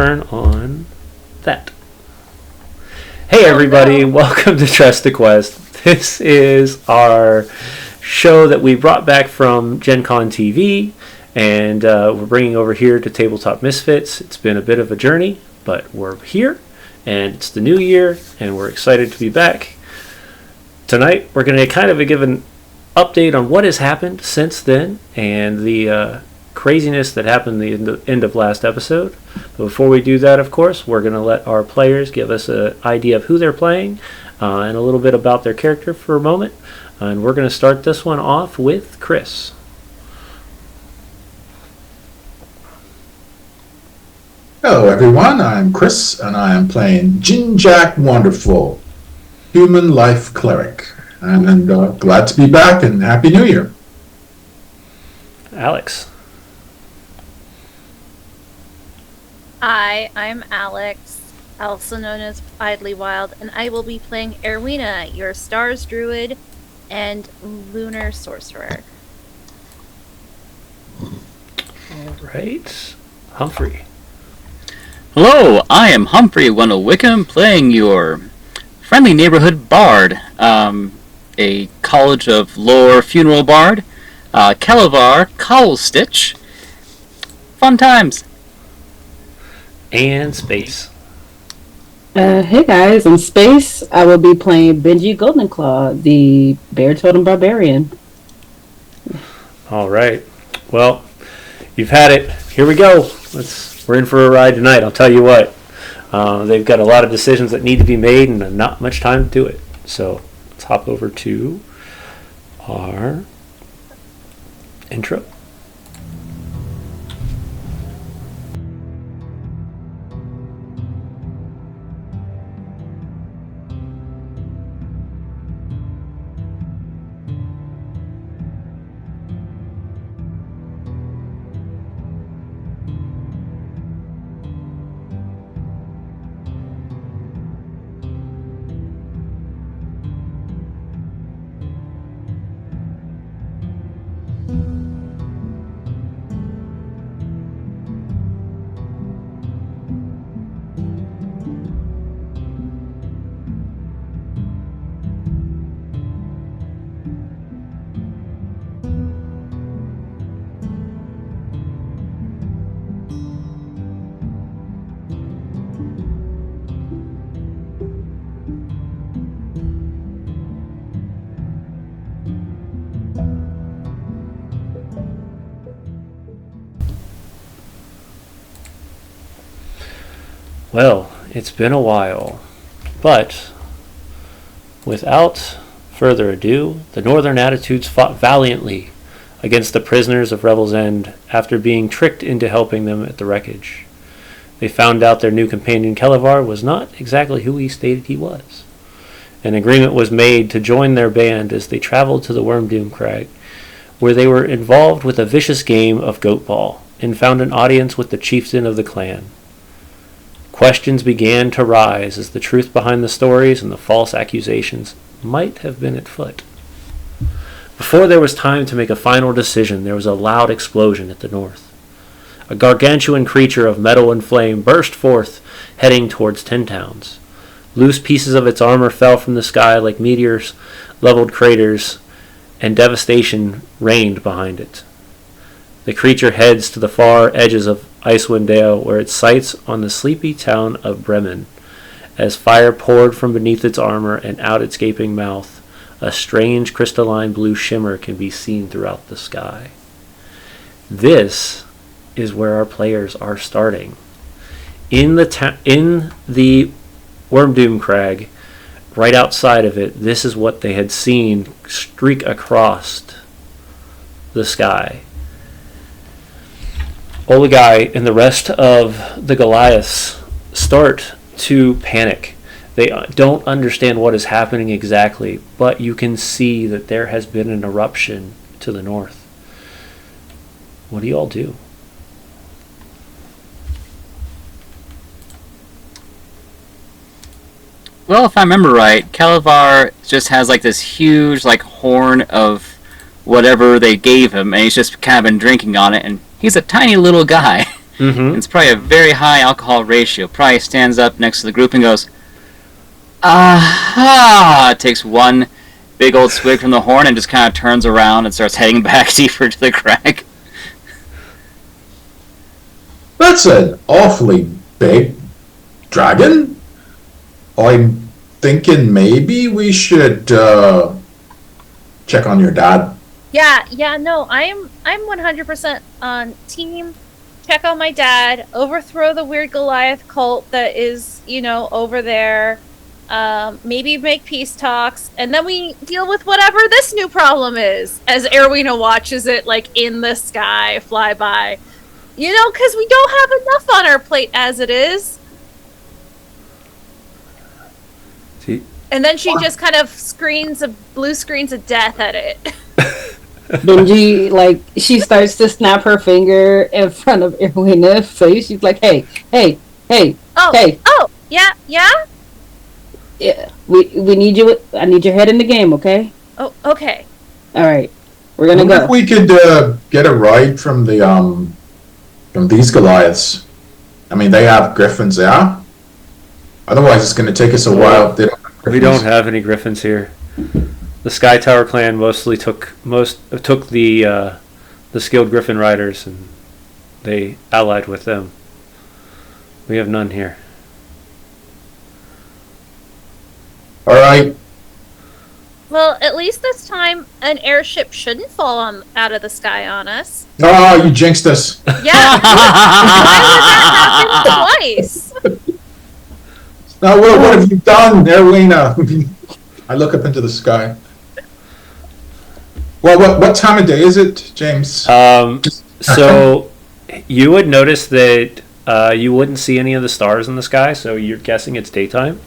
turn on that. Hey everybody, welcome to Trust the Quest. This is our show that we brought back from Gen Con TV, and we're bringing over here to Tabletop Misfits. It's been a bit of a journey, but we're here, and it's the new year, and we're excited to be back. Tonight, we're going to kind of give an update on what has happened since then, and the craziness that happened the end of last episode. But before we do that, of course, we're going to let our players give us an idea of who they're playing and a little bit about their character for a moment. And we're going to start this one off with Chris. Hello everyone, I'm Chris, and I am playing Ginjack Wonderful, Human Life Cleric. And glad to be back, and Happy New Year. Alix. Hi, I'm Alix, also known as Idly Wild, and I will be playing Aerwyna, your Stars Druid and Lunar Sorcerer. All right. Humphrey. Hello, I am Humphrey, one of Wickham, playing your friendly neighborhood bard, a College of Lore funeral bard, Kelevar, Cowl Stitch. Fun times. And Space. Hey guys, I'm Space. I will be playing Benji Goldenclaw, the Bear Totem Barbarian. All right. Well, you've had it. Here we go. We're in for a ride tonight. I'll tell you what. They've got a lot of decisions that need to be made and not much time to do it. So let's hop over to our intro. Well, it's been a while, but without further ado, the Northern Attitudes fought valiantly against the prisoners of Revel's End after being tricked into helping them at the wreckage. They found out their new companion Kelevar was not exactly who he stated he was. An agreement was made to join their band as they traveled to the Wormdoom Crag, where they were involved with a vicious game of goat ball and found an audience with the chieftain of the clan. Questions began to rise as the truth behind the stories and the false accusations might have been at foot. Before there was time to make a final decision, there was a loud explosion at the north. A gargantuan creature of metal and flame burst forth, heading towards Ten Towns. Loose pieces of its armor fell from the sky like meteors, leveled craters, and devastation reigned behind it. The creature heads to the far edges of Icewind Dale, where it sights on the sleepy town of Bremen. As fire poured from beneath its armor and out its gaping mouth, a strange crystalline blue shimmer can be seen throughout the sky. This is where our players are starting. In the Wormdoom Crag, right outside of it, this is what they had seen streak across the sky. Oligai and the rest of the Goliaths start to panic. They don't understand what is happening exactly, but you can see that there has been an eruption to the north. What do you all do? Well, if I remember right, Kelevar just has like this huge like horn of whatever they gave him, and he's just kind of been drinking on it, and he's a tiny little guy. Mm-hmm. It's probably a very high alcohol ratio. Probably stands up next to the group and goes, "Aha!" Takes one big old swig from the horn and just kind of turns around and starts heading back deeper to the crag. That's an awfully big dragon. I'm thinking maybe we should check on your dad. Yeah, no, I'm 100% on team. Check on my dad, overthrow the weird Goliath cult that is, over there. Maybe make peace talks, and then we deal with whatever this new problem is. As Aerwyna watches it, in the sky, fly by. Because we don't have enough on our plate as it is. See? And then she just kind of blue screens of death at it. Benji, she starts to snap her finger in front of Aerwyna's face. She's like, hey, hey, Oh, yeah? yeah, we need you. I need your head in the game, okay? Oh, okay. All right, we're gonna Wonder go. if we could get a ride from these Goliaths. I mean, they have griffins, yeah. Otherwise, it's going to take us a while. They don't have griffins. We don't have any griffins here. The Sky Tower clan mostly took the skilled griffin riders, and they allied with them. We have none here. All right. Well, at least this time, an airship shouldn't fall out of the sky on us. Oh, you jinxed us. Yeah. Why would that happen twice? Now, what have you done, Aerwyna? I look up into the sky. Well, what time of day is it, James? So you would notice that you wouldn't see any of the stars in the sky, so you're guessing it's daytime.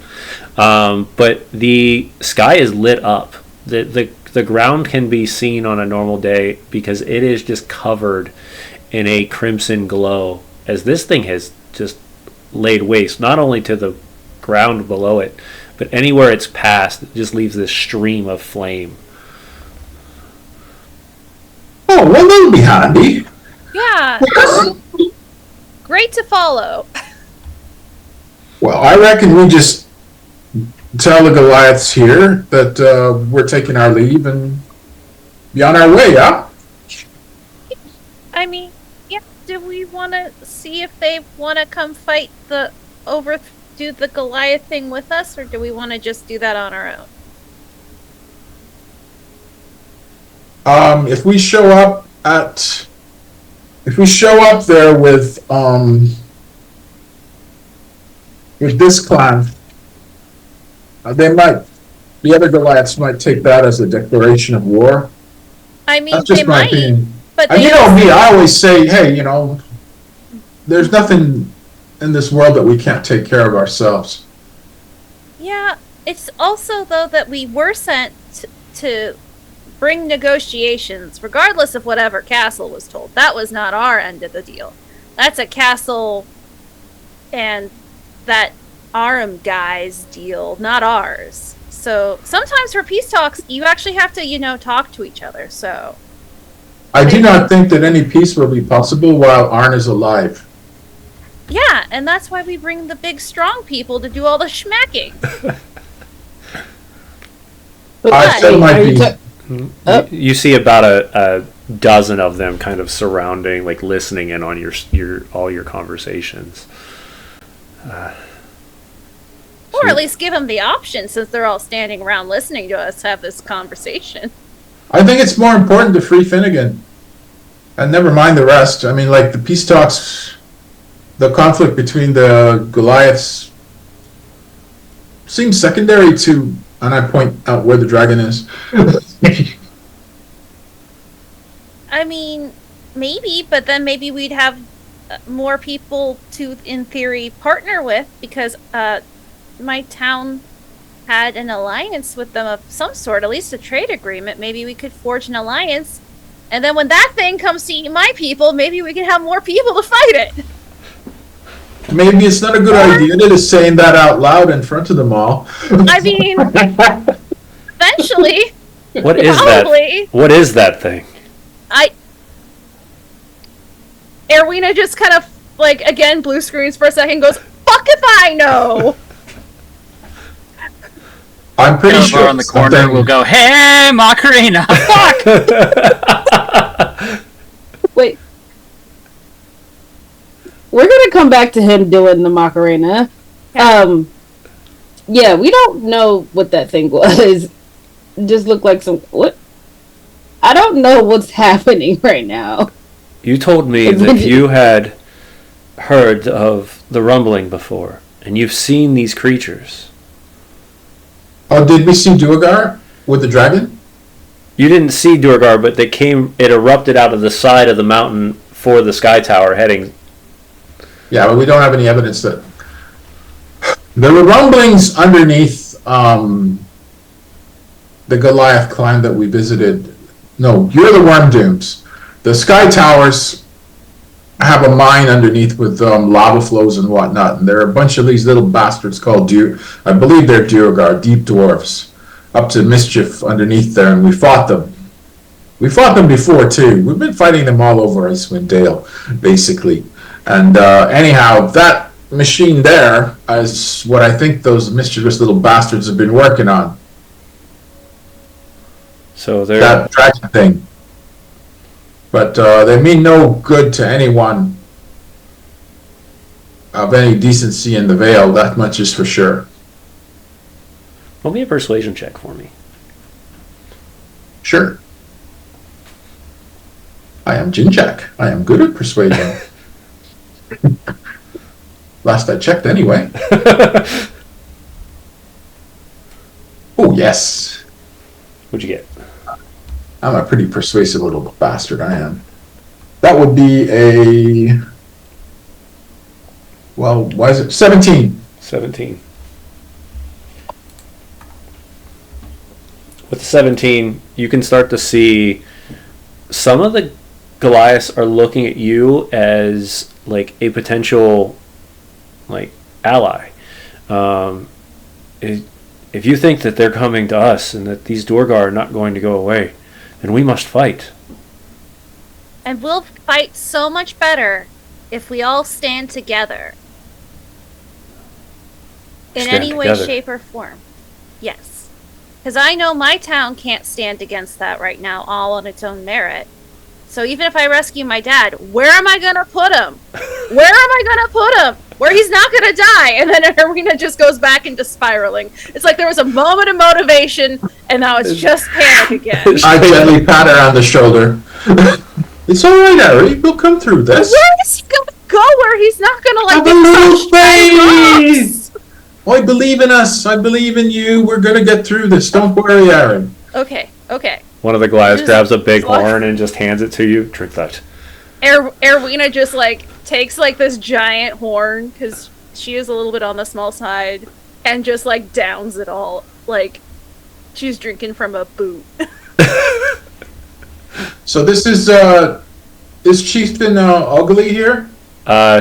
But the sky is lit up. The ground can be seen on a normal day because it is just covered in a crimson glow, as this thing has just laid waste, not only to the ground below it, but anywhere it's passed, it just leaves this stream of flame. Oh, well, that'll be handy. Yeah. Great to follow. Well, I reckon we just tell the Goliaths here that we're taking our leave and be on our way, yeah? I mean, yeah, do we want to see if they want to come fight do the Goliath thing with us, or do we want to just do that on our own? If we show up there with this clan, the other Goliaths might take that as a declaration of war. I mean, That's just they my might, opinion. but And they you know me, I always say, hey, there's nothing in this world that we can't take care of ourselves. Yeah, it's also, though, that we were sent to bring negotiations, regardless of whatever Kastle was told. That was not our end of the deal. That's a Kastle and that Aram guy's deal, not ours. So sometimes for peace talks, you actually have to, talk to each other, so... I do not think that any peace will be possible while Arn is alive. Yeah, and that's why we bring the big, strong people to do all the schmacking. I said might be. You see about a dozen of them kind of surrounding, listening in on all your conversations. Or at least give them the option, since they're all standing around listening to us have this conversation. I think it's more important to free Finnegan. And never mind the rest. I mean, the peace talks, the conflict between the Goliaths seems secondary to, and I point out where the dragon is. I mean, maybe, but then maybe we'd have more people to, in theory, partner with, because my town had an alliance with them of some sort, at least a trade agreement. Maybe we could forge an alliance, and then when that thing comes to eat my people, maybe we can have more people to fight it. Maybe it's not a good idea to just saying that out loud in front of them all. I mean, eventually. What is probably. that? What is that thing? Aerwyna just kind of like, again, blue screens for a second, goes, fuck if I know! I'm pretty Kelevar sure on the corner will go, hey, Macarena, fuck! Wait. We're gonna come back to him doing the Macarena. Yeah, we don't know what that thing was. It just looked like some... What? I don't know what's happening right now. You told me that you had heard of the rumbling before, and you've seen these creatures. Oh, did we see Duergar with the dragon? You didn't see Duergar, but it erupted out of the side of the mountain for the Sky Tower heading. Yeah, but we don't have any evidence that... There were rumblings underneath the Goliath climb that we visited. No, you're the Worm Dooms. The Sky Towers have a mine underneath with lava flows and whatnot, and there are a bunch of these little bastards called I believe they're Duergar, deep dwarfs, up to mischief underneath there, and we fought them. We fought them before too. We've been fighting them all over Icewind Dale, basically. And anyhow, that machine there is what I think those mischievous little bastards have been working on. So they're... That dragon thing. But they mean no good to anyone of any decency in the Vale, that much is for sure. Roll me a persuasion check for me. Sure. I am Ginjack. I am good at persuasion. Last I checked, anyway. Oh, yes. What'd you get? I'm a pretty persuasive little bastard, I am. That would be a... Well, why is it? 17. 17. With the 17, you can start to see some of the Goliaths are looking at you as like a potential like ally. If you think that they're coming to us and that these Duergar are not going to go away, then we must fight. And we'll fight so much better if we all stand together. In any way, shape, or form. Yes. Because I know my town can't stand against that right now, all on its own merit. So even if I rescue my dad, where am I going to put him? Where am I going to put him? Where he's not going to die. And then Aerwyna just goes back into spiraling. It's like there was a moment of motivation, and now it's just panic again. I gently pat her on the shoulder. It's all right, Aery. We'll come through this. Where is he going to go where he's not going to, like, have a little faith! I believe in us. I believe in you. We're going to get through this. Don't worry, Aaron. Okay. One of the Goliaths grabs a big horn and just hands it to you. Drink that. Aerwyna just, like, takes, like, this giant horn, because she is a little bit on the small side, and just, like, downs it all. Like, she's drinking from a boot. So this is Chieftain Ugly here?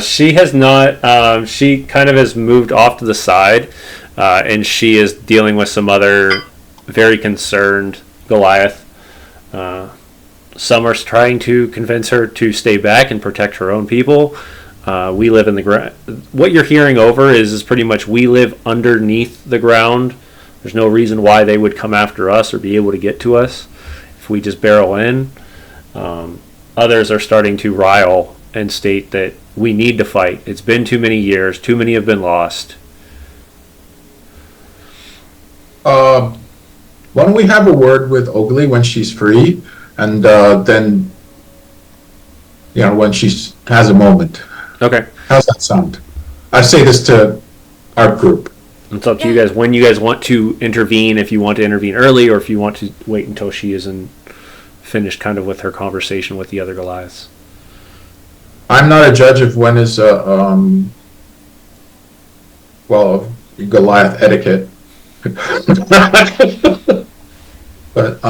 She has not. She kind of has moved off to the side, and she is dealing with some other very concerned Goliath. Some are trying to convince her to stay back and protect her own people. We live in the ground. What you're hearing over is pretty much we live underneath the ground. There's no reason why they would come after us or be able to get to us if we just barrel in. Others are starting to rile and state that we need to fight. It's been too many years. Too many have been lost. Why don't we have a word with Ugly when she's free, and then, when she has a moment. Okay. How's that sound? I say this to our group. It's up to you guys when you guys want to intervene, if you want to intervene early or if you want to wait until she is finished kind of with her conversation with the other Goliaths. I'm not a judge of when is Goliath etiquette. But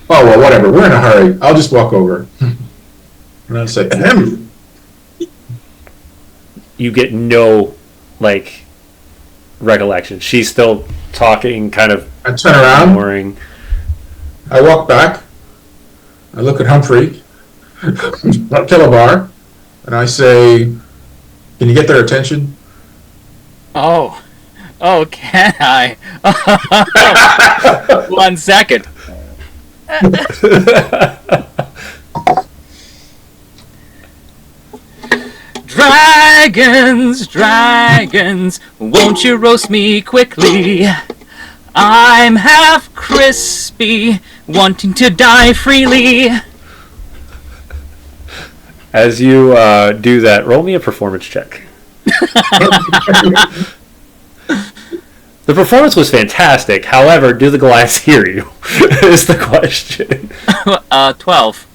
whatever. We're in a hurry. I'll just walk over. And I'll say, ahem. You get no, recollection. She's still talking, kind of. I turn around. Boring. I walk back. I look at Humphrey. Kelevar. and I say, "Can you get their attention?" Oh, can I? 1 second. Dragons, dragons, won't you roast me quickly? I'm half crispy, wanting to die freely. As you do that, roll me a performance check. The performance was fantastic. However, do the Goliaths hear you? Is the question. 12.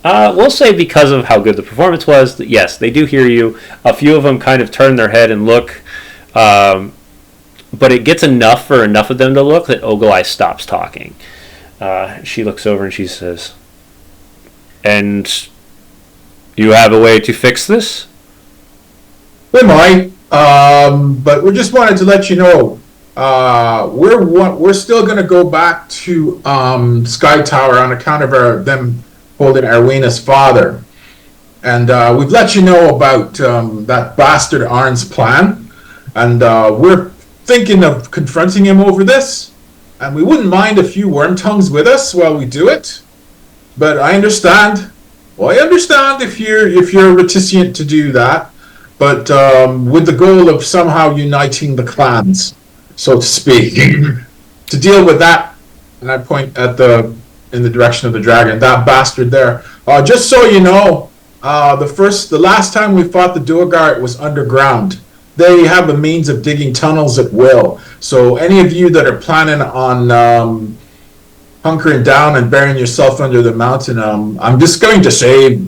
We'll say because of how good the performance was, yes, they do hear you. A few of them kind of turn their head and look, but it gets enough for enough of them to look that Ogilai stops talking. She looks over and she says, "And you have a way to fix this?" We might, but we just wanted to let you know we're still going to go back to Sky Tower on account of them holding Aerwyna's father, and we've let you know about that bastard Arn's plan, and we're thinking of confronting him over this, and we wouldn't mind a few worm tongues with us while we do it. But I understand. Well, I understand if you're reticent to do that. But with the goal of somehow uniting the clans, so to speak, to deal with that, and I point in the direction of the dragon, that bastard there. Just so you know, the last time we fought the Duergar, it was underground. They have a means of digging tunnels at will. So any of you that are planning on hunkering down and burying yourself under the mountain, I'm just going to say,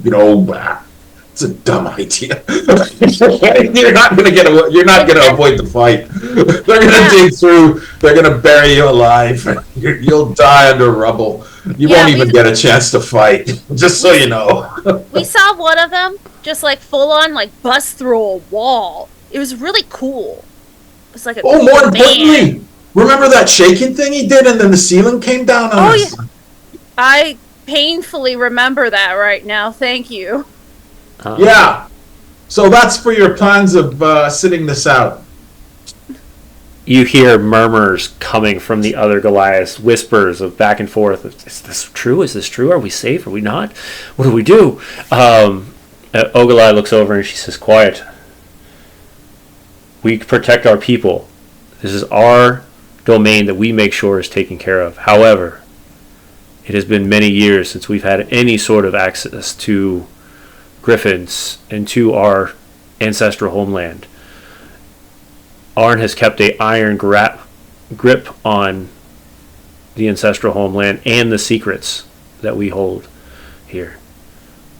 it's a dumb idea. You're not going to avoid the fight. They're going to dig through. They're going to bury you alive. You'll die under rubble. You won't even get a chance to fight. Just so you know. We saw one of them just full on bust through a wall. It was really cool. It was like a more importantly, remember that shaking thing he did, and then the ceiling came down on us? Yeah. I painfully remember that right now. Thank you. Yeah. So that's for your plans of sitting this out. You hear murmurs coming from the other Goliaths, whispers of back and forth. Is this true? Is this true? Are we safe? Are we not? What do we do? Ogilai looks over and she says, "Quiet. We protect our people. This is our domain that we make sure is taken care of. However, it has been many years since we've had any sort of access to griffins and to our ancestral homeland. Arn has kept an iron grip on the ancestral homeland and the secrets that we hold here."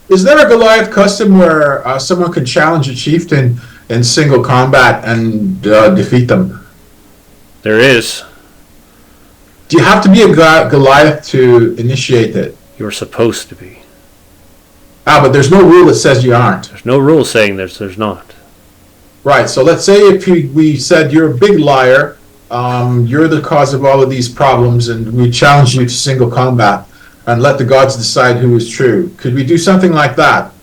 Is there a Goliath custom where someone could challenge a chieftain in single combat and defeat them? There is. Do you have to be a Goliath to initiate it? You're supposed to be. But there's no rule that says you aren't. There's no rule saying there's not. Right, so let's say if we said you're a big liar, you're the cause of all of these problems, and we challenge you to single combat and let the gods decide who is true. Could we do something like that?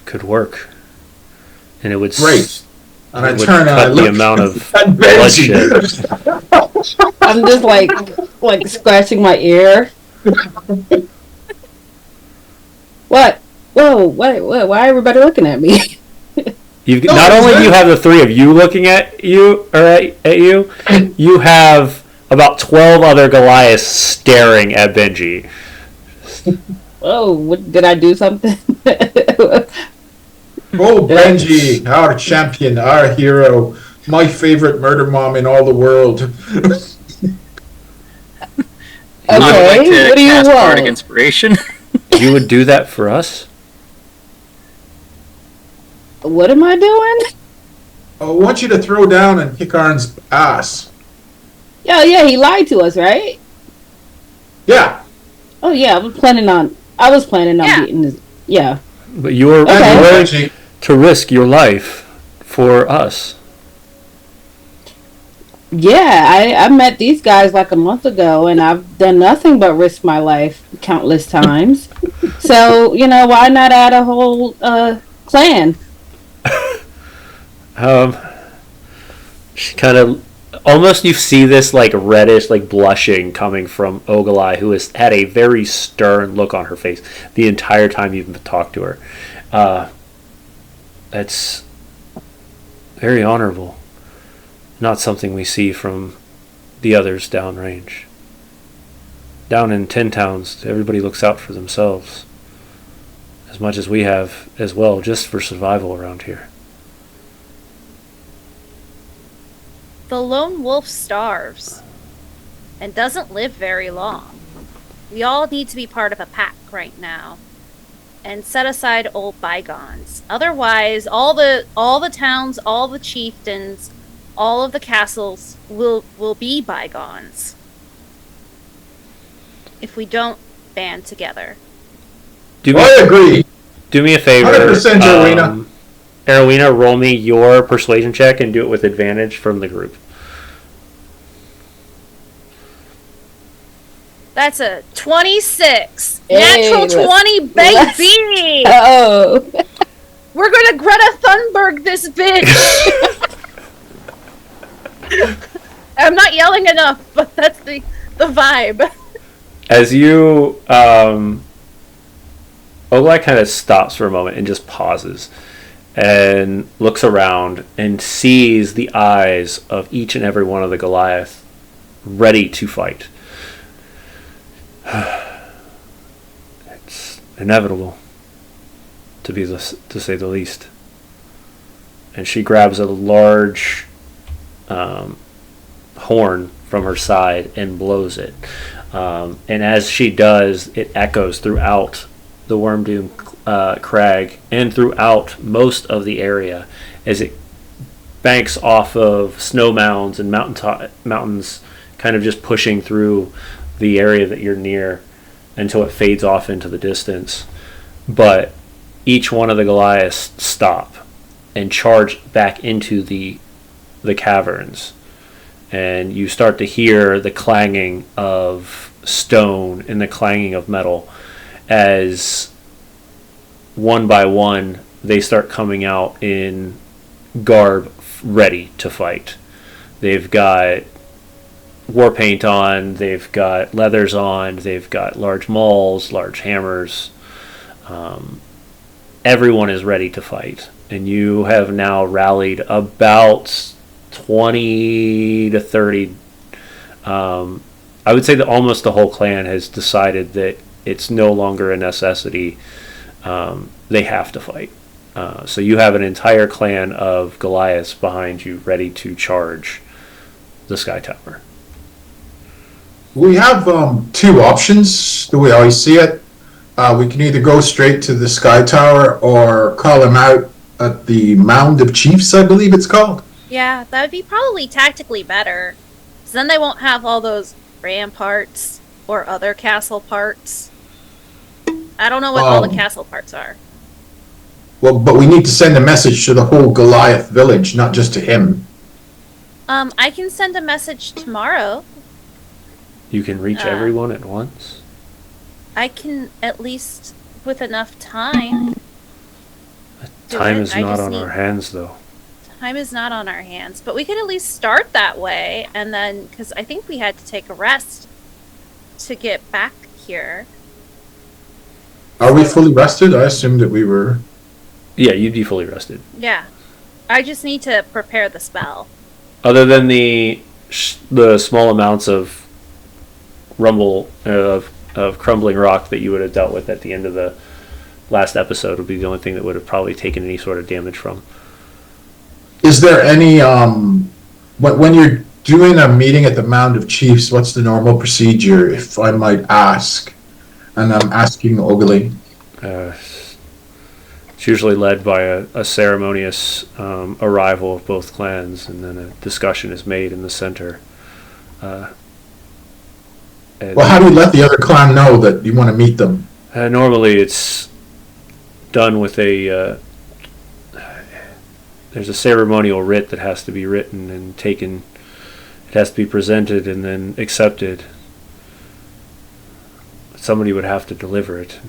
Could work. And it would great. And I would turn and I cut look the amount of at Benji. bloodshed. I'm just like scratching my ear. What? Whoa! What? Why everybody looking at me? Not only do you have the three of you looking at you, you have about 12 other Goliaths staring at Benji. Oh, did I do something? Oh, Benji, our champion, our hero, my favorite murder mom in all the world. I would like to what do you cast want? Bardic Inspiration. You would do that for us? What am I doing? I want you to throw down and kick Arn's ass. Yeah, he lied to us, right? Yeah. Oh yeah, I was planning on beating his. Yeah. But you're Okay. willing to risk your life for us. Yeah, I met these guys like a month ago, and I've done nothing but risk my life countless times. So, why not add a whole clan. She kind of almost you see this like reddish like blushing coming from Ogalai, who has had a very stern look on her face the entire time you've talked to her. That's very honorable. Not something we see from the others downrange. Down in Tin Towns, everybody looks out for themselves as much as we have as well, just for survival around here. The lone wolf starves and doesn't live very long. We all need to be part of a pack right now and set aside old bygones. Otherwise, all the towns, all the chieftains, all of the castles will be bygones if we don't band together. I agree. Do me a favor. 100% Aerwyna. Aerwyna, roll me your persuasion check and do it with advantage from the group. That's a 26. Hey, Natural 20, baby! Oh. We're gonna Greta Thunberg this bitch! I'm not yelling enough, but that's the vibe. As you, Ogalai kind of stops for a moment and just pauses and looks around and sees the eyes of each and every one of the Goliath ready to fight. It's inevitable, to say the least. And she grabs a large horn from her side and blows it. And as she does, it echoes throughout the Wormdoom Crag and throughout most of the area as it banks off of snow mounds and mountains, kind of just pushing through the area that you're near until it fades off into the distance. But each one of the Goliaths stop and charge back into the caverns, and you start to hear the clanging of stone and the clanging of metal as one by one they start coming out in garb ready to fight. They've got war paint on, they've got leathers on, they've got large mauls, large hammers. Everyone is ready to fight, and you have now rallied about 20 to 30. I would say that almost the whole clan has decided that it's no longer a necessity. They have to fight. So you have an entire clan of Goliaths behind you ready to charge the Sky Tower. We have two options, the way I see it. We can either go straight to the Sky Tower or call him out at the Mound of Chiefs, I believe it's called. Yeah, that would be probably tactically better. Because then they won't have all those ramparts or other castle parts. I don't know what all the castle parts are. Well, but we need to send a message to the whole Goliath village, not just to him. I can send a message tomorrow. You can reach everyone at once? I can, at least with enough time. Time is not on our hands, though. Time is not on our hands, but we could at least start that way, and then, because I think we had to take a rest to get back here. Are we fully rested? I assumed that we were. Yeah, you'd be fully rested. Yeah. I just need to prepare the spell. Other than the small amounts of rumble of crumbling rock that you would have dealt with at the end of the last episode, would be the only thing that would have probably taken any sort of damage from. Is there any when you're doing a meeting at the Mound of Chiefs, what's the normal procedure, if I might ask? And I'm asking Ogalai. It's usually led by a ceremonious arrival of both clans, and then a discussion is made in the center. Well, how do you let the other clan know that you want to meet them? Normally it's done with there's a ceremonial writ that has to be written and taken. It has to be presented and then accepted. Somebody would have to deliver it.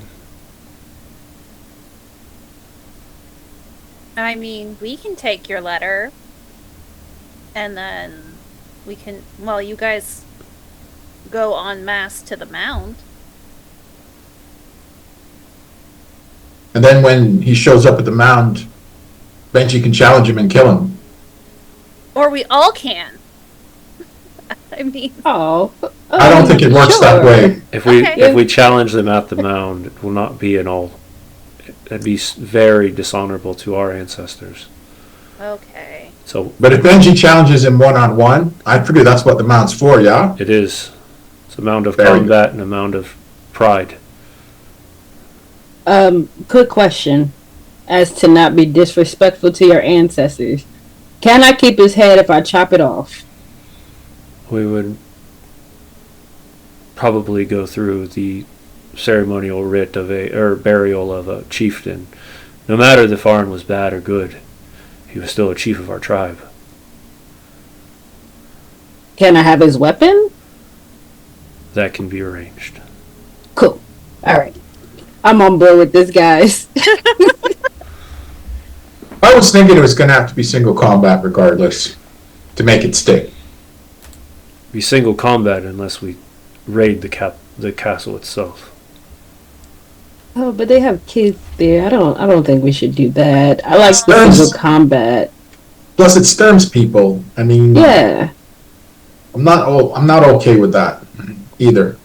I mean, we can take your letter, and then we can. Well, you guys go en masse to the mound. And then when he shows up at the mound, Benji can challenge him and kill him. Or we all can. I mean, I don't think it works that way. If we challenge them at the mound, it will not be an all. It'd be very dishonorable to our ancestors. okay. So, But if Benji challenges him one-on-one, I figure that's what the mound's for, yeah? it is. It's a mound of Very combat and a mound of pride. Quick question, as to not be disrespectful to your ancestors. Can I keep his head if I chop it off? We would probably go through the ceremonial rite of burial of a chieftain. No matter if Arn was bad or good, he was still a chief of our tribe. Can I have his weapon? That can be arranged. Cool. Alright. I'm on board with this, guys. I was thinking it was going to have to be single combat regardless to make it stick. Be single combat unless we raid the castle itself. Oh, but they have kids there. I don't think we should do that. I like Yes. single combat. Plus, it stirs people. I mean, Yeah. I'm not okay with that either.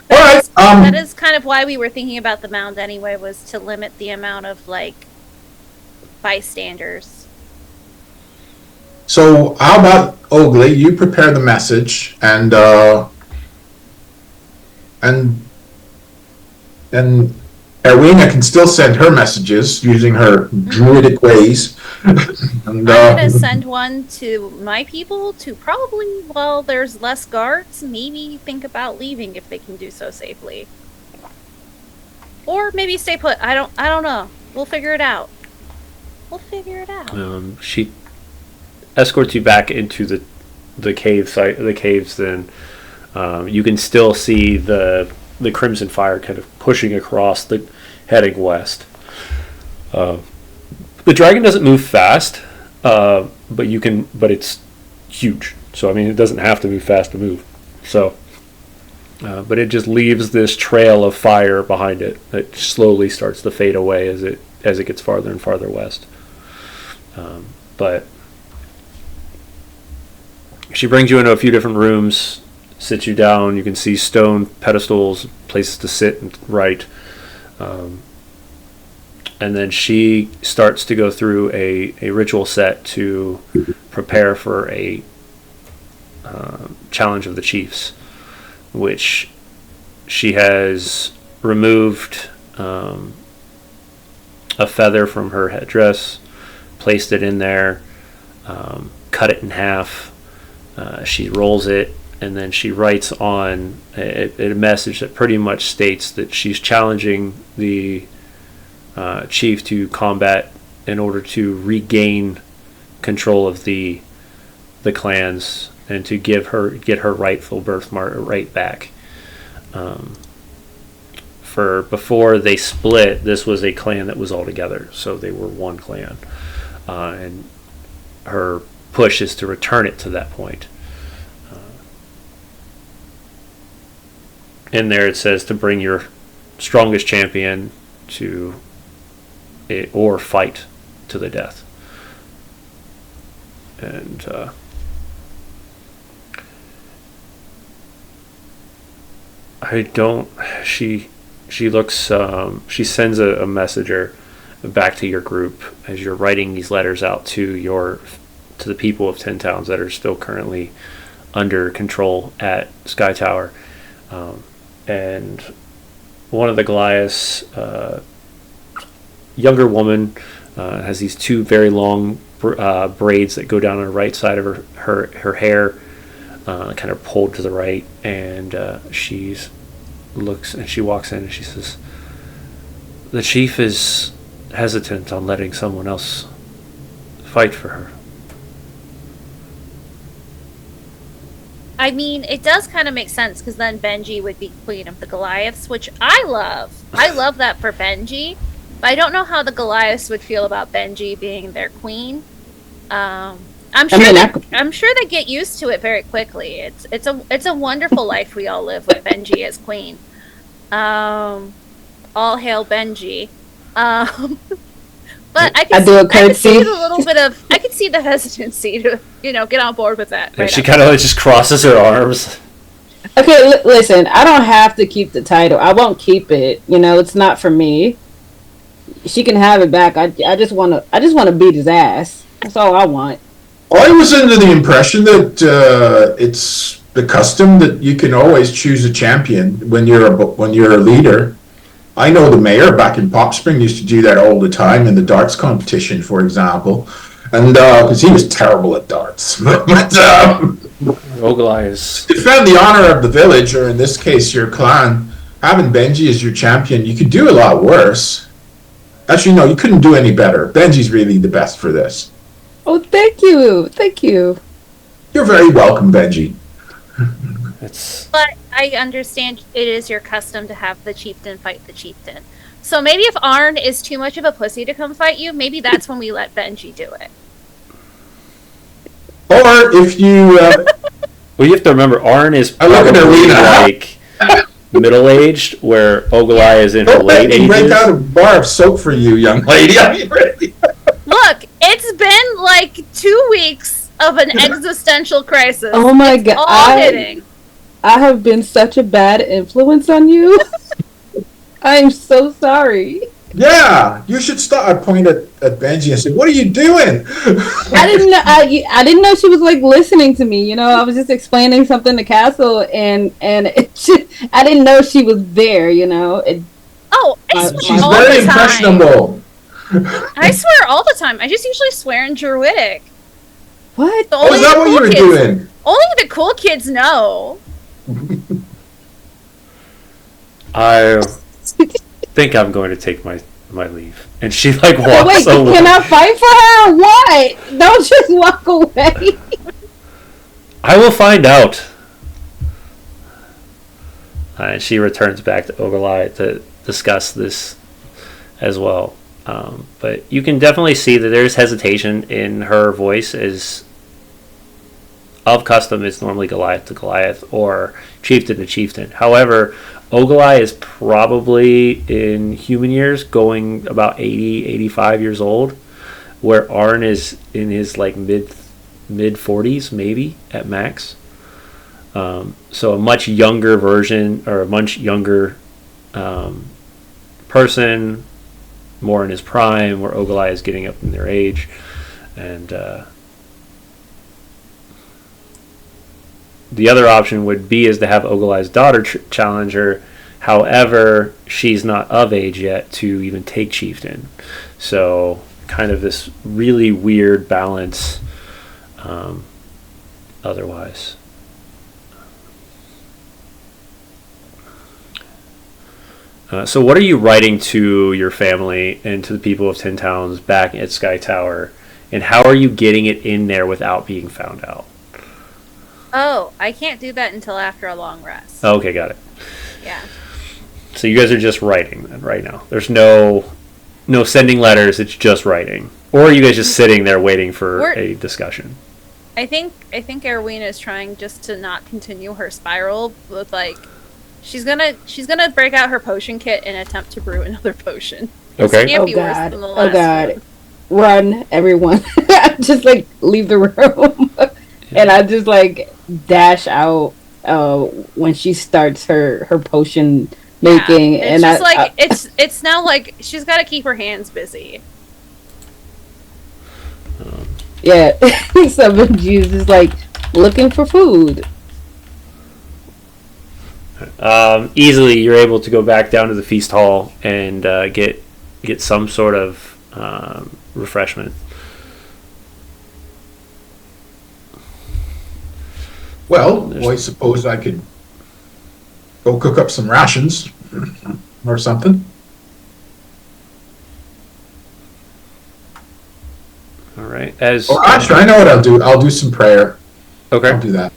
All right. That is kind of why we were thinking about the mound anyway, was to limit the amount of, like, bystanders. So how about Oakley? You prepare the message, and Aerwyna can still send her messages using her druidic ways. And, I'm gonna send one to my people to probably, while there's less guards, maybe think about leaving if they can do so safely. Or maybe stay put. I don't know. We'll figure it out. She escorts you back into the cave site, the caves. Then you can still see the crimson fire kind of pushing across, heading west. The dragon doesn't move fast, but it's huge. So I mean, it doesn't have to move fast to move. So, but it just leaves this trail of fire behind it that slowly starts to fade away as it gets farther and farther west. But she brings you into a few different rooms, sits you down. You can see stone pedestals, places to sit and write. And then she starts to go through a ritual set to prepare for a challenge of the chiefs, which she has removed a feather from her headdress, placed it in there, cut it in half. She rolls it, and then she writes on a message that pretty much states that she's challenging the chief to combat in order to regain control of the clans and to get her rightful birthmark right back. For before they split, this was a clan that was all together, so they were one clan, and her push is to return it to that point. In there it says to bring your strongest champion to it, or fight to the death. And she looks, she sends a messenger back to your group as you're writing these letters out to the people of 10 towns that are still currently under control at Sky Tower. And one of the Goliaths, younger woman, has these two very long braids that go down on the right side of her hair, kind of pulled to the right, and she walks in and she says, "The chief is hesitant on letting someone else fight for her." I mean, it does kind of make sense, because then Benji would be queen of the Goliaths, which I love. I love that for Benji. But I don't know how the Goliaths would feel about Benji being their queen. I'm sure they get used to it very quickly. It's a wonderful life we all live with Benji as queen. All hail Benji. But I could see the little bit of I could see the hesitancy to get on board with that. Right, she kind of just crosses her arms. Okay, listen. I don't have to keep the title. I won't keep it. It's not for me. She can have it back. I just want to beat his ass. That's all I want. I was under the impression that it's the custom that you can always choose a champion when you're a leader. I know the mayor back in Pop Spring used to do that all the time in the darts competition, for example, and because he was terrible at darts. But Ogolai is defend the honor of the village, or in this case, your clan. Having Benji as your champion, you could do a lot worse. Actually, no, you couldn't do any better. Benji's really the best for this. Oh, thank you. You're very welcome, Benji. But I understand it is your custom to have the chieftain fight the chieftain. So maybe if Arn is too much of a pussy to come fight you, maybe that's when we let Benji do it. Or if you... well, you have to remember, Arn is probably like middle-aged, where Ogolai is in her late ages. Break out a bar of soap for you, young lady. I mean, really. Look, it's been like 2 weeks of an existential crisis. Oh my god. All hitting. I have been such a bad influence on you. I'm so sorry. Yeah, you should start. I point at Benji and say, "What are you doing?" I didn't know. I didn't know she was like listening to me. I was just explaining something to Kastle, and I didn't know she was there. She's very impressionable. I swear all the time. I just usually swear in Druidic. What? Is that what you were doing? Only the cool kids know. I think I'm going to take my leave. And she walks away. Can I fight for her or what? Don't just walk away. I will find out. And she returns back to Ogolai to discuss this as well. But you can definitely see that there's hesitation in her voice. Is of custom, it's normally Goliath to Goliath or chieftain to chieftain. However, Ogolai is probably in human years going about 80, 85 years old, where Arn is in his mid 40s, maybe at max. So a much younger version, or a much younger person, more in his prime, where Ogolai is getting up in their age, and the other option would be is to have Ogolai's daughter challenge her. However, she's not of age yet to even take chieftain. So kind of this really weird balance otherwise. So what are you writing to your family and to the people of 10 Towns back at Sky Tower, and how are you getting it in there without being found out? Oh, I can't do that until after a long rest. Okay, got it. Yeah. So you guys are just writing then right now. There's no sending letters, it's just writing. Or are you guys just sitting there waiting for a discussion? I think Aerwyna is trying just to not continue her spiral with she's gonna break out her potion kit and attempt to brew another potion. Okay. It can't be worse than the last one. Run, everyone. Just leave the room. And I just dash out when she starts her potion making. It's and just it's now she's got to keep her hands busy. Yeah, so Benji's just looking for food. Easily, you're able to go back down to the feast hall and get some sort of refreshment. Well, I suppose I could go cook up some rations or something. All right. Actually, I know what I'll do. I'll do some prayer. Okay. I'll do that.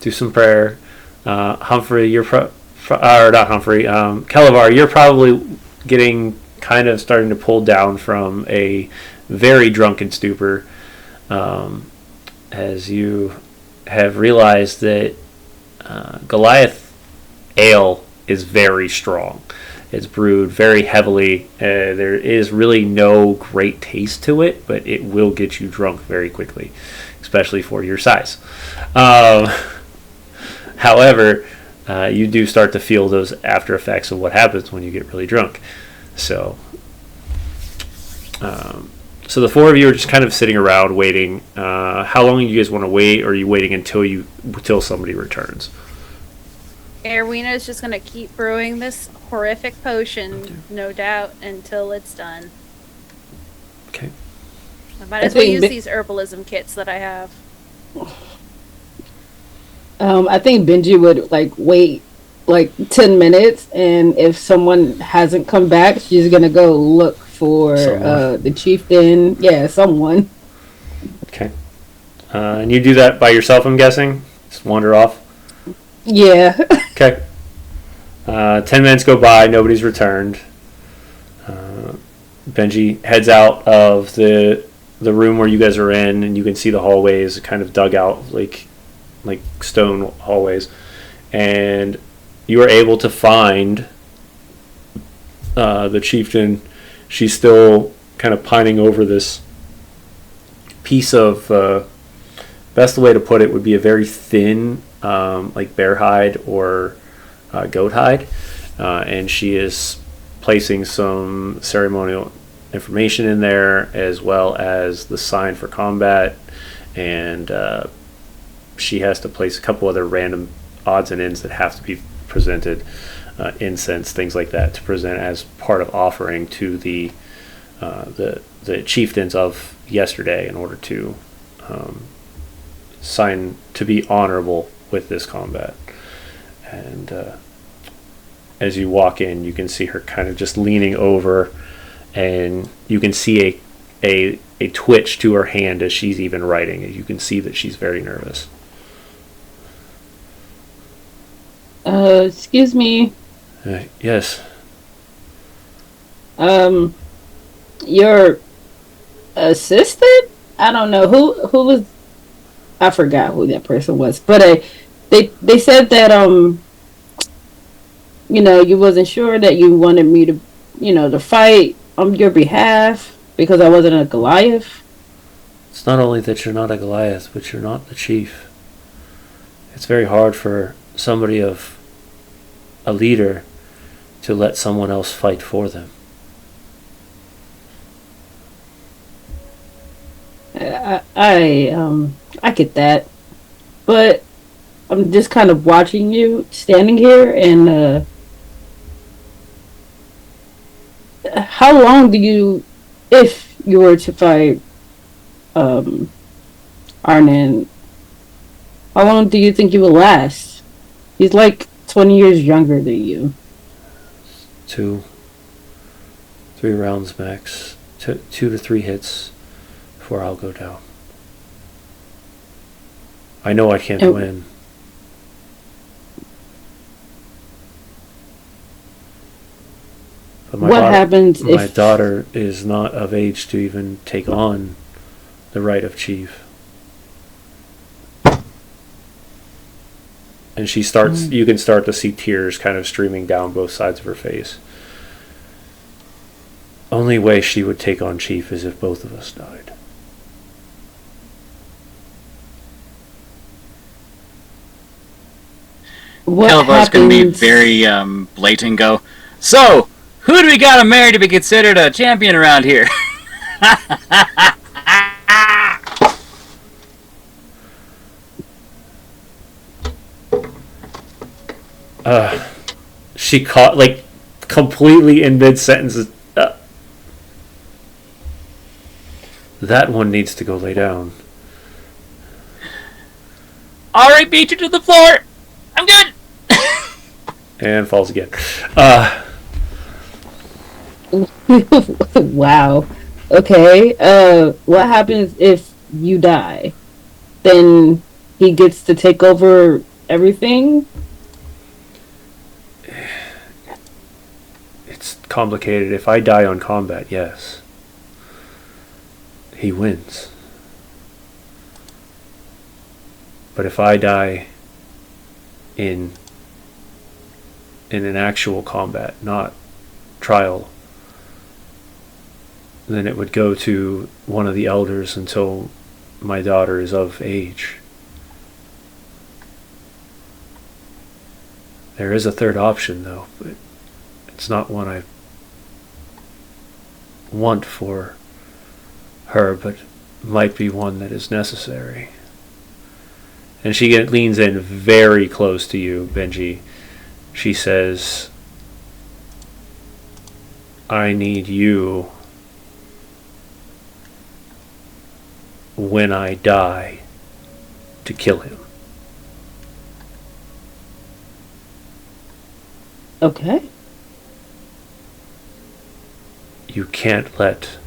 Do some prayer. Humphrey, you're not Humphrey. Kelevar, you're probably getting kind of starting to pull down from a very drunken stupor, as you have realized that Goliath ale is very strong. It's brewed very heavily. There is really no great taste to it, but it will get you drunk very quickly, especially for your size. However, you do start to feel those after effects of what happens when you get really drunk. So the four of you are just kind of sitting around waiting. How long do you guys want to wait, or are you waiting until somebody returns? Aerwyna is just going to keep brewing this horrific potion, no doubt, until it's done. Okay. I might as well use these herbalism kits that I have. I think Benji would wait 10 minutes, and if someone hasn't come back, she's gonna go look for the chieftain. Yeah, someone. Okay. And you do that by yourself, I'm guessing? Just wander off? Yeah. Okay. 10 minutes go by, nobody's returned. Benji heads out of the room where you guys are in, and you can see the hallways kind of dug out like stone hallways, and you are able to find the chieftain. She's still kind of pining over this piece of best way to put it would be a very thin bear hide or goat hide, and she is placing some ceremonial information in there, as well as the sign for combat, and she has to place a couple other random odds and ends that have to be presented, incense, things like that, to present as part of offering to the chieftains of yesterday in order to sign to be honorable with this combat. And as you walk in, you can see her kind of just leaning over, and you can see a twitch to her hand as she's even writing. You can see that she's very nervous. Excuse me. Yes. Your assistant? I don't know who was. I forgot who that person was, but they said that you wasn't sure that you wanted me to to fight on your behalf because I wasn't a Goliath. It's not only that you're not a Goliath, but you're not the chief. It's very hard for somebody of a leader to let someone else fight for them. I get that, but I'm just kind of watching you standing here, and how long do you, if you were to fight Arnon, how long do you think you will last? He's 20 years younger than you. 2, 3 rounds max. 2 to 3 hits before I'll go down. I know I can't win. But what happens if my daughter is not of age to even take on the right of chief? And she starts. You can start to see tears kind of streaming down both sides of her face. Only way she would take on chief is if both of us died. Kelevar's going to be very blatant. Go. So, who do we got to marry to be considered a champion around here? She caught completely in mid sentence. That one needs to go lay down. Alright, beat you to the floor. I'm good. And falls again. Wow. Okay. What happens if you die? Then he gets to take over everything? It's complicated. If I die on combat, yes, he wins. But if I die in an actual combat, not trial, then it would go to one of the elders until my daughter is of age. There is a third option, though, but it's not one I want for her, but might be one that is necessary. And she leans in very close to you, Benji. She says, I need you when I die to kill him. Okay. You can't let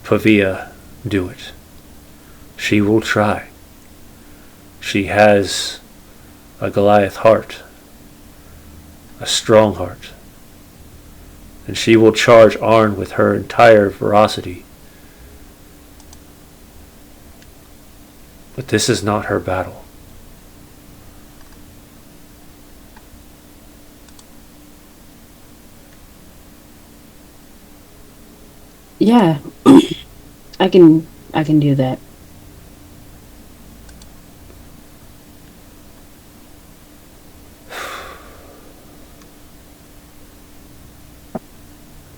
Pavia do it. She will try. She has a Goliath heart, a strong heart, and she will charge Arn with her entire ferocity. But this is not her battle. Yeah. I can do that.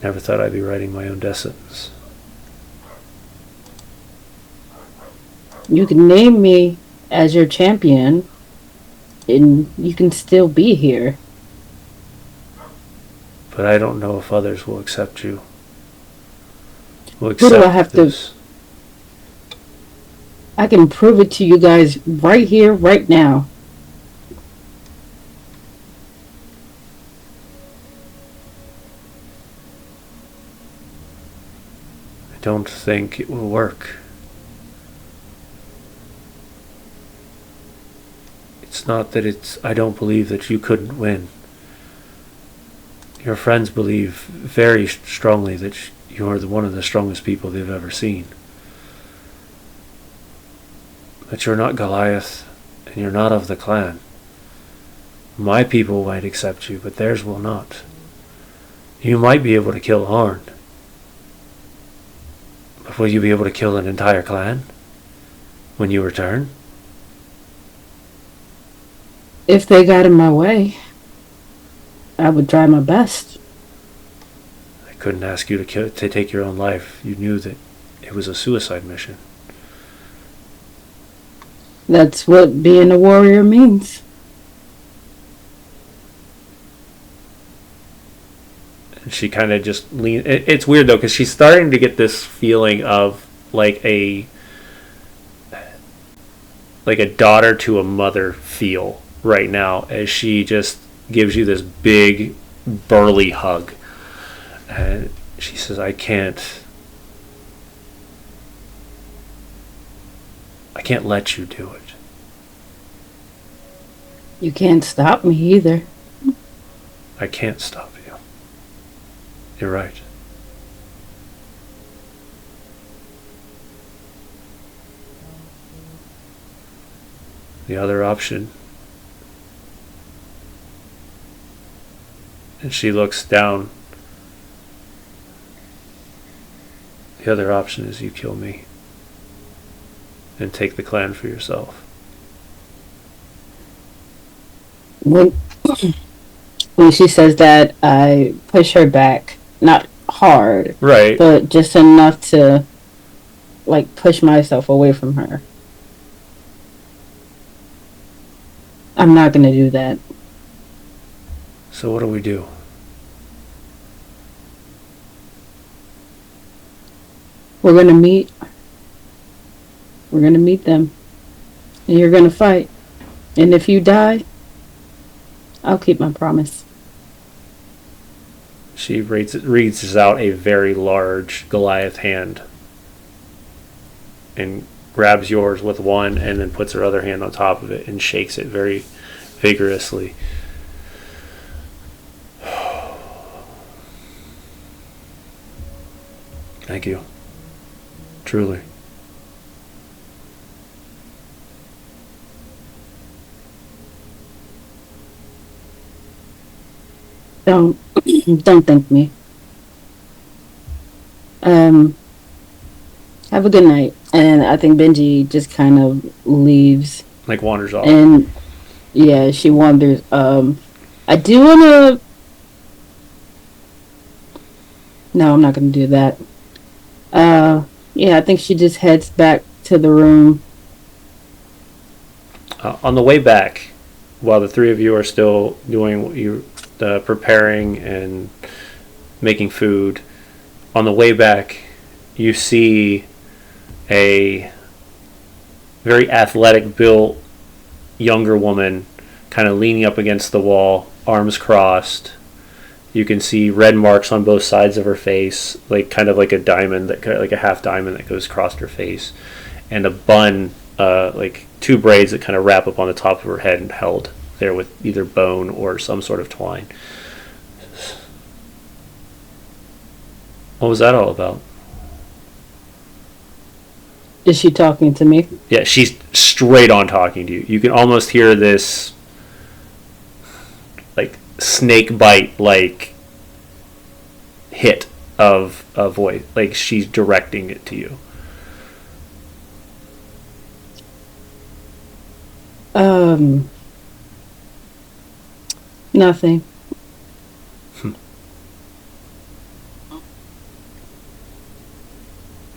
Never thought I'd be writing my own death sentence. You can name me as your champion, and you can still be here. But I don't know if others will accept you. Will Who accept do I have this. I can prove it to you guys right here, right now. I don't think it will work. It's not that I don't believe that you couldn't win. Your friends believe very strongly that you're one of the strongest people they've ever seen. But you're not Goliath, and you're not of the clan. My people might accept you, but theirs will not. You might be able to kill Arn. But will you be able to kill an entire clan when you return? If they got in my way, I would try my best. I couldn't ask you to take your own life. You knew that it was a suicide mission. That's what being a warrior means. And she kind of just leans. It's weird though, because she's starting to get this feeling of like a daughter to a mother feel right now, as she just gives you this big burly hug, and she says, I can't let you do it. You can't stop me either. I can't stop you. You're right. The other option, and she looks down, the other option is you kill me and take the clan for yourself. When she says that, I push her back. Not hard. Right. But just enough to, like, push myself away from her. I'm not gonna do that. So what do we do? We're gonna meet. We're gonna meet them. And you're gonna fight. And if you die, I'll keep my promise. She reaches out a very large Goliath hand and grabs yours with one and then puts her other hand on top of it and shakes it very vigorously. Thank you. Truly. Don't don't thank me. Um, have a good night. And I think Benji just kind of leaves, Like wanders off. and yeah, she wanders. I do wanna. No, I'm not gonna do that. Yeah, I think she just heads back to the room. On the way back, while the three of you are still doing what you preparing and making food, on the way back, you see a very athletic built younger woman kind of leaning up against the wall, arms crossed. You can see red marks on both sides of her face, like kind of like a diamond, like a half diamond that goes across her face, and a bun, like two braids that kind of wrap up on the top of her head and held there with either bone or some sort of twine. What was that all about? Is she talking to me? Yeah, she's straight on talking to you. You can almost hear this like snake bite like hit of a voice. Like she's directing it to you. Nothing.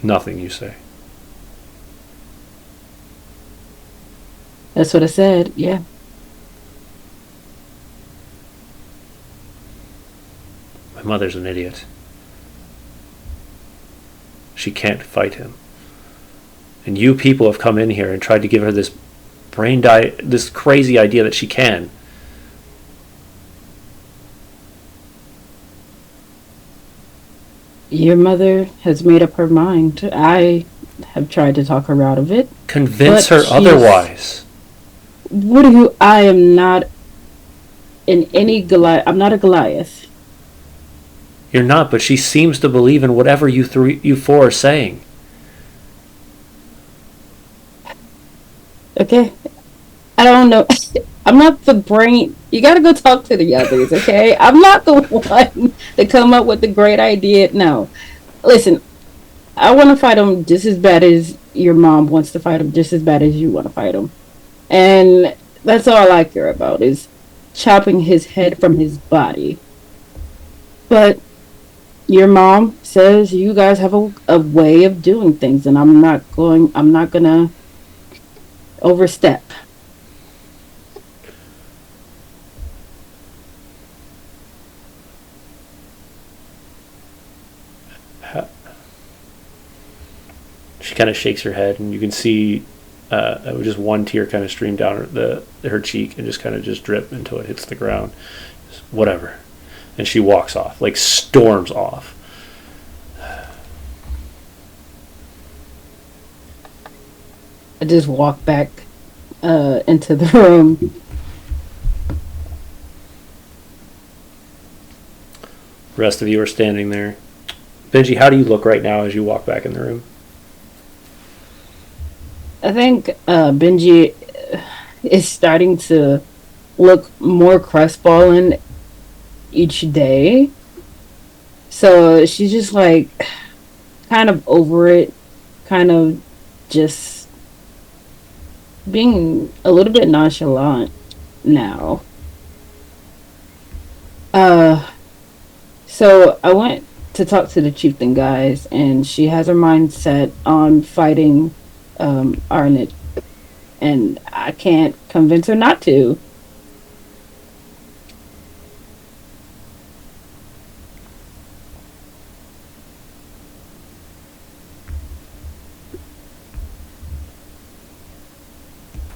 Nothing, you say. That's what I said. Yeah. My mother's an idiot. She can't fight him. And you people have come in here and tried to give her this this crazy idea that she can. Your mother has made up her mind. I have tried to talk her out of it. Convince But her otherwise. What do you? I am not in any Goliath. I'm not a Goliath. You're not, but she seems to believe in whatever you four are saying. Okay. I don't know. I'm not the brain. You gotta go talk to the others, okay? I'm not the one to come up with the great idea. No. Listen, I want to fight him just as bad as your mom wants to fight him, just as bad as you want to fight him. And that's all I care about is chopping his head from his body. But your mom says you guys have a way of doing things, and I'm not gonna overstep. She kind of shakes her head, and you can see just one tear kind of stream down her cheek and just kind of just drip until it hits the ground. Just, whatever. And she walks off, like storms off. I just walk back into the room. The rest of you are standing there. Benji, how do you look right now as you walk back in the room? I think Benji is starting to look more crestfallen each day. So she's just like kind of over it, kind of just being a little bit nonchalant now. So I went to talk to the chieftain guys, and she has her mind set on fighting Arnett, and I can't convince her not to.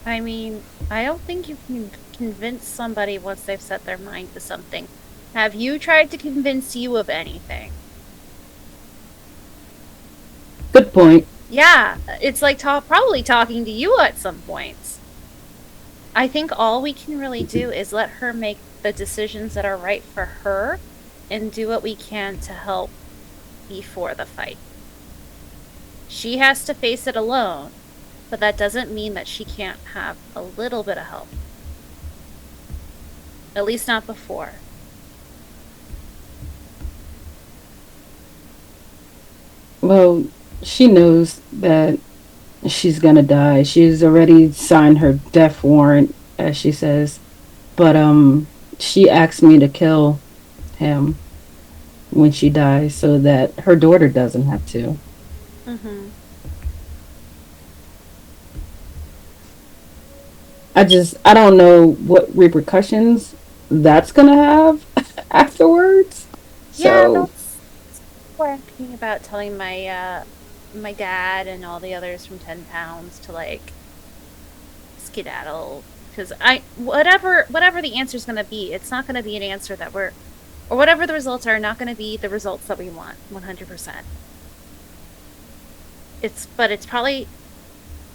I mean, I don't think you can convince somebody once they've set their mind to something. Have you tried to convince you of anything? Good point. Yeah, it's like probably talking to you at some points. I think all we can really do is let her make the decisions that are right for her and do what we can to help before the fight. She has to face it alone, but that doesn't mean that she can't have a little bit of help. At least not before. Well, she knows that she's gonna die. She's already signed her death warrant, as she says. But she asked me to kill him when she dies, so that her daughter doesn't have to. Mm-hmm. I don't know what repercussions that's gonna have afterwards. Yeah, So that's what I'm thinking about telling my dad and all the others from 10 pounds to like skedaddle, because whatever the answer is going to be, it's not going to be an answer that we're, or whatever the results are, not going to be the results that we want 100%. It's probably,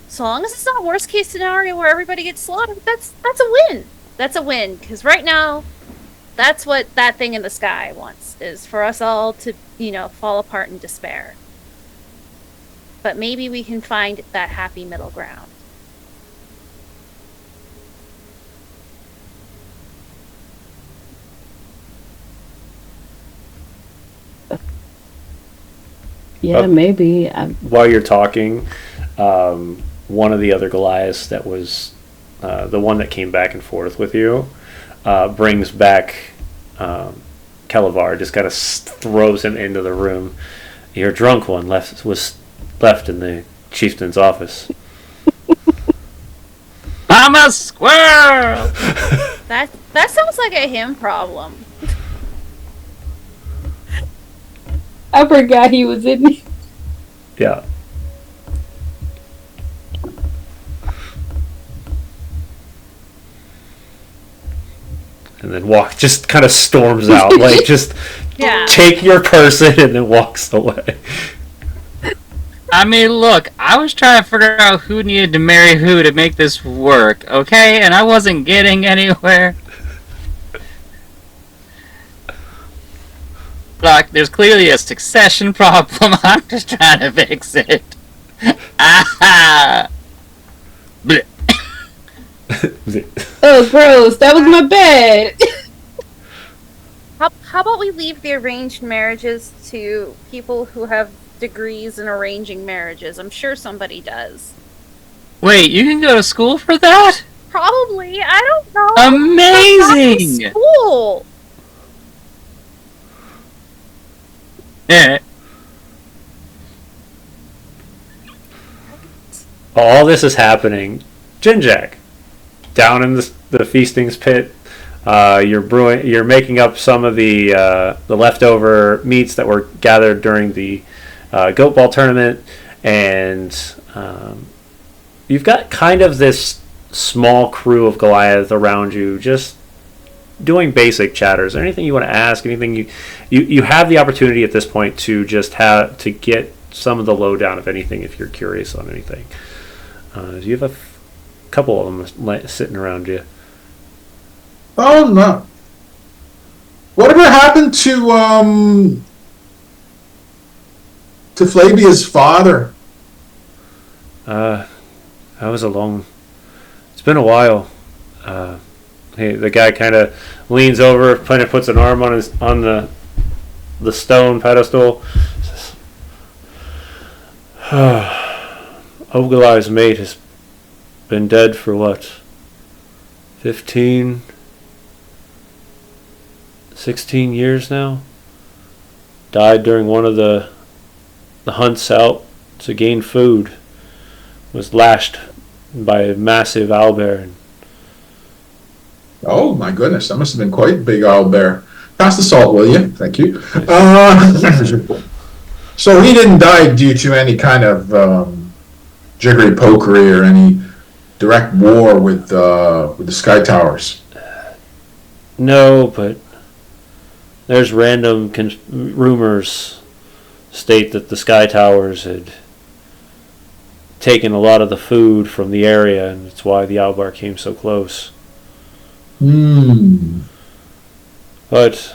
so long as it's not worst case scenario where everybody gets slaughtered, that's a win. That's a win, because right now that's what that thing in the sky wants, is for us all to, fall apart in despair. But maybe we can find that happy middle ground. yeah, maybe. While you're talking, one of the other Goliaths that was the one that came back and forth with you brings back Kelevar, just kind of throws him into the room. Your drunk one was left in the chieftain's office. I'm a squirrel! That sounds like a him problem. I forgot he was in me. Yeah. And then just kind of storms out, like just take your person, and then walks away. I mean, look, I was trying to figure out who needed to marry who to make this work, okay? And I wasn't getting anywhere. Look, there's clearly a succession problem. I'm just trying to fix it. Ah! Blech. Oh, gross! That was my bed. How about we leave the arranged marriages to people who have degrees in arranging marriages? I'm sure somebody does. Wait, you can go to school for that? Probably. I don't know. Amazing! School. Yeah. All this is happening. Ginjack, down in the feastings pit, you're making up some of the leftover meats that were gathered during the goat ball tournament, and you've got kind of this small crew of Goliath around you, just doing basic chatters. Anything you want to ask, anything you have the opportunity at this point to just have to get some of the lowdown of anything if you're curious on anything. You have a couple of them sitting around you. Oh no! Whatever happened to Flavia's father? That was it's been a while. The guy kind of leans over, kind of puts an arm on the stone pedestal. Says, Ogilai's mate has been dead for what? 15, 16 years now. Died during one of the hunts out to gain food. Was lashed by a massive owlbear. Oh my goodness, that must have been quite a big owlbear. Pass the salt, will you? Thank you. So he didn't die due to any kind of jiggery pokery or any direct war with the Sky Towers. No, but there's random rumors state that the Sky Towers had taken a lot of the food from the area, and that's why the owlbear came so close. But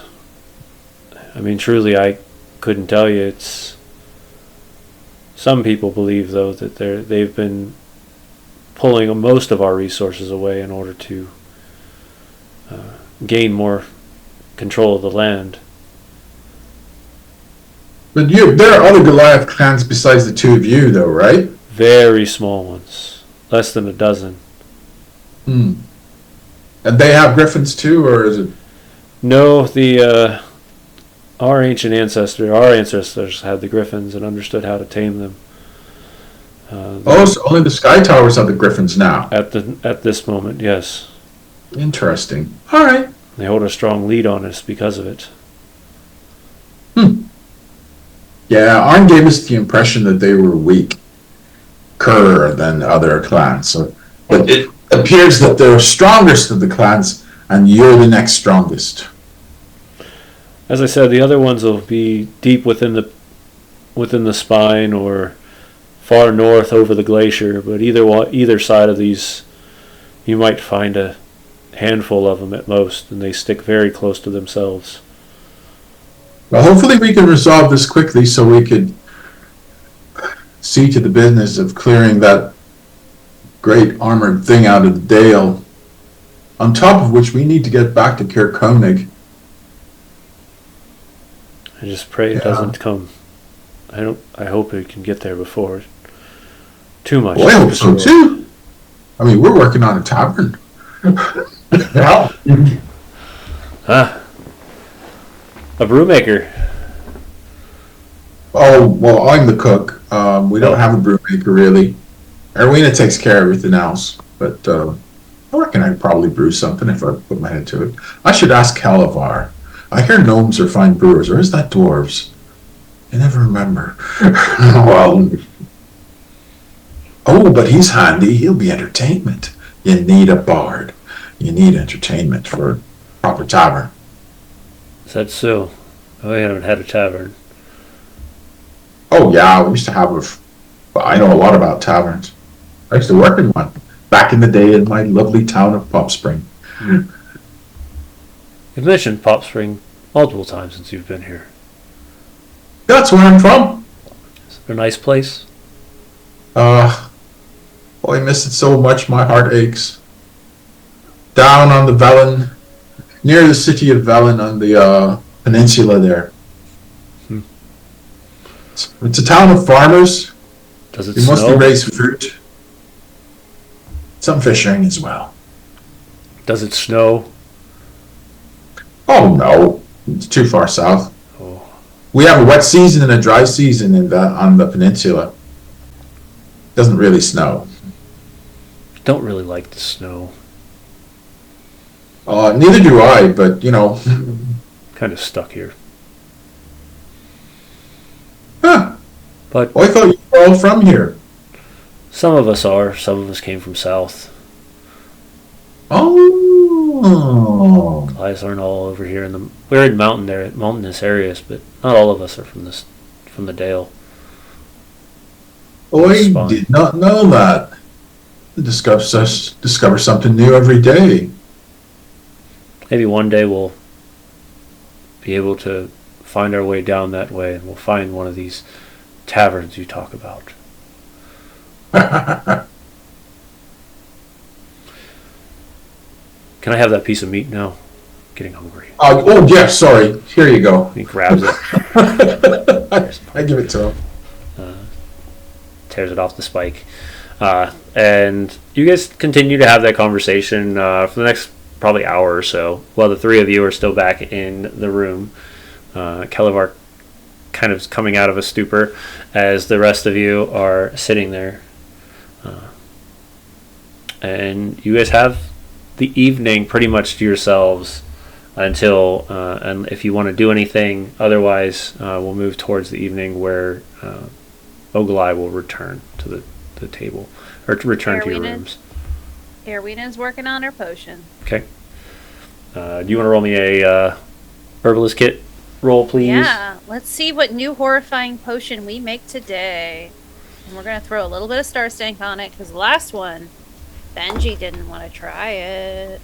I mean, truly, I couldn't tell you. Some people believe, though, that they've been pulling most of our resources away in order to gain more control of the land. But there are other Goliath clans besides the two of you, though, right? Very small ones, less than a dozen. And they have griffins too, or is it? No, our ancestors had the griffins and understood how to tame them. So only the Sky Towers have the griffins now. At this moment, yes. Interesting. All right. They hold a strong lead on us because of it. Yeah, Arn gave us the impression that they were weaker than other clans. So, but it appears that they're strongest of the clans, and you're the next strongest. As I said, the other ones will be deep within the spine or far north over the glacier. But either side of these, you might find a handful of them at most, and they stick very close to themselves. Well, hopefully we can resolve this quickly so we could see to the business of clearing that great armored thing out of the Dale. On top of which, we need to get back to Kirkonig. I just pray it doesn't come. I hope it can get there before too much. Well, I hope so too. I mean, we're working on a tavern. A brewmaker. Oh, well, I'm the cook. We don't have a brewmaker, really. Aerwyna takes care of everything else. But I reckon I'd probably brew something if I put my head to it. I should ask Kelevar. I hear gnomes are fine brewers, or is that dwarves? I never remember. Well, but he's handy. He'll be entertainment. You need a bard. You need entertainment for a proper tavern. Is that so? I haven't had a tavern. Oh, yeah, we used to have I know a lot about taverns. I used to work in one back in the day in my lovely town of Pop Spring. You've mentioned Pop Spring multiple times since you've been here. That's where I'm from. Is it a nice place? I miss it so much, my heart aches. Down on the Velen, near the city of Velen on the peninsula there. It's a town of farmers. Does it They snow? mostly raise fruit. Some fishing as well. Does it snow? Oh no, it's too far south. Oh. We have a wet season and a dry season on the peninsula. Doesn't really snow. Don't really like the snow. Neither do I, but you know. Kind of stuck here. Huh. But I thought you were all from here. some of us are. Some of us came from south. Oh. Guys aren't all over here we're in mountainous areas, but not all of us are from the Dale. I did not know that. Discover something new every day. Maybe one day we'll be able to find our way down that way, and we'll find one of these taverns you talk about. Can I have that piece of meat now? Getting hungry. Yeah, sorry. Here you go. He grabs it. I give it to him. Tears it off the spike. And you guys continue to have that conversation for the next probably hour or so, while the three of you are still back in the room. Kelevar kind of coming out of a stupor as the rest of you are sitting there. And you guys have the evening pretty much to yourselves until, and if you want to do anything, otherwise we'll move towards the evening where Ogilai will return to the table, or to return to your rooms. Aerwyna's working on her potion. Okay. Do you want to roll me a herbalist kit roll, please? Yeah, let's see what new horrifying potion we make today. And we're going to throw a little bit of Star Stank on it, because the last one, Benji didn't want to try it.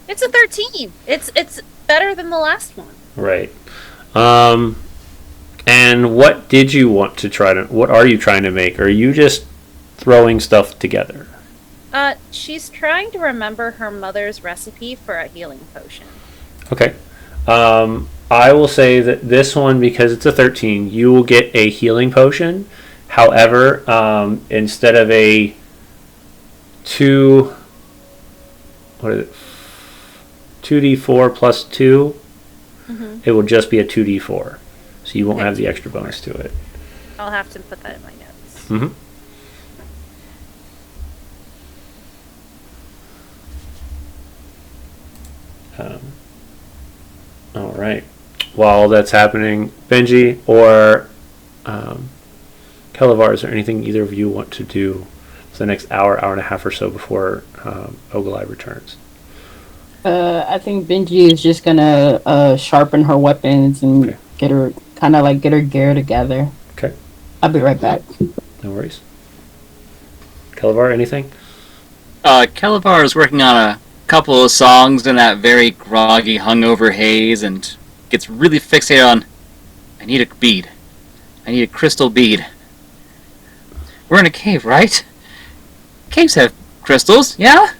It's a 13. It's better than the last one. Right. And what did you want to try to... What are you trying to make? Or are you just throwing stuff together? She's trying to remember her mother's recipe for a healing potion. Okay. I will say that this one, because it's a 13, you will get a healing potion. However, instead of a 2... What is it? 2d4 plus 2, it will just be a 2d4. So you won't have the extra bonus to it. I'll have to put that in my notes. Mm-hmm. All right. While that's happening, Benji or Kelevar, is there anything either of you want to do for the next hour, hour and a half or so before Ogilai returns? I think Benji is just gonna sharpen her weapons and get her gear together. Okay. I'll be right back. No worries. Kelevar, anything? Kelevar is working on a couple of songs in that very groggy, hungover haze, and gets really fixated on, I need a bead. I need a crystal bead. We're in a cave, right? Caves have crystals, yeah?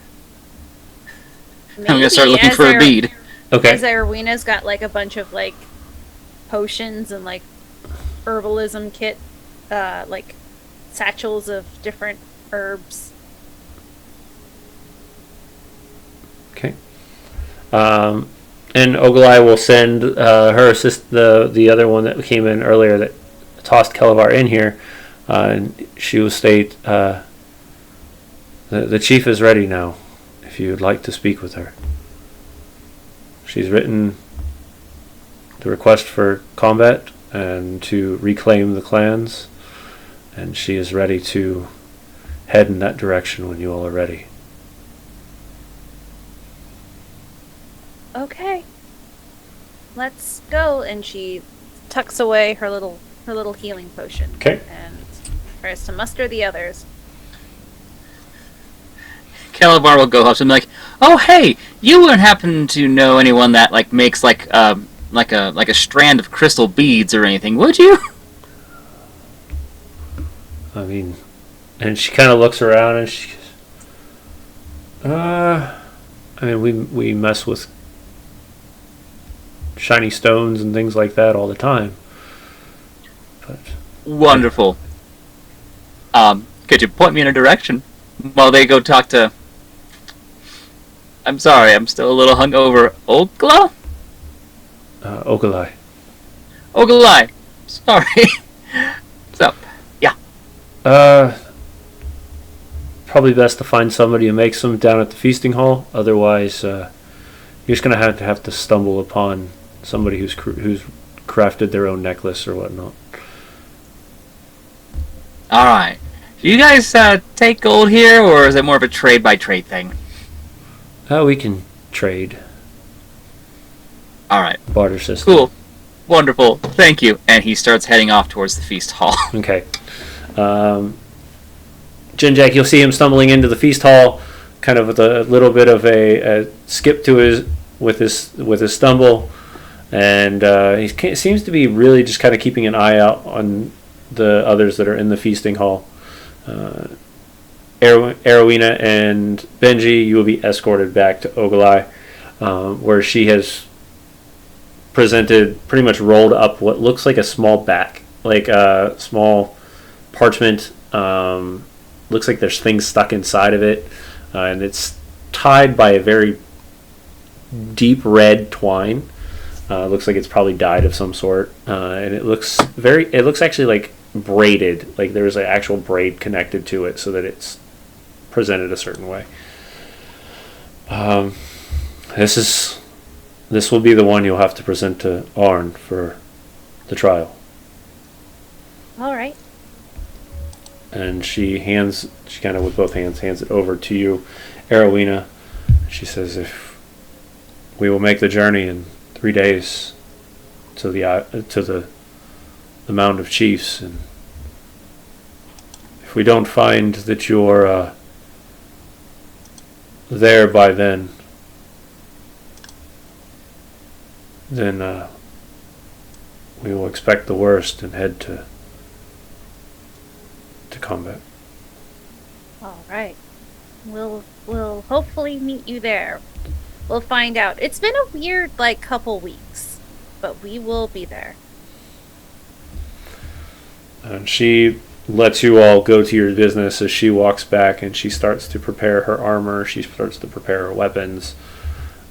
I'm gonna start looking for a bead. Okay. As Aerwyna's got like a bunch of like potions and like herbalism kit, like satchels of different herbs. Okay. And Ogilai will send her the other one that came in earlier that tossed Kelevar in here, and she will state, the chief is ready now, if you would like to speak with her. She's written the request for combat and to reclaim the clans, and she is ready to head in that direction when you all are ready. Okay. Let's go. And she tucks away her little healing potion. Okay. And tries to muster the others. Kelevar will go up to him like, "Oh, hey, you wouldn't happen to know anyone that like makes like a strand of crystal beads or anything, would you?" I mean, and she kind of looks around and she goes, I mean, we mess with shiny stones and things like that all the time. But Wonderful. Could you point me in a direction while they go talk to... I'm sorry, I'm still a little hungover. Ogla? Ogilai. Ogilai. Sorry. What's up? Yeah. Probably best to find somebody who makes them down at the feasting hall. Otherwise, you're just gonna have to stumble upon somebody who's crafted their own necklace or whatnot. All right. Do you guys take gold here, or is it more of a trade by trade thing? We can trade. All right. Barter system. Cool. Wonderful. Thank you. And he starts heading off towards the feast hall. Okay. Ginjack, you'll see him stumbling into the feast hall, kind of with a little bit of a skip to his stumble, and he seems to be really just kind of keeping an eye out on the others that are in the feasting hall. Aerwyna and Benji, you will be escorted back to Ogilai, where she has presented, pretty much rolled up what looks like a small small parchment. Looks like there's things stuck inside of it, and it's tied by a very deep red twine. Looks like it's probably dyed of some sort, and it looks actually like braided, like there's an actual braid connected to it so that it's presented a certain way. This will be the one you'll have to present to Arn for the trial. All right. And she kind of with both hands hands it over to you, Aerwyna. She says, "If we will make the journey in 3 days to the Mound of Chiefs, and if we don't find that you're there by then, then we will expect the worst and head to combat. All right. We'll hopefully meet you there. We'll find out. It's been a weird couple weeks, but we will be there. And she lets you all go to your business as she walks back, and she starts to prepare her armor. She starts to prepare her weapons,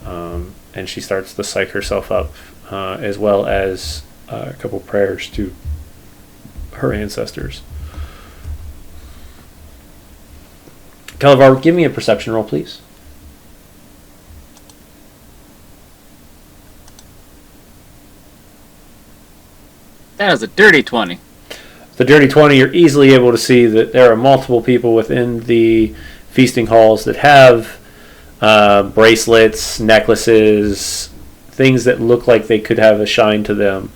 and she starts to psych herself up, as well as a couple prayers to her ancestors. Kelevar, give me a perception roll, please. That was a dirty 20. The dirty 20, you're easily able to see that there are multiple people within the feasting halls that have bracelets, necklaces, things that look like they could have a shine to them,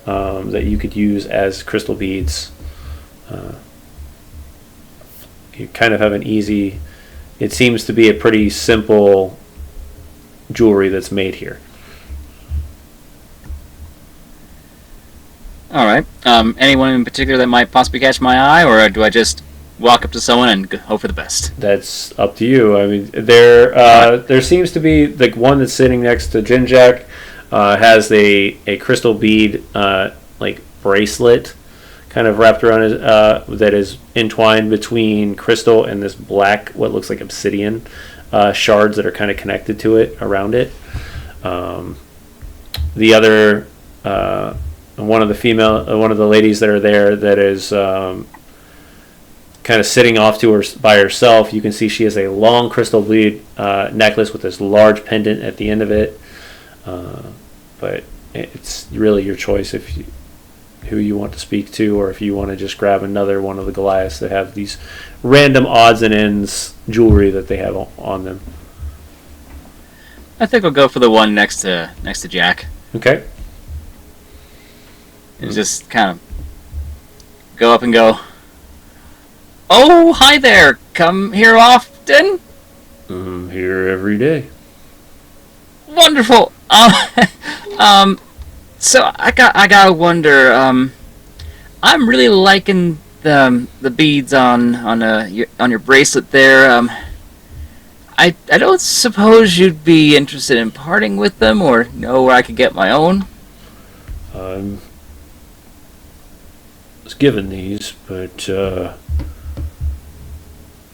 that you could use as crystal beads. You kind of have an easy... It seems to be a pretty simple jewelry that's made here. All right. Anyone in particular that might possibly catch my eye, or do I just walk up to someone and hope for the best? That's up to you. I mean, there seems to be one that's sitting next to Ginjack, has a crystal bead bracelet kind of wrapped around his, that is entwined between crystal and this black, what looks like obsidian shards that are kind of connected to it around it. The other one of the ladies that are there that is kind of sitting off to her by herself. You can see she has a long crystal bead necklace with this large pendant at the end of it. But it's really your choice who you want to speak to, or if you want to just grab another one of the Goliaths that have these random odds and ends jewelry that they have on them. I think I'll go for the one next to Jack. Okay. And just kind of go up and go, "Oh, hi there. Come here often?" I'm here every day. Wonderful. So I gotta wonder. I'm really liking the beads on your bracelet there. I don't suppose you'd be interested in parting with them, or know where I could get my own. I was given these, but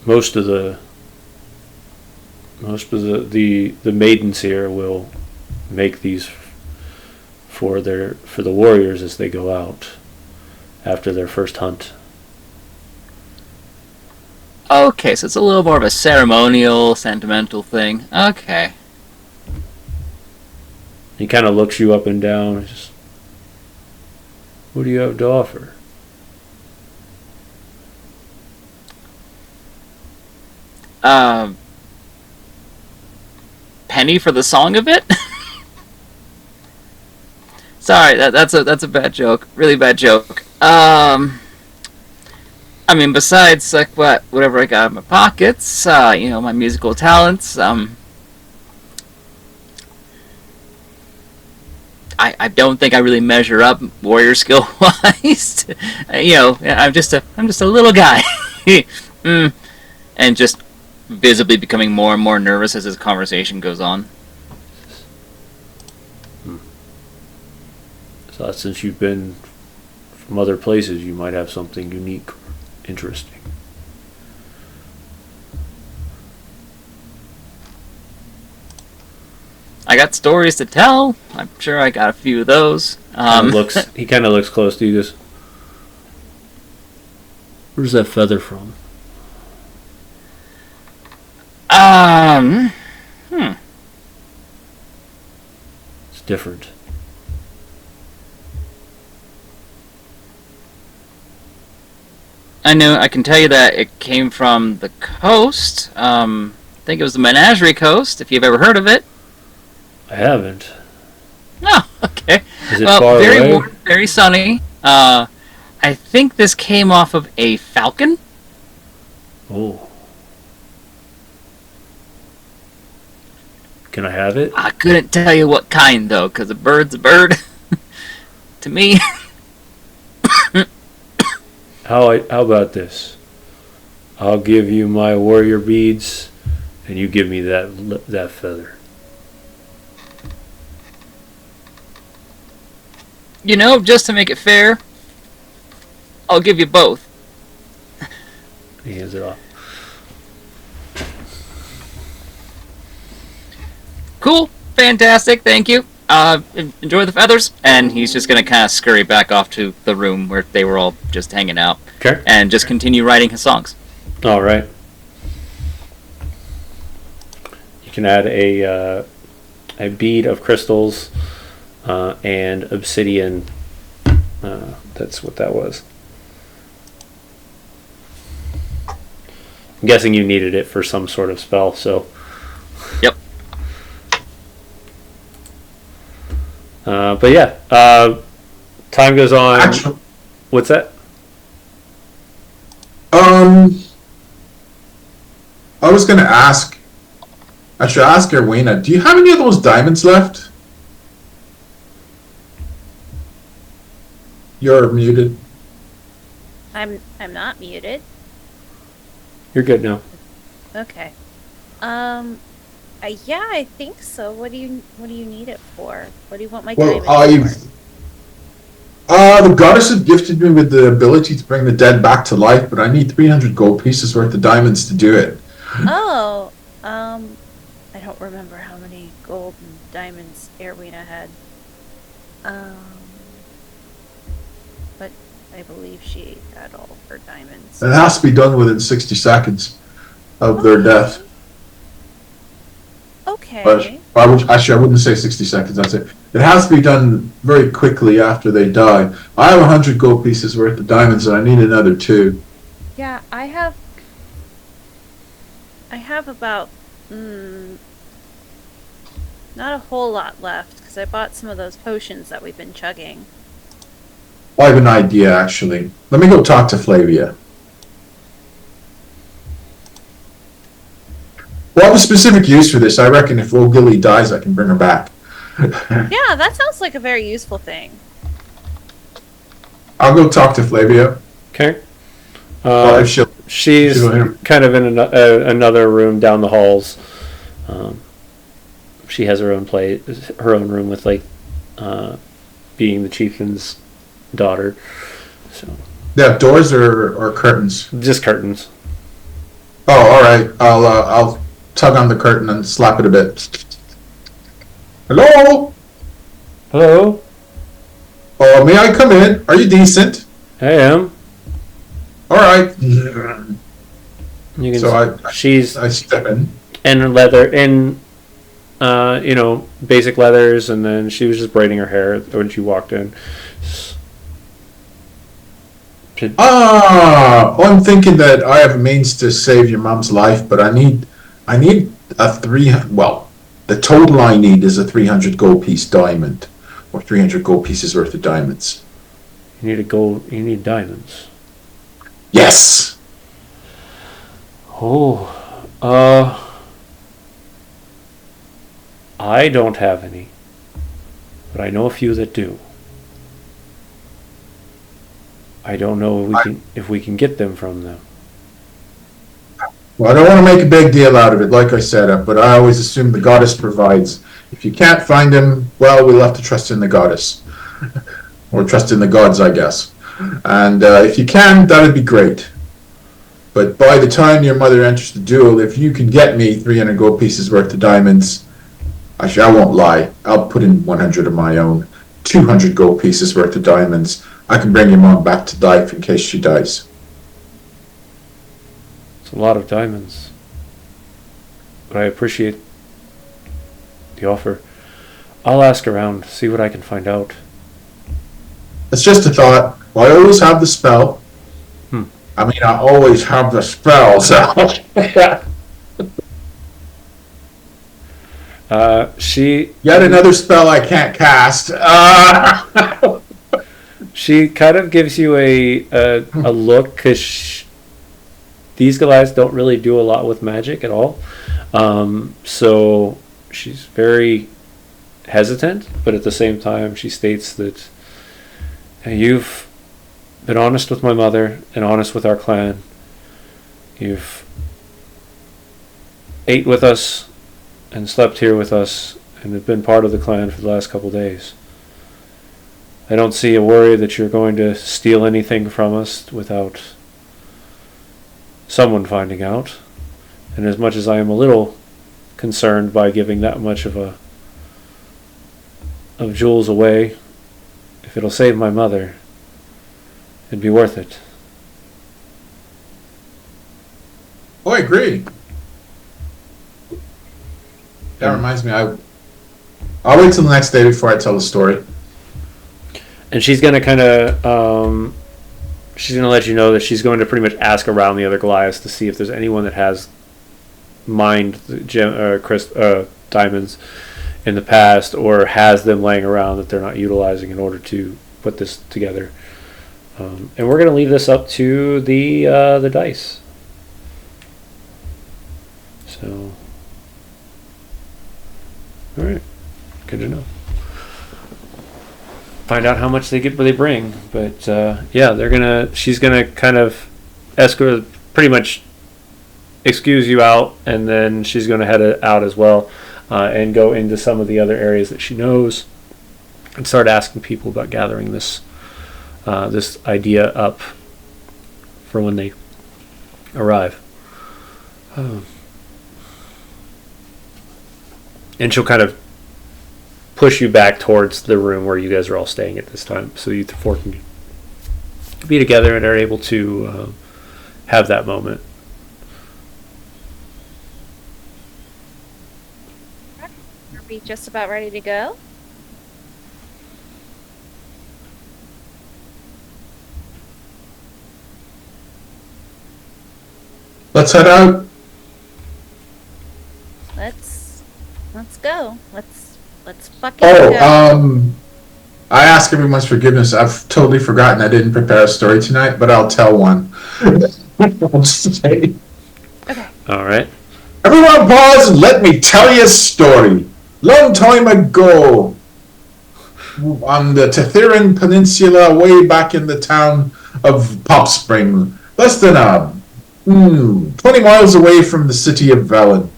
most of the maidens here will make these for the warriors as they go out after their first hunt. Okay, so it's a little more of a ceremonial, sentimental thing. Okay. He kind of looks you up and down. And just, what do you have to offer? Penny for the song of it? Sorry, that's a bad joke. Really bad joke. I mean, besides whatever I got in my pockets, my musical talents, I don't think I really measure up warrior skill wise. I'm just a little guy, and just visibly becoming more and more nervous as this conversation goes on. So since you've been from other places, you might have something unique, interesting. I got stories to tell. I'm sure I got a few of those. He kind of looks close to you. Goes, "Where's that feather from?" It's different. I can tell you that it came from the coast. I think it was the Menagerie Coast, if you've ever heard of it. I haven't. Oh, okay. Is it far very away? Warm, very sunny. I think this came off of a falcon. Oh. Can I have it? I couldn't tell you what kind, though, because a bird's a bird. To me. How about this? I'll give you my warrior beads, and you give me that feather. You know, just to make it fair, I'll give you both. He hands it off. Cool. Fantastic. Thank you. Enjoy the feathers. And he's just going to kind of scurry back off to the room where they were all just hanging out. Okay. And just continue writing his songs. All right. You can add a bead of crystals and obsidian. That's what that was. I'm guessing you needed it for some sort of spell, so. Yep. But yeah, time goes on. Actually, What's that? I was going to ask. I should ask Aerwyna, do you have any of those diamonds left? You're muted. I'm not muted. You're good now. Okay. Yeah, I think so. What do you need it for? What do you want my Well, diamonds the goddess had gifted me with the ability to bring the dead back to life, but I need 300 gold pieces worth of diamonds to do it. for? Oh, I don't remember how many gold and diamonds Aerwyna had. But I believe she had all of her diamonds. It has to be done within 60 seconds of their death. Okay. But I wouldn't say 60 seconds. I'd say it has to be done very quickly after they die. I have 100 gold pieces worth of diamonds, and I need another 2. Yeah, I have about not a whole lot left because I bought some of those potions that we've been chugging. I have an idea, actually. Let me go talk to Flavia. Well, I have a specific use for this. I reckon if old Gilly dies, I can bring her back. Yeah, that sounds like a very useful thing. I'll go talk to Flavia. Okay. If She's she'll hear. kind of in another room down the halls. She has her own room with being the chieftain's daughter. So Yeah, doors or curtains. just curtains. Oh, all right. I'll tug on the curtain and slap it a bit. Hello. Hello, Oh, may I come in? Are you decent? I am. All right. You can. So She's I step in. in leather in basic leathers, and then she was just braiding her hair when she walked in. I'm thinking that I have a means to save your mom's life, but I need a 300. Well, the total I need is a 300 gold piece diamond, or 300 gold pieces worth of diamonds. You need diamonds. Yes. Oh, I don't have any, but I know a few that do. I don't know if we can get them from them. Well, I don't want to make a big deal out of it, like I said, but I always assume the goddess provides. If you can't find him, well, we'll have to trust in the goddess. Or trust in the gods, I guess. And if you can, that'd be great. But by the time your mother enters the duel, if you can get me 300 gold pieces worth of diamonds, I won't lie, I'll put in 100 of my own. 200 gold pieces worth of diamonds. I can bring your mom back to life in case she dies. It's a lot of diamonds, but I appreciate the offer. I'll ask around, see what I can find out. It's just a thought. Well, I always have the spell. I mean, I always have the spell, so... She Yet another spell I can't cast. She kind of gives you a look, because these guys don't really do a lot with magic at all. So she's very hesitant, but at the same time she states that you've been honest with my mother and honest with our clan. You've ate with us and slept here with us and have been part of the clan for the last couple days. I don't see a worry that you're going to steal anything from us without someone finding out. And as much as I am a little concerned by giving that much of jewels away, if it'll save my mother, it'd be worth it. Oh, I agree. That reminds me, I'll wait till the next day before I tell the story. And she's going to kind of, she's going to let you know that she's going to pretty much ask around the other Goliaths to see if there's anyone that has mined diamonds in the past or has them laying around that they're not utilizing in order to put this together. And we're going to leave this up to the dice. So, all right, good to know. Find out how much they bring, but yeah, she's gonna kind of escort, pretty much excuse you out, and then she's gonna head out as well, and go into some of the other areas that she knows, and start asking people about gathering this idea up for when they arrive. And she'll kind of push you back towards the room where you guys are all staying at this time, so you four can be together and are able to have that moment. Are we just about ready to go? Let's head out. Let's go. Let's fucking go. I ask everyone's forgiveness. I've totally forgotten I didn't prepare a story tonight, but I'll tell one. I'll just say. Okay. All right. Everyone pause and let me tell you a story. Long time ago, on the Tethiran Peninsula, way back in the town of Pop Spring, less than 20 miles away from the city of Velen.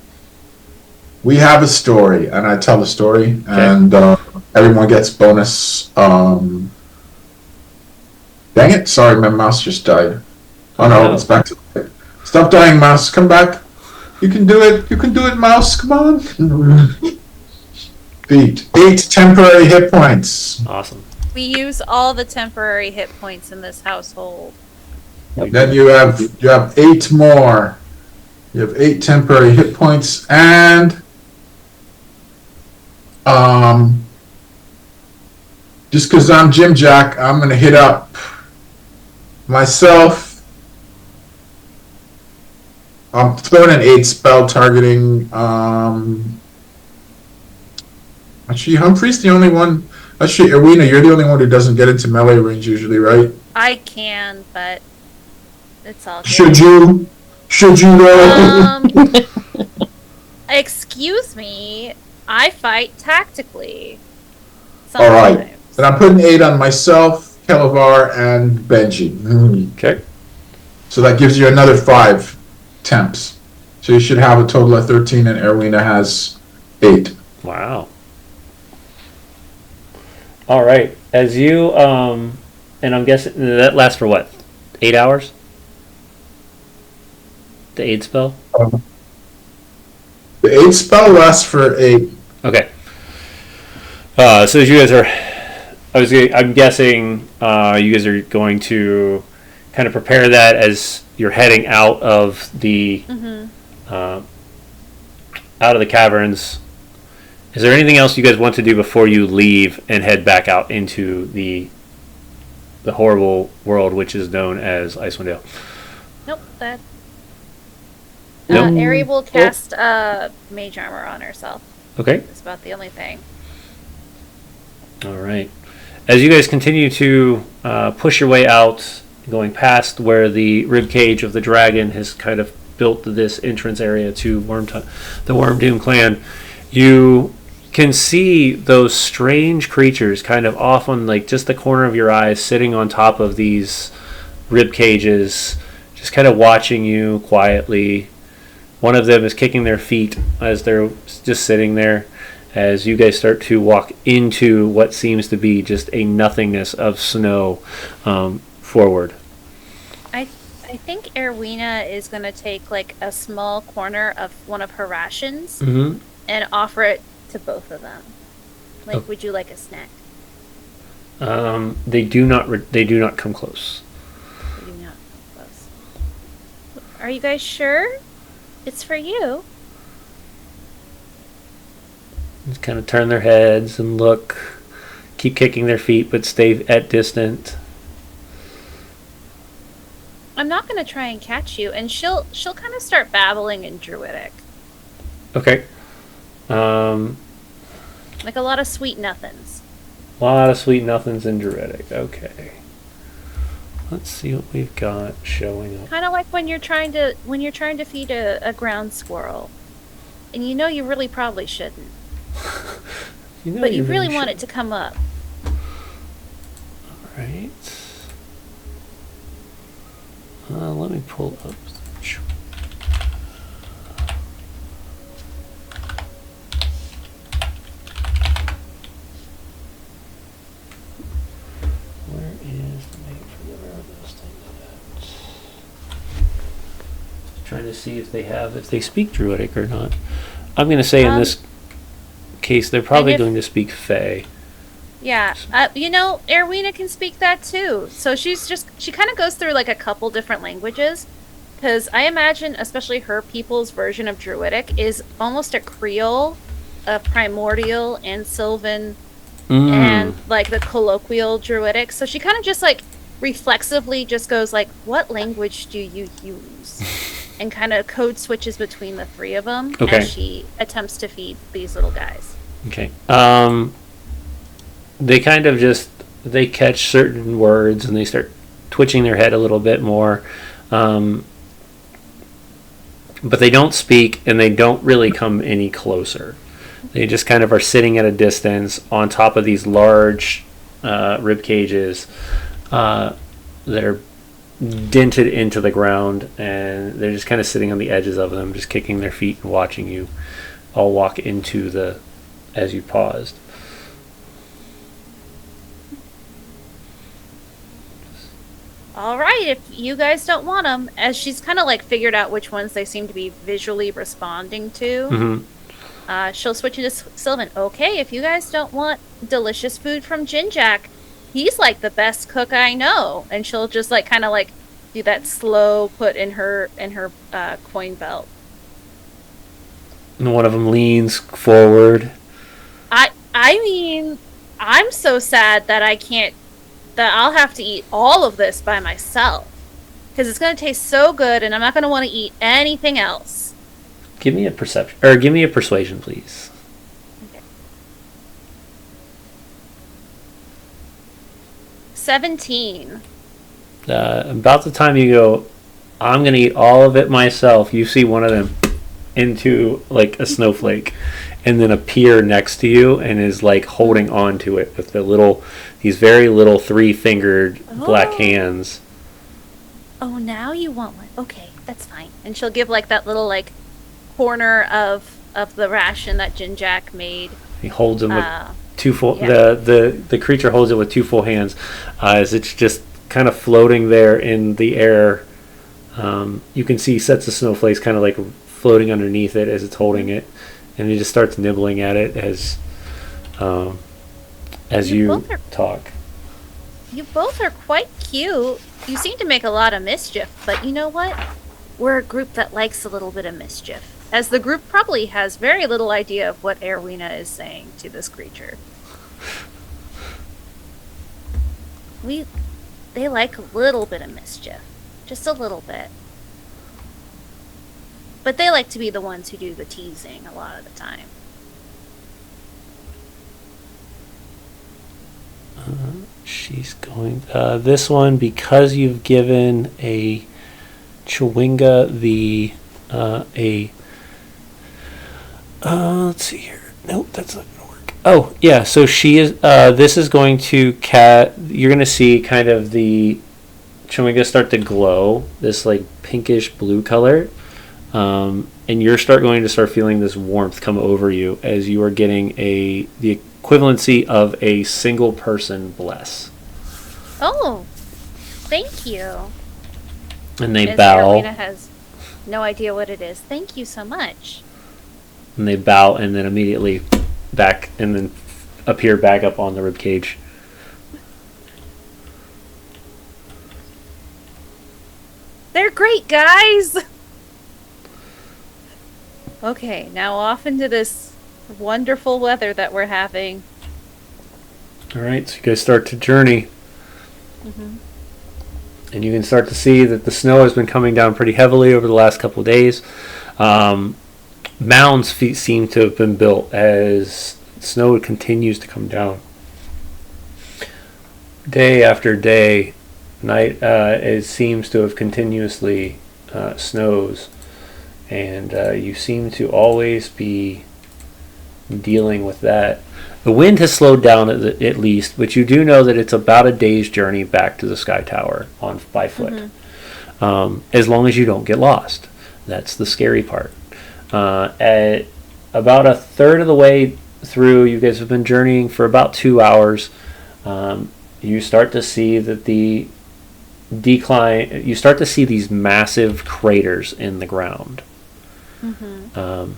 We have a story, and I tell the story, okay. And everyone gets bonus. Dang it! Sorry, my mouse just died. Oh no, it's back to life. Stop dying, mouse. Come back. You can do it. You can do it, mouse. Come on. Beat 8 temporary hit points. Awesome. We use all the temporary hit points in this household. Then you have 8 more. You have 8 temporary hit points, and just because I'm Ginjack, I'm gonna hit up myself. I'm throwing an 8 spell targeting. Actually, Humphrey's the only one. Actually, Aerwyna, you're the only one who doesn't get into melee range usually, right? I can, but it's all good. Should you? Should you though? Excuse me. I fight tactically. All right. Then I'm putting 8 on myself, Kelevar, and Benji. Okay. So that gives you another 5 temps. So you should have a total of 13, and Aerwyna has 8. Wow. All right. As you and I'm guessing that lasts for what? 8 hours? The 8 spell? The 8 spell lasts for 8. Okay. So as you guys are, I'm guessing you guys are going to kind of prepare that as you're heading out of the out of the caverns. Is there anything else you guys want to do before you leave and head back out into the horrible world which is known as Icewind Dale? Nope. That. Nope. Aery will cast mage armor on herself. Okay. That's about the only thing. All right. As you guys continue to push your way out, going past where the ribcage of the dragon has kind of built this entrance area to the Worm Doom clan, You can see those strange creatures kind of off on like just the corner of your eyes, sitting on top of these rib cages, just kind of watching you quietly. One of them is kicking their feet as they're just sitting there, as you guys start to walk into what seems to be just a nothingness of snow forward. I think Aerwyna is going to take like a small corner of one of her rations and offer it to both of them. Like, would you like a snack? They do not. They do not come close. They do not come close. Are you guys sure? It's for you. Just kind of turn their heads and look, keep kicking their feet, but stay at distance. I'm not going to try and catch you, and she'll kind of start babbling in Druidic. Okay. Like a lot of sweet nothings. A lot of sweet nothings in Druidic. Okay. Let's see what we've got showing up. Kind of like when you're trying to feed a ground squirrel, and you know you really probably shouldn't. But you really want it to come up. All right. Let me pull up. Where is the name for the those things at? Trying to see if they speak Druidic or not. I'm going to say in this case they're probably going to speak Fae. Yeah, Aerwyna can speak that too. So she kind of goes through like a couple different languages, because I imagine, especially her people's version of Druidic is almost a Creole, a Primordial and Sylvan, and like the colloquial Druidic. So she kind of just like reflexively just goes like, "What language do you use?" and kind of code switches between the three of them as she attempts to feed these little guys. Okay. They kind of they catch certain words and they start twitching their head a little bit more. But they don't speak and they don't really come any closer. They just kind of are sitting at a distance on top of these large rib cages that are dented into the ground, and they're just kind of sitting on the edges of them, just kicking their feet and watching you all walk into as you paused. All right, if you guys don't want them, as she's kind of like figured out which ones they seem to be visually responding to, she'll switch into Sylvan. Okay, if you guys don't want delicious food from Ginjack, he's like the best cook I know. And she'll just like kind of like do that slow put in her coin belt. And one of them leans forward. I mean, I'm so sad that I'll have to eat all of this by myself, because it's going to taste so good and I'm not going to want to eat anything else. Give me a perception, or give me a persuasion, please. Okay. 17. About the time you go, I'm going to eat all of it myself, you see one of them into like a snowflake and then appear next to you and is like holding on to it with these very little 3-fingered black hands. Oh, now you want one. Okay, that's fine. And she'll give like that little like corner of the ration that Ginjack made. He holds him with two full. Yeah. The creature holds it with 2 full hands, as it's just kind of floating there in the air. You can see sets of snowflakes kind of like floating underneath it as it's holding it, and he just starts nibbling at it as you talk. You both are quite cute. You seem to make a lot of mischief, but you know what? We're a group that likes a little bit of mischief, as the group probably has very little idea of what Aerwyna is saying to this creature. They like a little bit of mischief. Just a little bit. But they like to be the ones who do the teasing a lot of the time. She's going... this one, because you've given a Chewinga Let's see here. Nope, that's not gonna work. Oh yeah, so she is. This is going to You're gonna see kind of the Chewinga start to glow. This like pinkish blue color, and you're going to start feeling this warmth come over you as you are getting the equivalency of a single person bless. Oh, thank you. And they Ms. bow. Aerwyna has no idea what it is. Thank you so much. And they bow and then immediately back and then appear back up on the ribcage. They're great, guys! Okay, now off into this wonderful weather that we're having. Alright, so you guys start to journey. Mm-hmm. And you can start to see that the snow has been coming down pretty heavily over the last couple of days. Mounds seem to have been built as snow continues to come down. Day after day, night, it seems to have continuously snows. And you seem to always be dealing with that. The wind has slowed down at least, but you do know that it's about a day's journey back to the Sky Tower by foot. Mm-hmm. As long as you don't get lost. That's the scary part. At about a third of the way through, you guys have been journeying for about 2 hours. You start to see that the decline, you start to see these massive craters in the ground. Mm-hmm.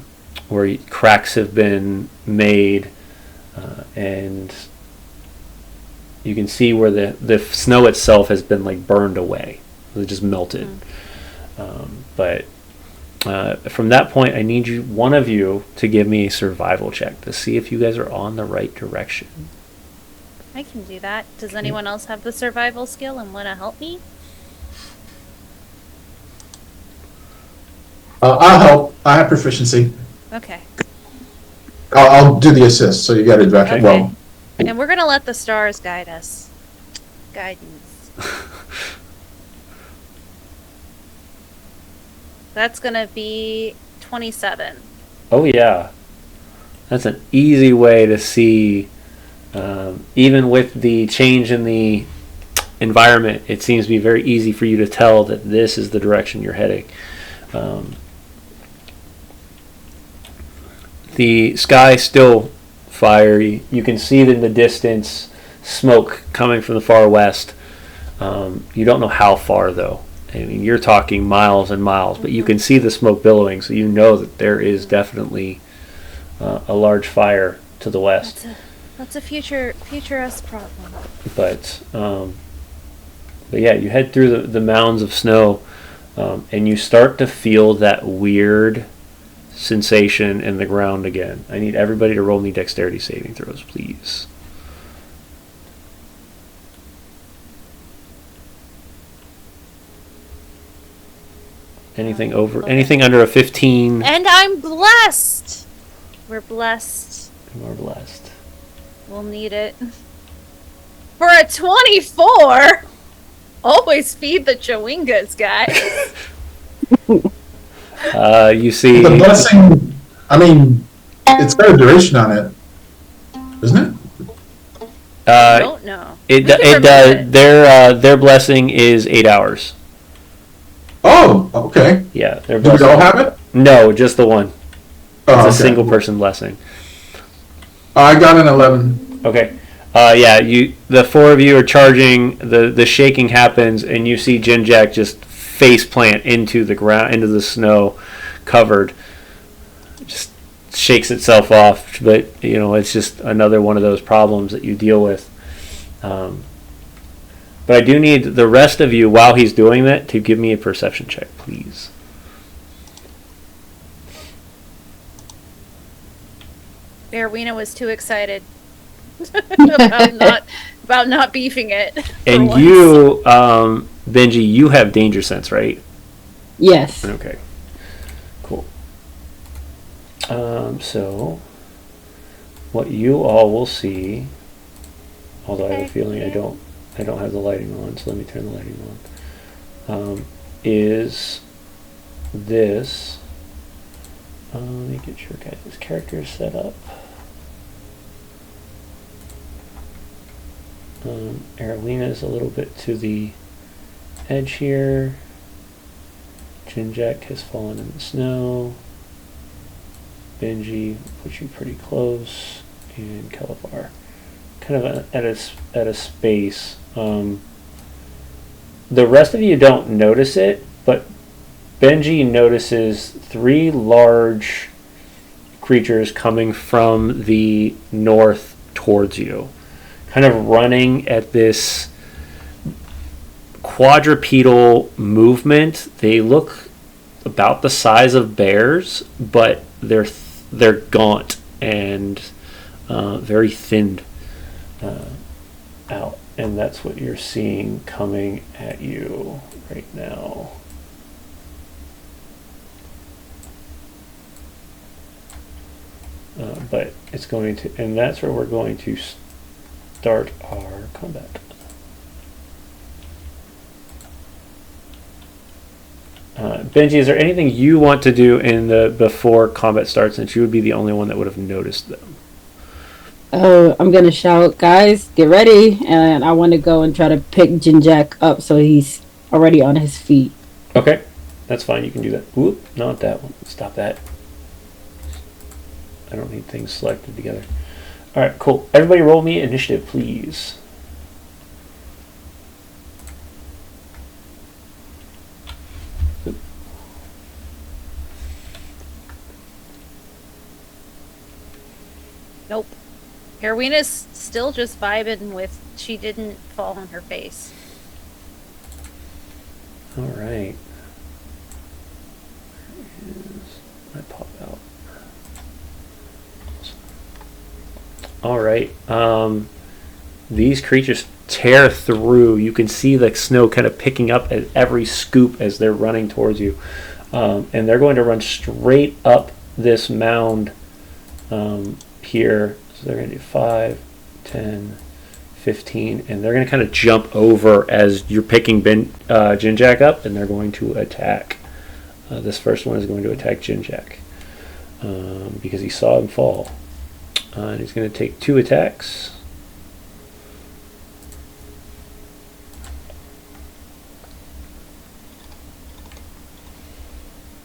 Where cracks have been made, and you can see where the snow itself has been like burned away. It just melted. But from that point, I need one of you to give me a survival check to see if you guys are on the right direction. I can do that. Does anyone else have the survival skill and want to help me? I'll help. I have proficiency. Okay. I'll do the assist, so you got it back. Okay. Well, and we're going to let the stars guide us. Guidance. That's going to be 27. Oh, yeah. That's an easy way to see, even with the change in the environment, it seems to be very easy for you to tell that this is the direction you're heading. The sky still fiery. You can see in the distance smoke coming from the far west. You don't know how far, though. I mean, you're talking miles and miles, but you can see the smoke billowing, so you know that there is definitely a large fire to the west. That's a future us problem. But yeah, you head through the mounds of snow, and you start to feel that weird sensation in the ground again. I need everybody to roll me dexterity saving throws, please. Anything under a 15. And I'm blessed. We're blessed. We're blessed. We'll need it. For a 24. Always feed the chewingas, guys. You see the blessing. I mean, it's got a duration on it, isn't it? I don't know. It does. Their blessing is 8 hours. Oh, okay. Yeah, do we all have it? No, just the one. It's a single Okay. person blessing. I got an 11. Okay. Yeah, the four of you are charging. The shaking happens, and you see Ginjack just face plant into the ground, into the snow, covered. Just shakes itself off, but it's just another one of those problems that you deal with. But I do need the rest of you, while he's doing that, to give me a perception check, please. Aerwyna was too excited about not beefing it. And once. you, Benji, you have danger sense, right? Yes. Okay. Cool. So, what you all will see, although I have a feeling I don't have the lighting on, so let me turn the lighting on, is this. Let me get your guys' characters set up. Aerwyna is a little bit to the edge here. Ginjack has fallen in the snow. Benji puts you pretty close, and Kelevar kind of at a space. The rest of you don't notice it, but Benji notices 3 large creatures coming from the north towards you, kind of running at this quadrupedal movement. They look about the size of bears, but they're gaunt and very thinned out, and that's what you're seeing coming at you right now. But it's going to, and that's where we're going to start our combat. Benji, is there anything you want to do before combat starts, since you would be the only one that would have noticed them? I'm gonna shout, guys, get ready, and I want to go and try to pick Ginjack up so he's already on his feet. Okay, that's fine. You can do that. Whoop, not that one. Stop that. I don't need things selected together. All right, cool. Everybody, roll me initiative, please. Nope. Aerwyna's still just vibing with she didn't fall on her face. All right. I pop out. All right. These creatures tear through. You can see the snow kind of picking up at every scoop as they're running towards you. And they're going to run straight up this mound here. So they're going to do 5, 10, 15, and they're going to kind of jump over as you're picking Ginjack up, and they're going to attack. This first one is going to attack Ginjack because he saw him fall. And he's going to take 2 attacks.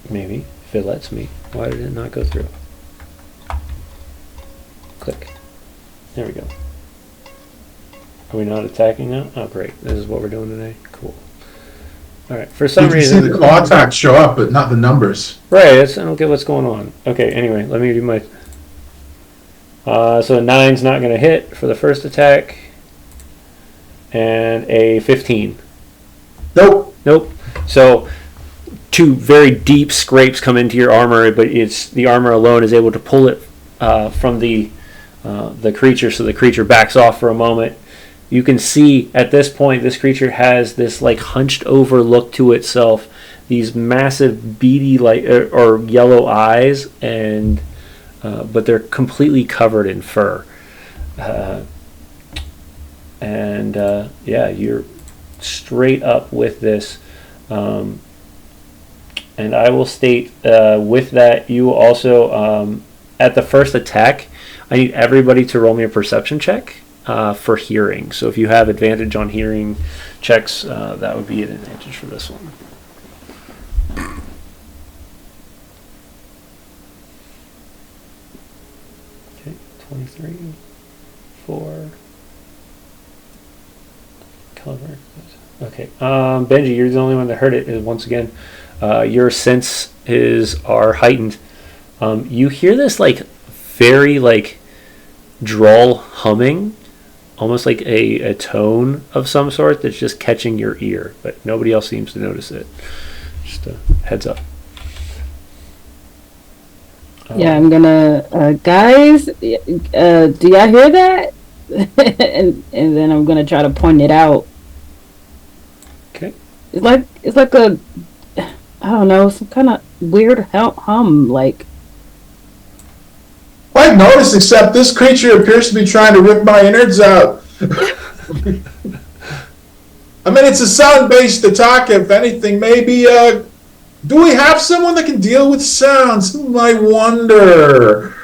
Maybe, if it lets me. Why did it not go through? Click. There we go. Are we not attacking now? Oh, great. This is what we're doing today. Cool. All right. For some reason, you can see the claw attacks show up, but not the numbers. Right. I don't get what's going on. Okay. Anyway, let me do my. So a 9's not going to hit for the first attack, and a 15. Nope. Nope. So 2 very deep scrapes come into your armor, but it's the armor alone is able to pull it from the creature, so the creature backs off for a moment. You can see at this point this creature has this like hunched over look to itself, these massive beady like or yellow eyes, and but they're completely covered in fur. Yeah, you're straight up with this. And I will state with that, you also, at the first attack, I need everybody to roll me a perception check for hearing. So if you have advantage on hearing checks, that would be an advantage for this one. Okay, 23, 4. Kelevar. Okay, Benji, you're the only one that heard it. Once again, your senses are heightened. You hear this like very like drawl humming, almost like a tone of some sort that's just catching your ear, but nobody else seems to notice it. Just a heads up. Yeah, I'm gonna guys, do y'all hear that? and then I'm gonna try to point it out. Okay. It's like a, I don't know, some kind of weird hum, like. I've noticed, except this creature appears to be trying to rip my innards out. I mean, it's a sound-based attack, if anything. Maybe Do we have someone that can deal with sounds? I wonder.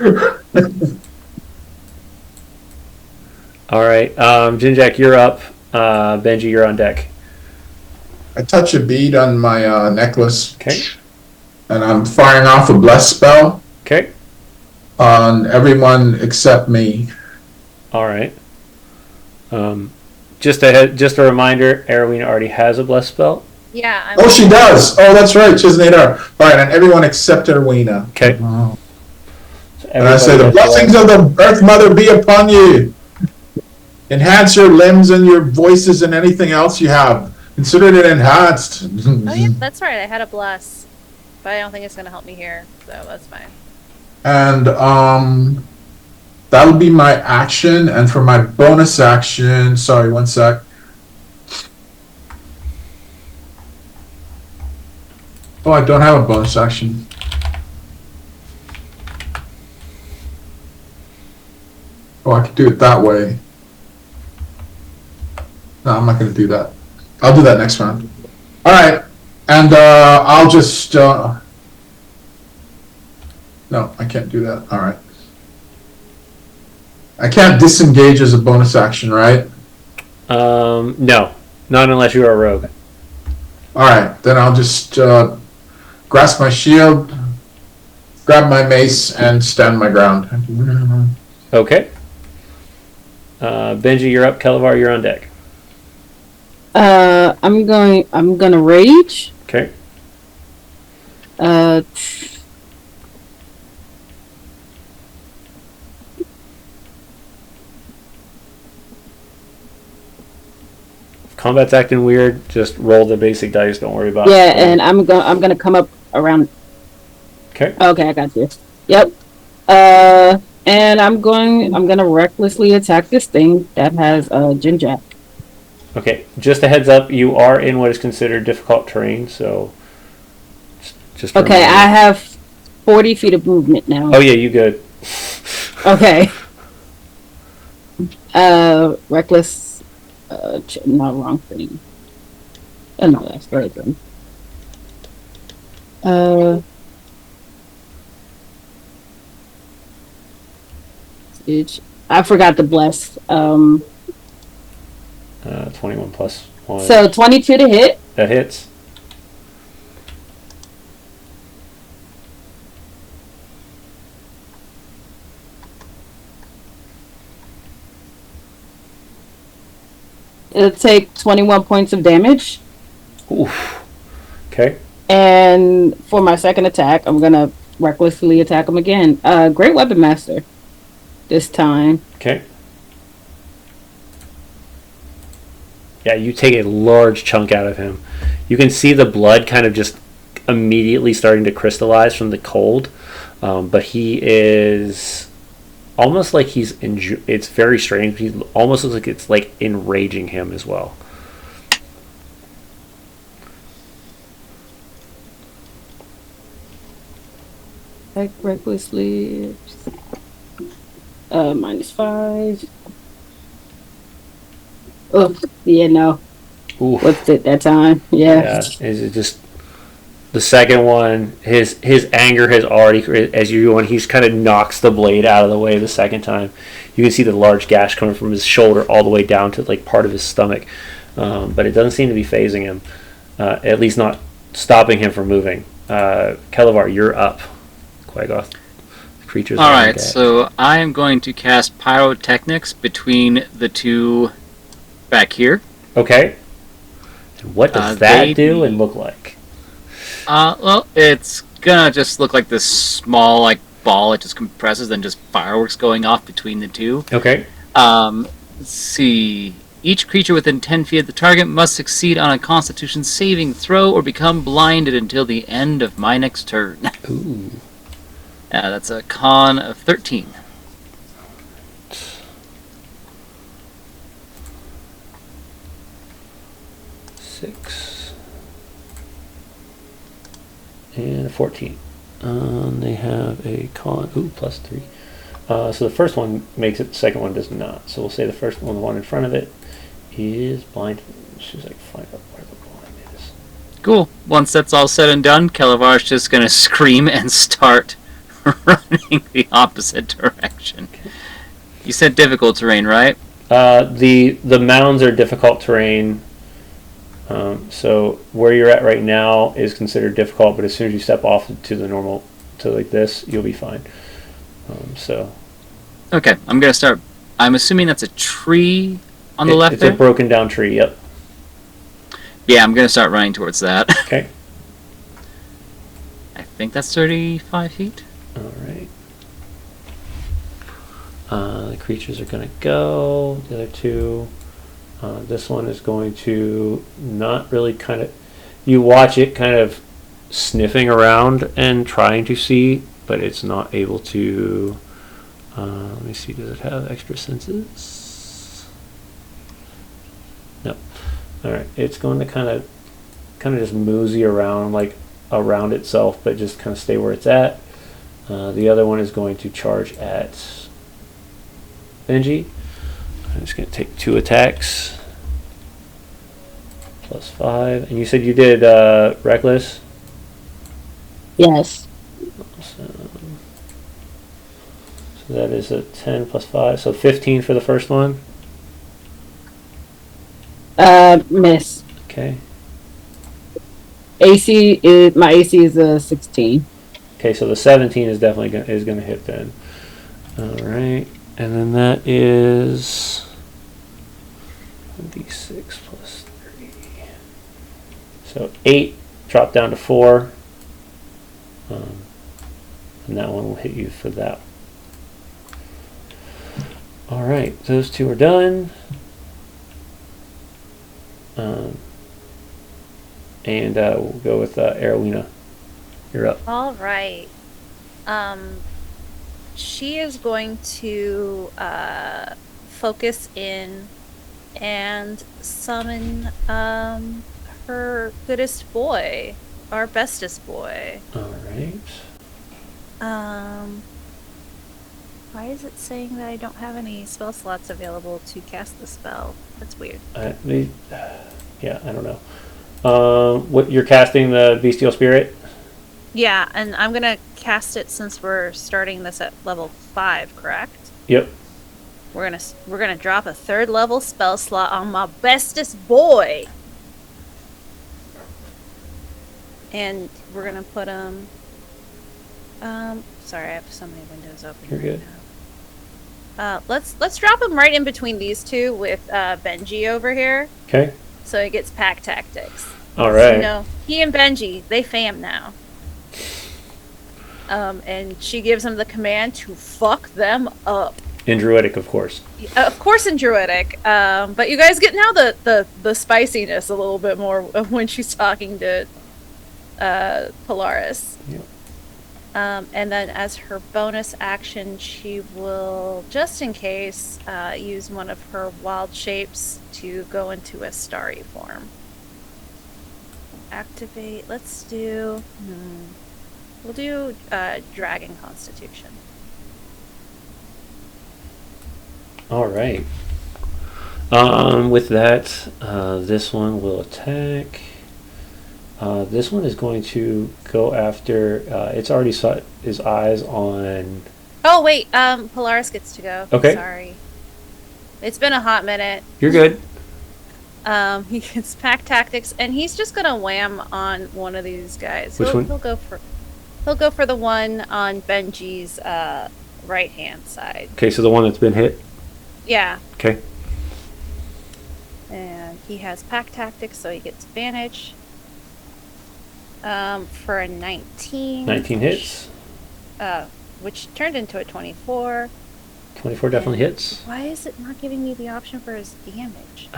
All right, Ginjack, you're up. Benji, you're on deck. I touch a bead on my necklace. Okay. And I'm firing off a bless spell Okay. on everyone except me. All right. Just a reminder, Aerwyna already has a bless spell. Yeah. Oh, she does. Oh, that's right. She has an 8R. All right, and everyone except Aerwyna. Okay. Oh. So And I say, the everybody blessings of the Earth Mother be upon you. Enhance your limbs and your voices and anything else you have. Consider it enhanced. Oh yeah, that's right. I had a bless, but I don't think it's gonna help me here, so that's fine. And that'll be my action. And for my bonus action, sorry, one sec. Oh, I don't have a bonus action. Oh, I could do it that way. No, I'm not going to do that. I'll do that next round. All right. And I'll just... no, I can't do that. All right. I can't disengage as a bonus action, right? No, not unless you're a rogue. All right. Then I'll just grasp my shield, grab my mace, and stand my ground. Okay. Benji, you're up. Kelevar, you're on deck. I'm gonna rage. Okay. Combat's acting weird. Just roll the basic dice. Don't worry about it. Yeah, and I'm gonna come up around. Okay. Okay, I got you. Yep. And I'm gonna recklessly attack this thing that has Ginjack. Okay. Just a heads up. You are in what is considered difficult terrain, so just. Okay, I have 40 feet of movement now. Oh yeah, you good. Okay. Reckless. Not wrong thing. Oh, no, that's very good. I forgot to bless. 21 plus 1. So 22 to hit. That hits. It'll take 21 points of damage. Oof. Okay. And for my second attack, I'm gonna recklessly attack him again. Great Weapon Master. This time. Okay. Yeah, you take a large chunk out of him. You can see the blood kind of just immediately starting to crystallize from the cold. But he is almost like he's it's very strange. He almost looks like it's like enraging him as well. Attack recklessly. -5. Oh, yeah, no. Oof. What's it that time? Yeah. Is it just the second one? His anger has already, as you when he's kind of knocks the blade out of the way the second time. You can see the large gash coming from his shoulder all the way down to like part of his stomach, but it doesn't seem to be phasing him, at least not stopping him from moving. Kelevar, you're up. Quagoth. Creatures. All right, so I am going to cast Pyrotechnics between the two back here. Okay. And what does that do and look like? Well, it's gonna just look like this small, like, ball. It just compresses, then just fireworks going off between the two. Okay. Let's see. Each creature within 10 feet of the target must succeed on a Constitution saving throw or become blinded until the end of my next turn. Ooh. That's a con of 13. Six. And 14. They have a con. Ooh, +3. So the first one makes it, the second one does not. So we'll say the first one, the one in front of it, is blind. Let's just like find out where the blind is. Cool. Once that's all said and done, Kelevar's just gonna scream and start running the opposite direction. You said difficult terrain, right? The mounds are difficult terrain. So where you're at right now is considered difficult, but as soon as you step off to the normal, to like this, you'll be fine. So. Okay, I'm gonna start. I'm assuming that's a tree on the left it's there? a broken down tree, yep. Yeah, I'm gonna start running towards that. Okay. I think that's 35 feet. Alright. The creatures are going to go. The other two. This one is going to not really kind of... You watch it kind of sniffing around and trying to see, but it's not able to... let me see, does it have extra senses? No. Alright, it's going to kind of just mosey around, like around itself, but just kind of stay where it's at. The other one is going to charge at Benji. I'm just going to take 2 attacks. Plus 5. And you said you did Reckless? Yes. Awesome. So that is a 10 plus 5. So 15 for the first one. Miss. Okay. My AC is a 16. Okay, so the 17 is definitely going to hit then. All right, and then that is d6 plus 3. So 8 drop down to 4, and that one will hit you for that. All right, those 2 are done. And we'll go with Aerwyna. You're up. All right. She is going to focus in and summon her goodest boy, our bestest boy. All right. Why is it saying that I don't have any spell slots available to cast the spell? That's weird. Yeah, I don't know. What you're casting the Bestial Spirit? Yeah, and I'm gonna cast it since we're starting this at level 5, correct? Yep. We're gonna drop a 3rd level spell slot on my bestest boy, and we're gonna put him. Sorry, I have so many windows open. You're good. Now. Let's drop him right in between these 2 with Benji over here. Okay. So he gets pack tactics. All right. You know, he and Benji, they fam now. And she gives him the command to fuck them up. In Druidic, of course. Of course in Druidic. But you guys get now the spiciness a little bit more when she's talking to Polaris. Yep. And then as her bonus action, she will, just in case, use one of her wild shapes to go into a starry form. Activate. Let's do... We'll do Dragon Constitution. All right. With that, this one will attack. This one is going to go after. It's already saw his eyes on. Oh wait, Polaris gets to go. Okay. Sorry. It's been a hot minute. You're good. He gets pack tactics, and he's just gonna wham on one of these guys. Which one? He'll go for the one on Benji's right hand side. Okay, so the one that's been hit. Yeah. Okay. And he has pack tactics, so he gets advantage. For a 19. 19 hits. Which turned into a 24. 24 definitely hits. Why is it not giving me the option for his damage?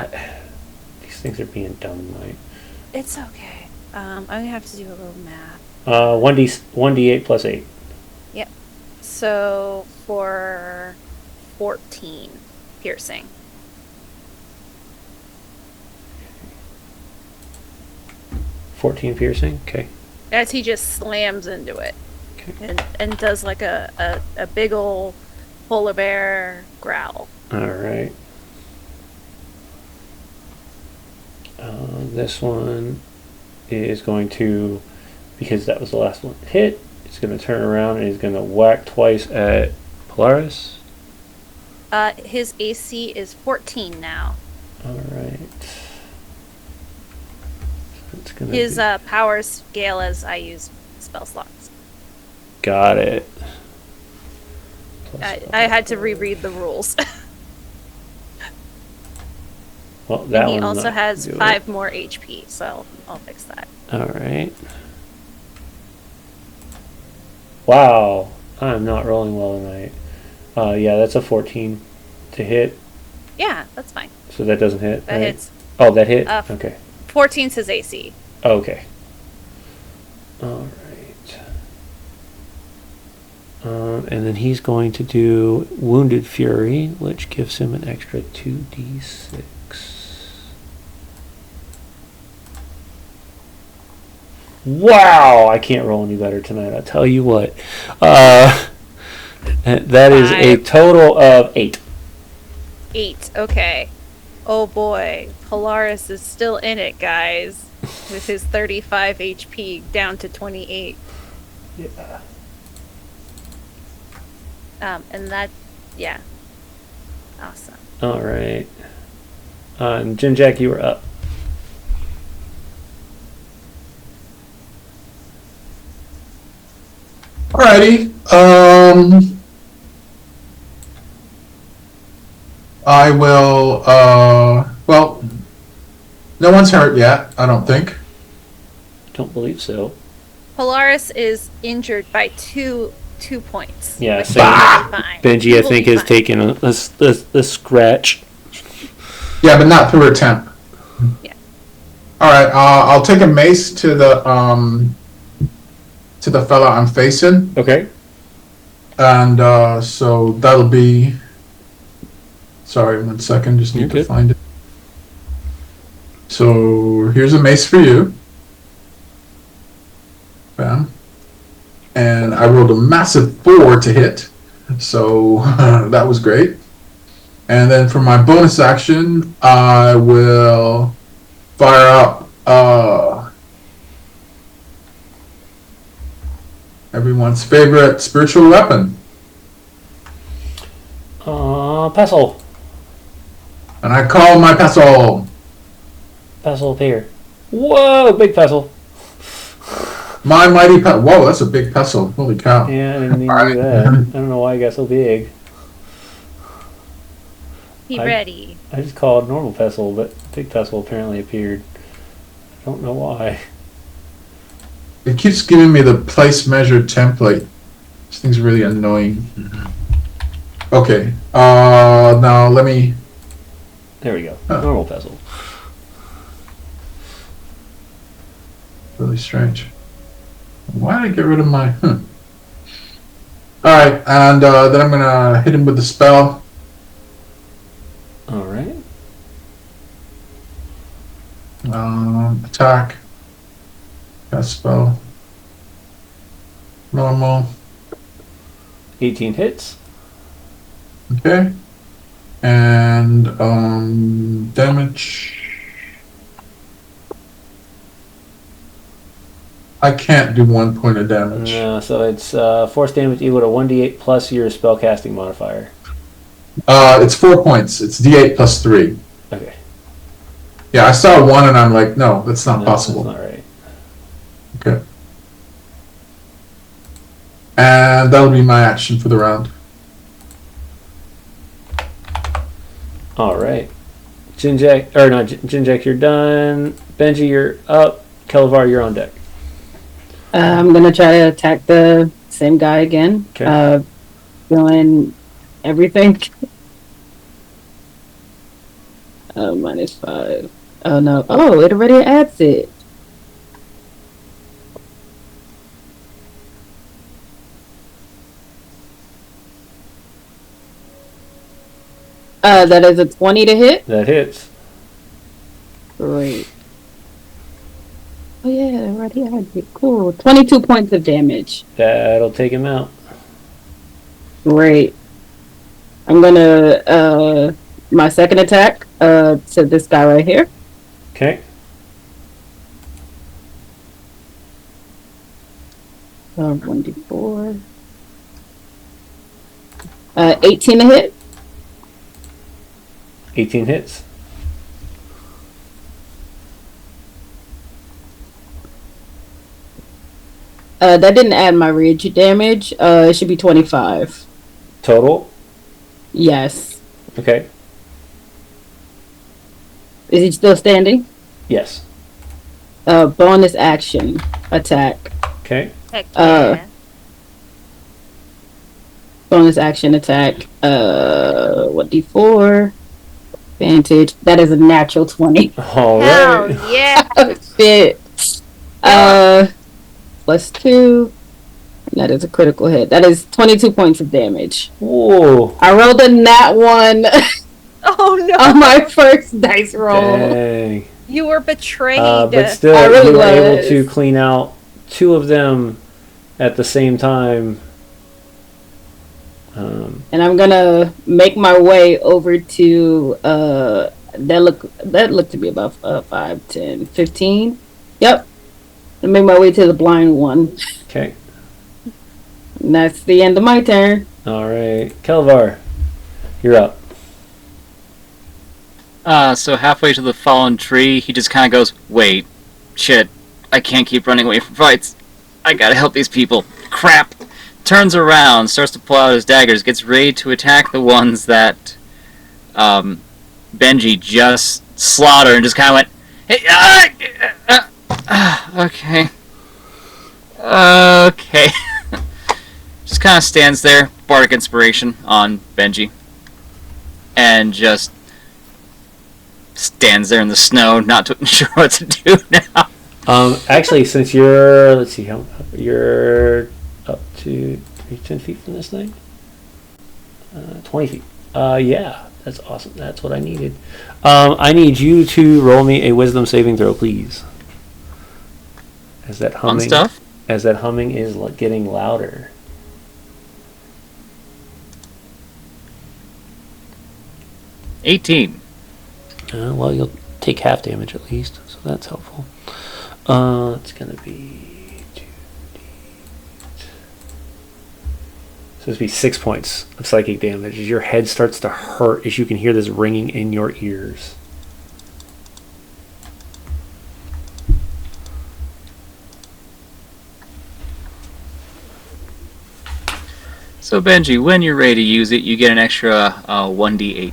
These things are being dumb tonight. It's okay. I'm gonna have to do a little math. 1d8 plus 8. Yep. So for 14 piercing. 14 piercing. Okay. As he just slams into it. Okay. And does like a big ol' polar bear growl. All right. This one is going to, because that was the last one hit, he's going to turn around and he's going to whack twice at Polaris. His AC is 14 now. Alright. His power scale as I use spell slots. Got it. I had to reread the rules. Well, that and he one's also not has doing 5 more HP, so I'll fix that. Alright. Wow. I'm not rolling well tonight. Yeah, that's a 14 to hit. Yeah, that's fine. So that doesn't hit, That right? hits. Oh, that hit? Okay. 14's his AC. Okay. Alright. And then he's going to do Wounded Fury, which gives him an extra 2d6. Wow! I can't roll any better tonight, I'll tell you what. That is a total of 8. 8, okay. Oh boy, Polaris is still in it, guys. With his 35 HP down to 28. Yeah. And that, yeah. Awesome. Alright. Ginjack, you were up. Alrighty. I will, well, no one's hurt yet, I don't think. Don't believe so. Polaris is injured by two points. Yeah, which so will be fine. Benji, He I will think, be has fine. taken a scratch. Yeah, but not through a temp. Yeah. Alright, I'll take a mace to the fella I'm facing. Okay. And, so that'll be... Sorry, 1 second, just You're need to good. find it. So, here's a mace for you. Bam. And I rolled a massive 4 to hit. So, that was great. And then for my bonus action, I will fire up everyone's favorite spiritual weapon. Pestle. And I call my pestle. Pestle appear. Whoa, big pestle. My mighty pestle. Whoa, that's a big pestle. Holy cow. Yeah, I didn't even do that. I don't know why I got so big. Be ready. I just called normal pestle, but big pestle apparently appeared. I don't know why. It keeps giving me the place measured template. This thing's really annoying. Okay. Now let me... There we go. Oh. Normal pestle. Really strange. Why did I get rid of my... Alright, and then I'm gonna hit him with the spell. Alright. Attack. Cast spell. Normal. 18 hits. Okay. And damage. I can't do 1 point of damage. No, so it's force damage equal to 1d8 plus your spellcasting modifier. It's 4 points. It's d8 plus 3. Okay. Yeah, I saw 1 and I'm like, no, that's not No, possible. That's not right. Okay. And that'll be my action for the round. Alright. Ginjack, you're done. Benji, you're up. Kelevar, you're on deck. I'm gonna try to attack the same guy again. Okay. Doing everything. -5. Oh no. Oh, it already adds it. That is a 20 to hit. That hits. Great. Oh yeah, it already adds it. Cool. 22 points of damage. That'll take him out. Great. I'm gonna my second attack to this guy right here. Okay. 1d4. 18 to hit. 18 hits. That didn't add my rage damage. It should be 25. Total? Yes. Okay. Is he still standing? Yes. Bonus action attack. Okay. Heck yeah. Bonus action attack. What d4? Advantage. That is a natural 20. All Hell right. yeah. Fit. Plus 2. That is a critical hit. That is 22 points of damage. Whoa. I rolled a nat 1 Oh no. on my first dice roll. Dang. You were betrayed. But still, I really you were able was. to clean out 2 of them at the same time. And I'm gonna make my way over to that looked to be about 5, 10, 15. Yep. I make my way to the blind one. Okay. And that's the end of my turn. All right. Kelevar, you're up. So halfway to the fallen tree, he just kind of goes, wait, shit, I can't keep running away from fights. I gotta help these people. Crap! Turns around, starts to pull out his daggers, gets ready to attack the ones that Benji just slaughtered, and just kind of went, hey, okay. Okay. Just kind of stands there, bardic inspiration on Benji, and just stands there in the snow, not sure what to do now. Actually, since you're, let's see, you're up to 10 feet from this thing? 20 feet. Yeah, that's awesome. That's what I needed. I need you to roll me a wisdom saving throw, please. As that Fun humming, stuff. as that humming is getting louder. 18. Well, you'll take half damage at least, so that's helpful. It's gonna be 2d8. So it's be 6 points of psychic damage as your head starts to hurt as you can hear this ringing in your ears. So Benji, when you're ready to use it, you get an extra 1d8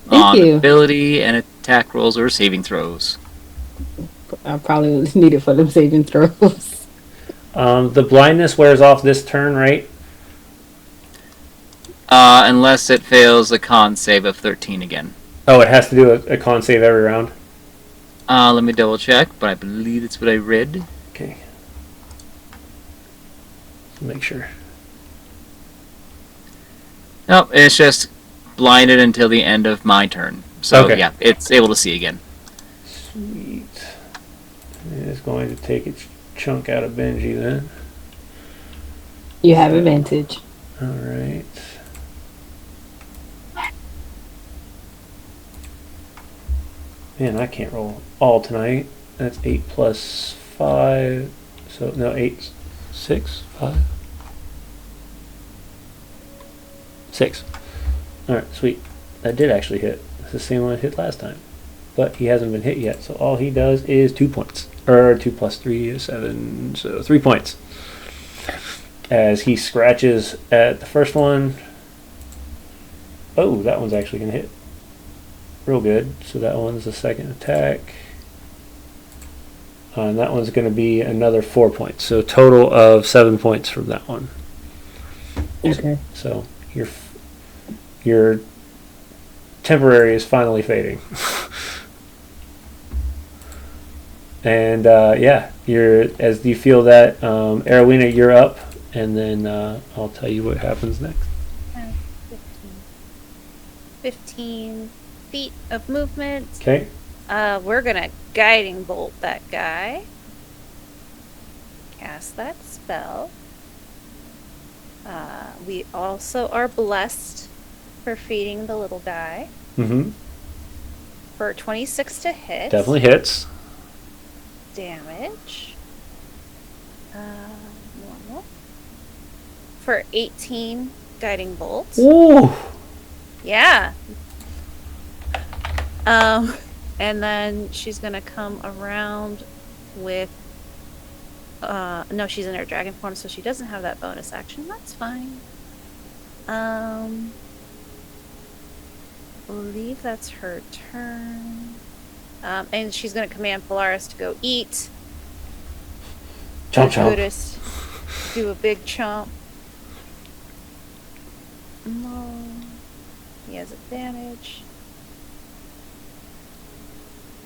Thank on you. ability and attack rolls or saving throws. I probably need it for them saving throws. The blindness wears off this turn, right? Unless it fails a con save of 13 again. Oh, it has to do a con save every round? Let me double check, but I believe that's what I read. Okay. Make sure. Nope, it's just blinded until the end of my turn. So Okay. yeah, it's able to see again. Sweet. It's going to take its chunk out of Benji then. You have advantage. Alright. Man, I can't roll all tonight. That's 8 plus 5. So, no, 8, 6, 5. 6. Alright, sweet. That did actually hit. It's the same one I hit last time. But he hasn't been hit yet, so all he does is 2 points. Or 2 plus 3 is 7, so 3 points. As he scratches at the first one. Oh, that one's actually going to hit. Real good. So that one's the second attack. And that one's going to be another 4 points. So total of 7 points from that one. Okay. So your temporary is finally fading. And yeah, as you feel that, Aerwyna, you're up, and then I'll tell you what happens next. 15 feet of movement. Okay. We're gonna guiding bolt that guy. Cast that spell. We also are blessed for feeding the little guy. Mm-hmm. For 26 to hit. Definitely hits. Damage. for 18 guiding bolts. Ooh. Yeah. And then she's gonna come around with. No, she's in her dragon form, so she doesn't have that bonus action. That's fine. I believe that's her turn. And she's gonna command Polaris to go eat. Chomp chomp. Buddhist, do a big chomp. No. He has advantage.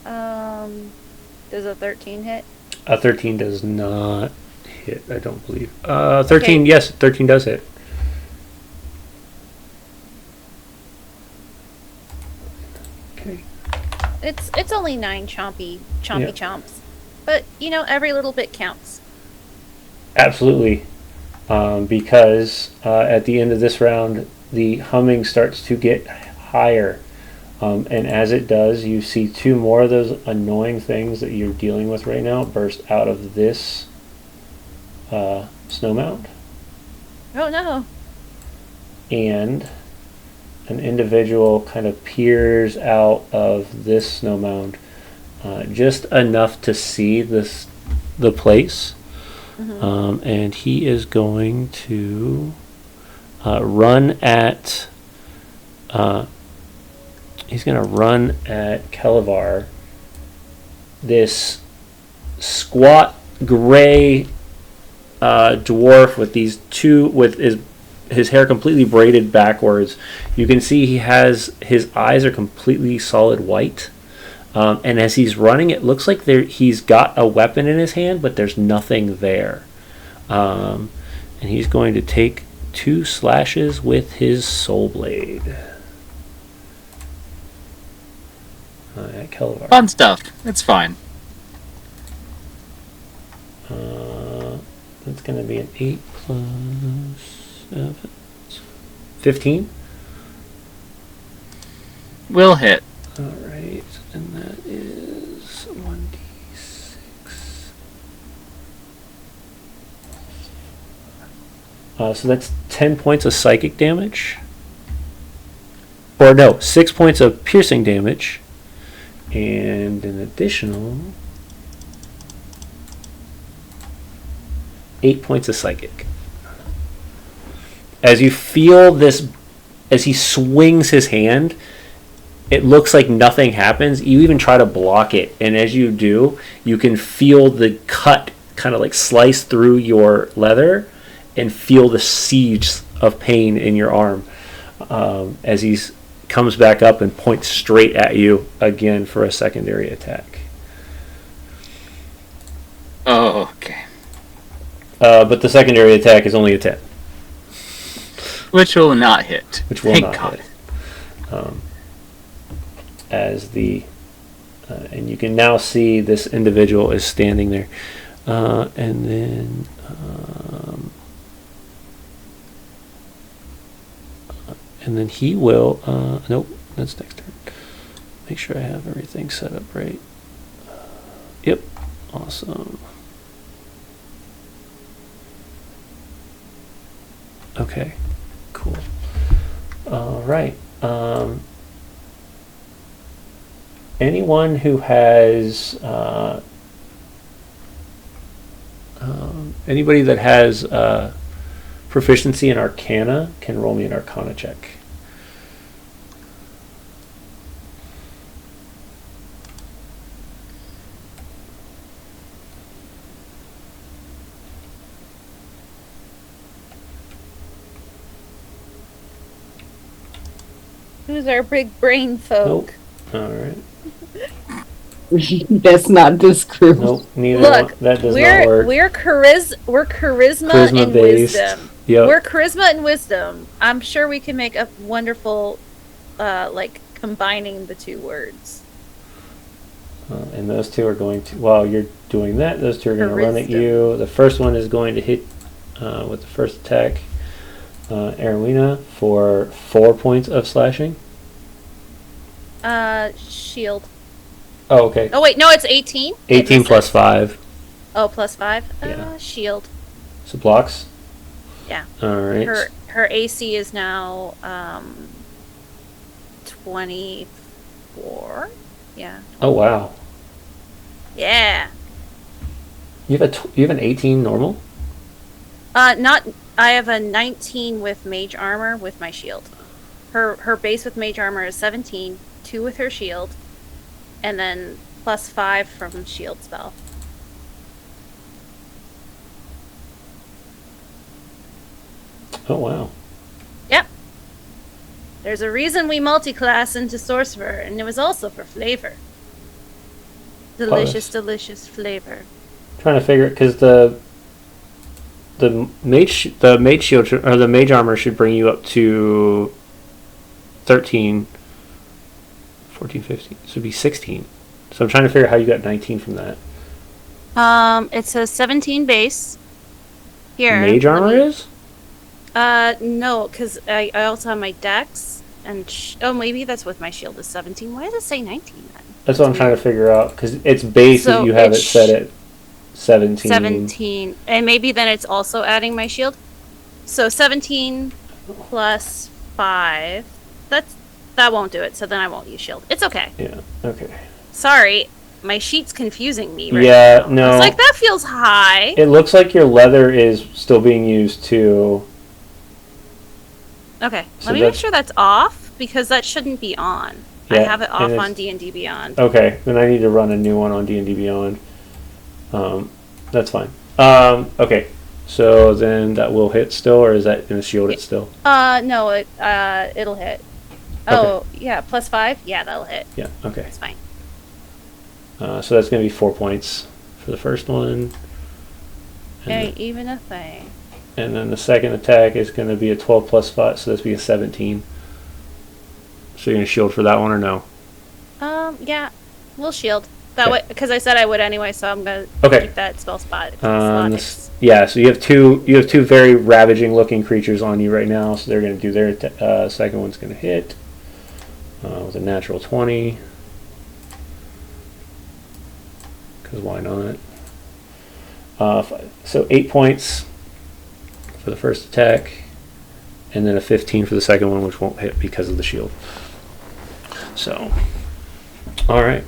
Does a 13 hit? A 13 does not hit, I don't believe. 13, Okay. yes, 13 does hit. Okay. It's only 9 chompy Yeah. chomps. But, every little bit counts. Absolutely. Because at the end of this round, the humming starts to get higher. And as it does, you see 2 more of those annoying things that you're dealing with right now burst out of this snow mound. Oh no. And an individual kind of peers out of this snow mound just enough to see the place. Mm-hmm. And he is going to run at Kelevar, this squat gray dwarf with these two, with his hair completely braided backwards. You can see his eyes are completely solid white. And as he's running, it looks like he's got a weapon in his hand, but there's nothing there. And he's going to take 2 slashes with his soul blade at Kelevar. Fun stuff. It's fine. That's going to be an 8 plus 7. 15. Will hit. All right, and that is 1d6. So that's 10 points of psychic damage. Or no, 6 points of piercing damage. And an additional 8 points of psychic. As you feel this, as he swings his hand, it looks like nothing happens. You even try to block it, and as you do, you can feel the cut kind of like slice through your leather and feel the siege of pain in your arm as he comes back up and points straight at you again for a secondary attack. Oh, okay. But the secondary attack is only a 10. Which will not hit. Which will Thank not God. hit. And you can now see this individual is standing there. And then he will, nope, that's next turn. Make sure I have everything set up right. Yep, awesome. Okay, cool. All right. Anyone who has anybody that has proficiency in Arcana can roll me an Arcana check. Who's our big brain folk? Nope. All right. That's not this group. Nope. Neither. Look, that does not work. we're charisma and based. wisdom. Yep. We're charisma and wisdom. I'm sure we can make a wonderful, combining the 2 words. And those 2 are going to, while you're doing that, those 2 are going to run at Charisma. you. The first one is going to hit with the first attack, Aerwyna, for 4 points of slashing. Shield. Oh, okay. Oh wait, no, it's 18. 18 plus 5. Oh, plus 5. Yeah. Shield. So blocks? Yeah. Alright. Her AC is now 24. Yeah. Oh wow. Yeah. You have an 18 normal? Not. I have a 19 with mage armor with my shield. Her base with mage armor is 17, 2 with her shield, and then +5 from shield spell. Oh wow. Yep. There's a reason we multi-class into Sorcerer, and it was also for flavor. Delicious, delicious flavor. Trying to figure it, because the mage shield or the mage armor should bring you up to 13, 14, 15. So it'd be 16. So I'm trying to figure out how you got 19 from that. It's a 17 base. Here. Mage armor is? No, because I also have my dex, and maybe that's with my shield is 17. Why does it say 19 then? That's what I'm trying to figure out, because it's base that you have it set at 17. 17, and maybe then it's also adding my shield. So 17 plus 5. That won't do it. So then I won't use shield. It's okay. Yeah. Okay. Sorry, my sheet's confusing me. Right Yeah. now. No. It's like that feels high. It looks like your leather is still being used too. Okay. So Let me make sure that's off because that shouldn't be on. Yeah, I have it off and on D&D Beyond. Okay. Then I need to run a new one on D&D Beyond. That's fine. Okay. So then that will hit still, or is that going to shield it still? No, it'll hit. Oh, yeah, +5? Yeah, that'll hit. Yeah, okay. It's fine. So that's going to be 4 points for the first one. Ain't even a thing. And then the second attack is going to be a 12 plus 5, so that's be a 17. So you're going to shield for that one or no? Yeah, we'll shield. That way, because I said I would anyway, so I'm going to keep that spell spot. Yeah, so you have two very ravaging looking creatures on you right now, so they're going to do their second one's going to hit with a natural 20. Because why not? So 8 points for the first attack, and then a 15 for the second one, which won't hit because of the shield. So, all right.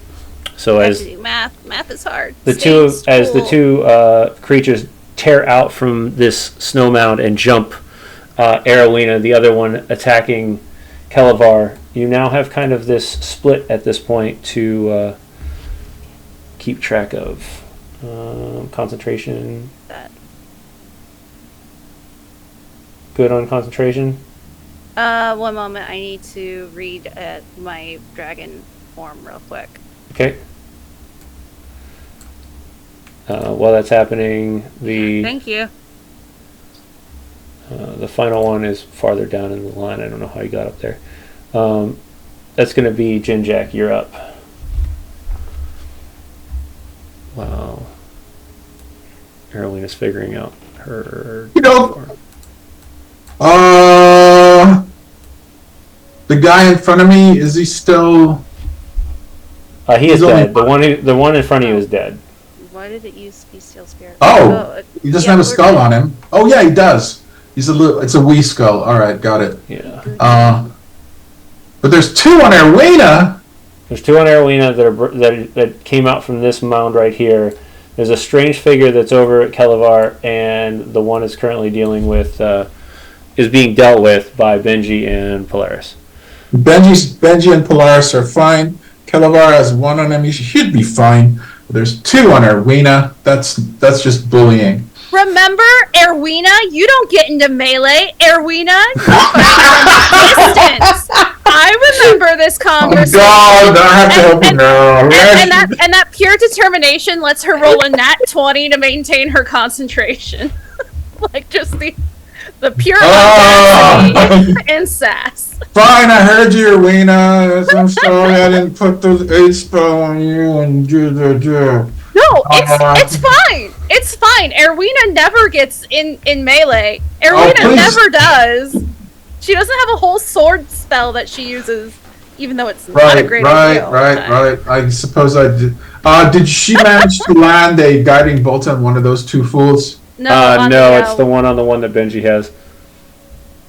So as math is hard. The two creatures tear out from this snow mound and jump Aerwyna, the other one attacking Kelevar, you now have kind of this split at this point to keep track of. Concentration. Good on concentration? 1 moment. I need to read my dragon form real quick. Okay. While that's happening, Thank you. The final one is farther down in the line. I don't know how you got up there. That's going to be Ginjack. You're up. Wow. Aerwyna's figuring out her. The guy in front of me, is he still? He is dead. The one in front of you is dead. Why did it use Bestial Spirit? He doesn't have a skull on him. Oh yeah, he does. He's it's a wee skull. All right, got it. Yeah. But there's two on Aerwyna. There's two on Aerwyna that came out from this mound right here. There's a strange figure that's over at Kelevar, and the one is currently dealing with is being dealt with by Benji and Polaris. Benji and Polaris are fine. Kelevar has one on him. He should be fine. There's two on Aerwyna. That's just bullying. Remember, Aerwyna, you don't get into melee. Aerwyna, you fight from distance. I remember this conversation. Oh God, I have to help you now. And that pure determination lets her roll a nat 20 to maintain her concentration. Like just the pure audacity and sass. Fine, I heard you, Aerwyna. I'm sorry I didn't put the 8 spell on you and do. No, it's fine. It's fine. Aerwyna never gets in melee. Aerwyna never does. She doesn't have a whole sword spell that she uses, even though it's not a great deal. Right. I suppose I did. Did she manage to land a guiding bolt on one of those two fools? No, no, it's the one on the one that Benji has.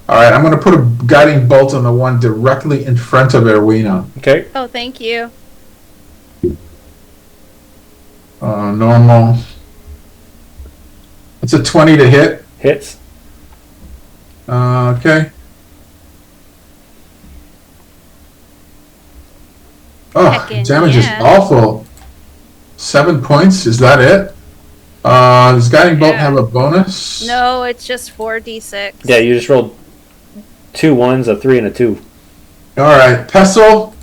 All right, I'm going to put a guiding bolt on the one directly in front of Aerwyna. Okay. Oh, thank you. Normal. It's a 20 to hit. Hits. Okay. Oh, Heckin' damage is yeah. awful. 7 points. Is that it? Does guiding bolt have a bonus? No, it's just 4d6. Yeah, you just rolled 2 1s, a 3, and a 2. All right, Pestle.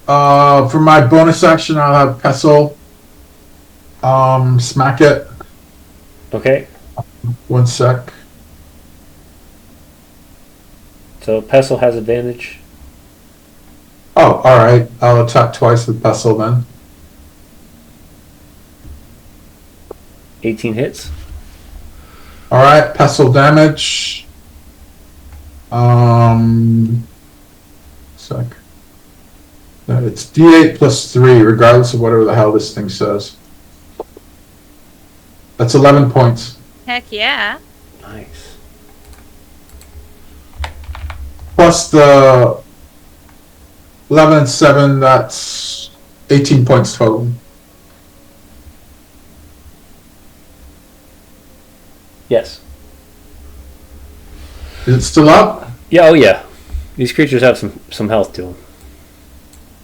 For my bonus action, I'll have Pestle. Smack it. Okay. 1 sec. So Pestle has advantage. Oh, all right. I'll attack twice with Pestle then. 18 hits. All right, Pestle damage. Sec. It's D8 plus 3, regardless of whatever the hell this thing says. That's 11 points. Heck yeah. Nice. Plus the 11 and 7, that's 18 points total. Yes. Is it still up? Yeah, oh yeah. These creatures have some health to them.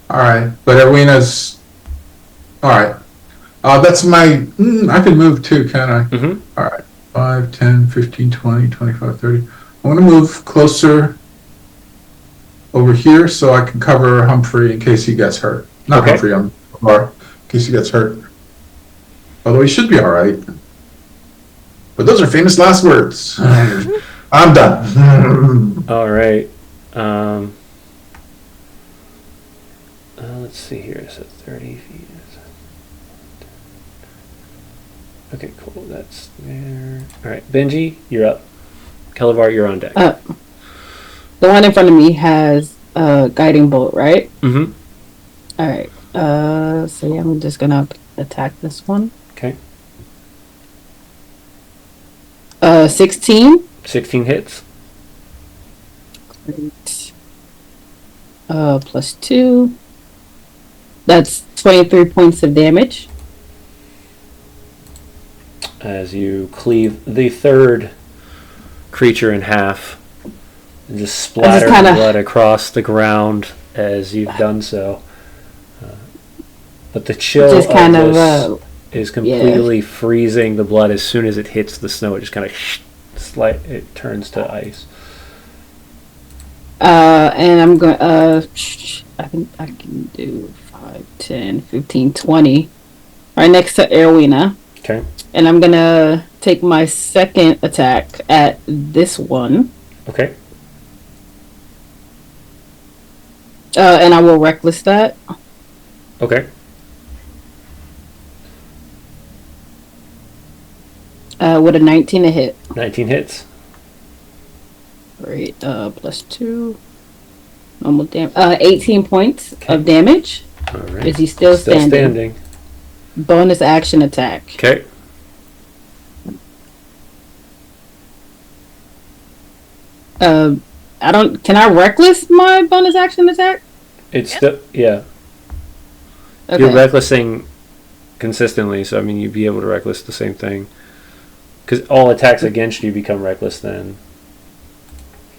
Alright, but Aerwyna's... Alright. That's my... I can move too, can I? Mm-hmm. Alright. 5, 10, 15, 20, 25, 30. I want to move closer over here so I can cover Humphrey in case he gets hurt. Not Okay. Humphrey, Bar, in case he gets hurt. Although he should be alright. But those are famous last words. I'm done. All right. Let's see here. So 30 feet. Okay, cool. That's there. All right, Benji, you're up. Kelevar, you're on deck. The one in front of me has guiding bolt, right? Mm-hmm. All right. So yeah, I'm just gonna attack this one. Okay. 16. 16 hits. Great. Plus 2. That's 23 points of damage. As you cleave the third creature in half and just splatter blood across the ground as you've done so. But the chill just of kind this is completely freezing the blood as soon as it hits the snow. It just kind of it turns to ice. And I'm going I think I can do 5, 10, 15, 20. Right next to Aerwyna. Okay. And I'm gonna take my second attack at this one. Okay. And I will reckless that. Okay. With a 19 to hit. 19 hits. Great. Plus 2. Normal damage. 18 points of damage. All right. Is he still standing? Bonus action attack. Okay. Can I reckless my bonus action attack? It's the yeah. Okay. You're recklessing consistently, so I mean you'd be able to reckless the same thing. Because all attacks against you become reckless then.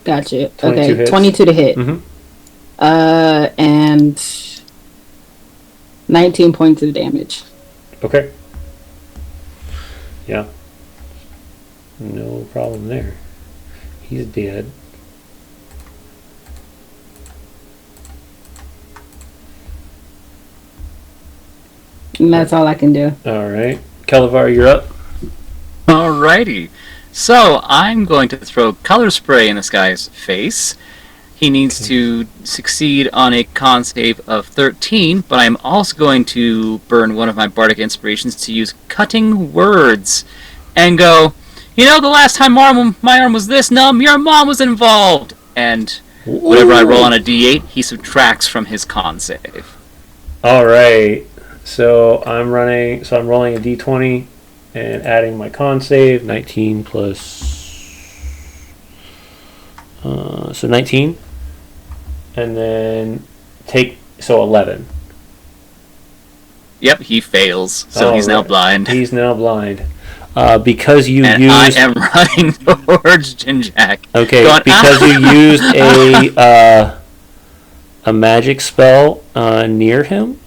Gotcha. 22 Okay, hits. 22 to hit. Mm-hmm. And 19 points of damage. Okay. Yeah. No problem there. He's dead. And that's all I can do. All right. Kelevar, you're up. Alrighty. So, I'm going to throw color spray in this guy's face. He needs to succeed on a con save of 13, but I'm also going to burn one of my bardic inspirations to use cutting words and go, you know, the last time my arm was this numb, your mom was involved! And whatever I roll on a d8, he subtracts from his con save. All right. So I'm rolling a d20 and adding my con save, 19 plus... so 19. And then so 11. Yep, he fails, so he's now blind. He's now blind. Because you and used... I am running towards Ginjack. Okay, going, because you used a magic spell near him.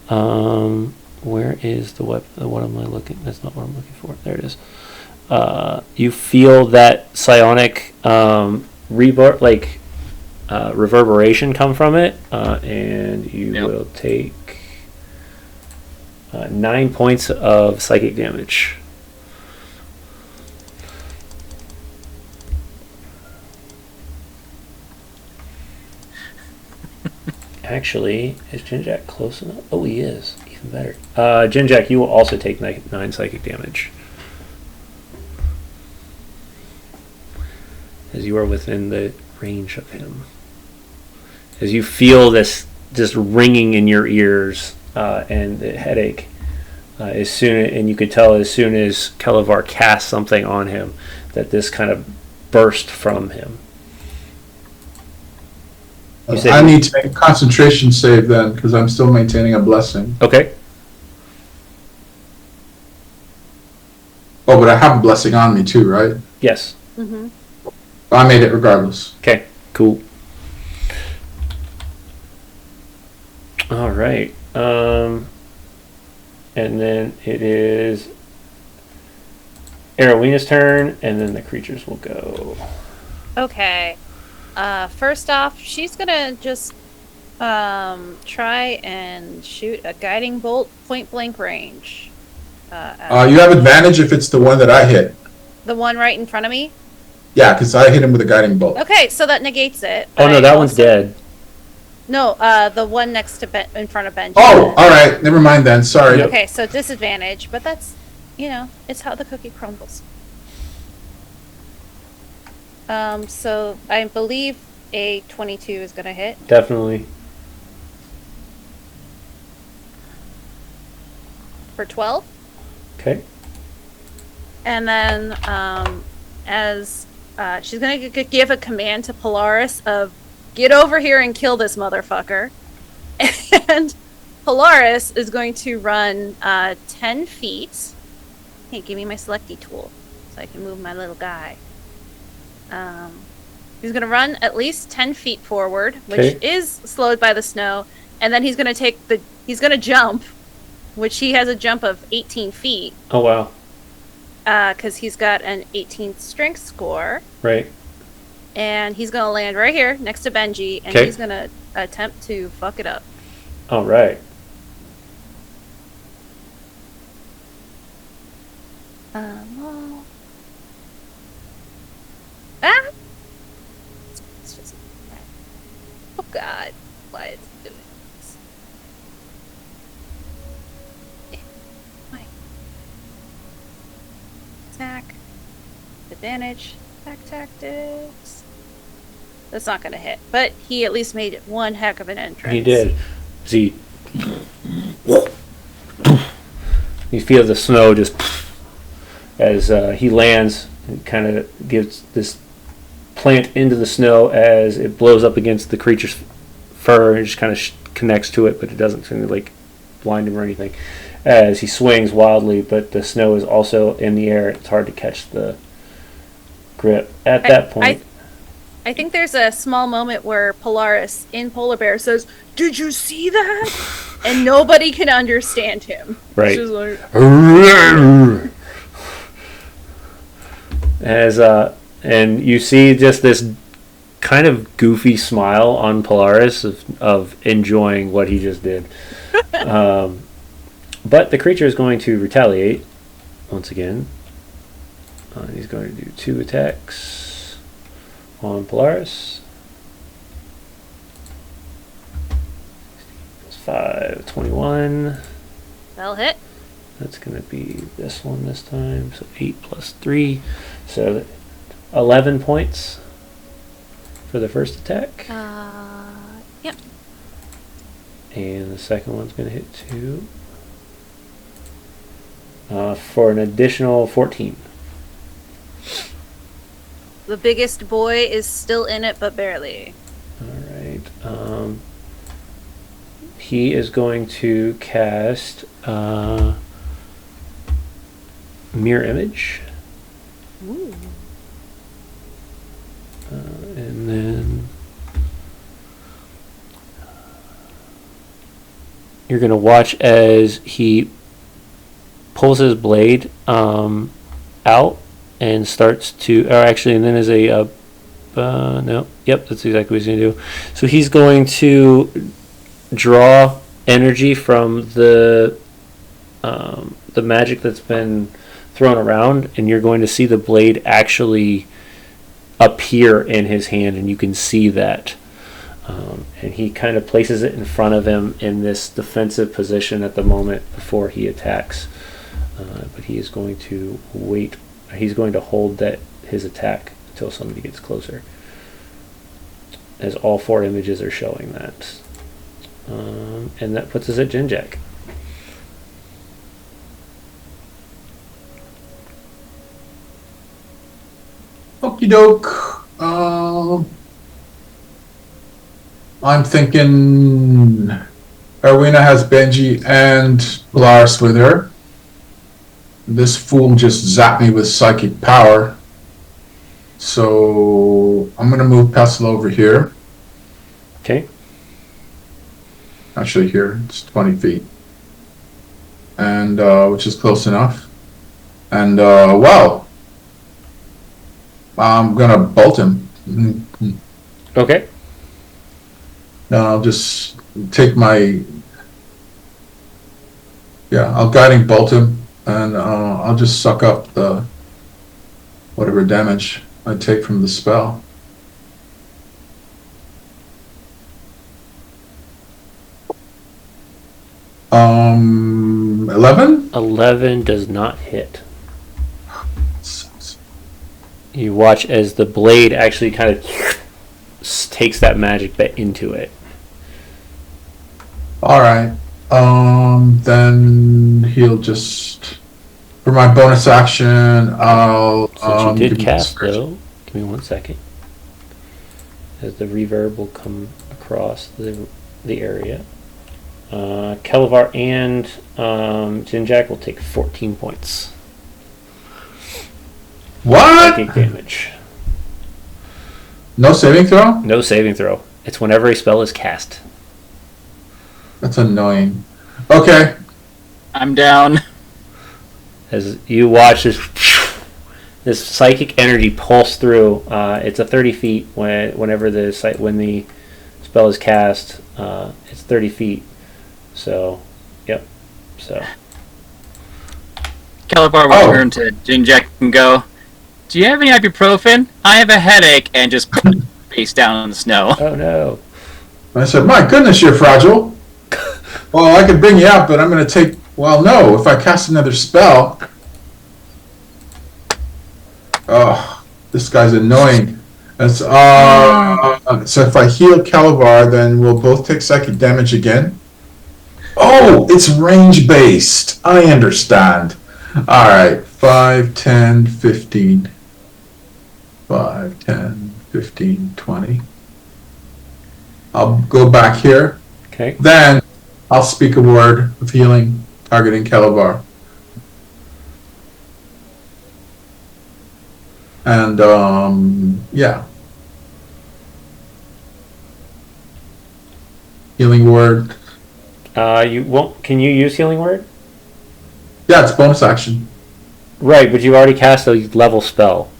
Where is the weapon? What am I looking? That's not what I'm looking for. There it is. You feel that psionic reverberation come from it, and you will take 9 points of psychic damage. Actually, is Ginjack close enough? Oh, he is. Even better. Ginjack, you will also take 9 psychic damage. As you are within the range of him. As you feel this just ringing in your ears and the headache. And you could tell as soon as Kelevar cast something on him that this kind of burst from him. I need to make a concentration save then, because I'm still maintaining a blessing. Okay. Oh, but I have a blessing on me too, right? Yes. Mm-hmm. I made it regardless. Okay, cool. All right. And then it is Aerwyna's turn, and then the creatures will go. Okay. First off, she's gonna just try and shoot a guiding bolt point blank range. You have advantage if it's the one that I hit. The one right in front of me? Yeah, because I hit him with a guiding bolt. Okay, so that negates it. Oh no, that one's dead. No, the one next to in front of Benji. Oh, alright, never mind then, sorry. Yep. Okay, so disadvantage, but that's, it's how the cookie crumbles. So I believe a 22 is going to hit. Definitely. For 12. Okay. And then, as she's going to give a command to Polaris of, get over here and kill this motherfucker. And Polaris is going to run 10 feet. Hey, give me my selecty tool so I can move my little guy. He's going to run at least 10 feet forward, which is slowed by the snow. And then he's going to he's going to jump, which he has a jump of 18 feet. Oh, wow. Because he's got an 18th strength score. Right. And he's going to land right here next to Benji, and he's going to attempt to fuck it up. All right. Oh God, why is it doing this? Attack. Advantage. Attack tactics. That's not going to hit, but he at least made one heck of an entrance. He did. See, you feel the snow just as he lands and kind of gives this plant into the snow as it blows up against the creature's fur and just kind of connects to it, but it doesn't seem to like blind him or anything. As he swings wildly, but the snow is also in the air. It's hard to catch the grip at that point. I think there's a small moment where Polaris in Polar Bear says, "Did you see that?" And nobody can understand him. Right. Like, as and you see just this kind of goofy smile on Polaris of enjoying what he just did. But the creature is going to retaliate once again. He's going to do 2 attacks on Polaris. 5, 21. That'll hit. That's going to be this one this time. So 8 plus 3. So 11 points for the first attack. Yep. And the second one's going to hit 2. for an additional 14. The biggest boy is still in it, but barely. Alright. He is going to cast Mirror Image. Ooh. And then you're going to watch as he pulls his blade out and starts to, or actually, and then as a, no, yep, that's exactly what he's going to do. So he's going to draw energy from the magic that's been thrown around, and you're going to see the blade actually appear in his hand, and you can see that. And he kind of places it in front of him in this defensive position at the moment before he attacks. But he is going to wait. He's going to hold his attack until somebody gets closer, as all 4 images are showing that. And that puts us at Ginjack. Okie doke. I'm thinking Aerwyna has Benji and Polaris with her. This fool just zapped me with psychic power. So I'm going to move Kastle over here. Okay. Actually here, it's 20 feet. And, which is close enough. And, wow. I'm going to bolt him. Okay. Now I'll just take my... Yeah, I'll guiding bolt him. And I'll just suck up the whatever damage I take from the spell. Um, 11? 11 does not hit. You watch as the blade actually kind of takes that magic bit into it. Alright. Then he'll just... For my bonus action, I'll... Since you did give cast, though, give me 1 second. As the reverb will come across the area. Kelevar and Ginjack will take 14 points. What? Psychic damage. No saving throw? No saving throw. It's whenever a spell is cast. That's annoying. Okay. I'm down. As you watch this psychic energy pulse through, it's a 30 feet when the spell is cast. It's 30 feet. So, yep. So. Kelevar will turn to Ginjack and go, "Do you have any ibuprofen? I have a headache," and just face down in the snow. Oh no. I said, my goodness, you're fragile. Well, I could bring you up, but I'm going to take... Well, no, if I cast another spell... Oh, this guy's annoying. That's, so if I heal Kelevar, then we'll both take psychic damage again? Oh, it's range-based. I understand. Alright, 5, 10, 15. 5, 10, 15, 20. I'll go back here. Okay. Then I'll speak a word of healing, targeting Kelevar. And, yeah. Healing word. You won't. Can you use healing word? Yeah, it's bonus action. Right, but you've already cast a level spell.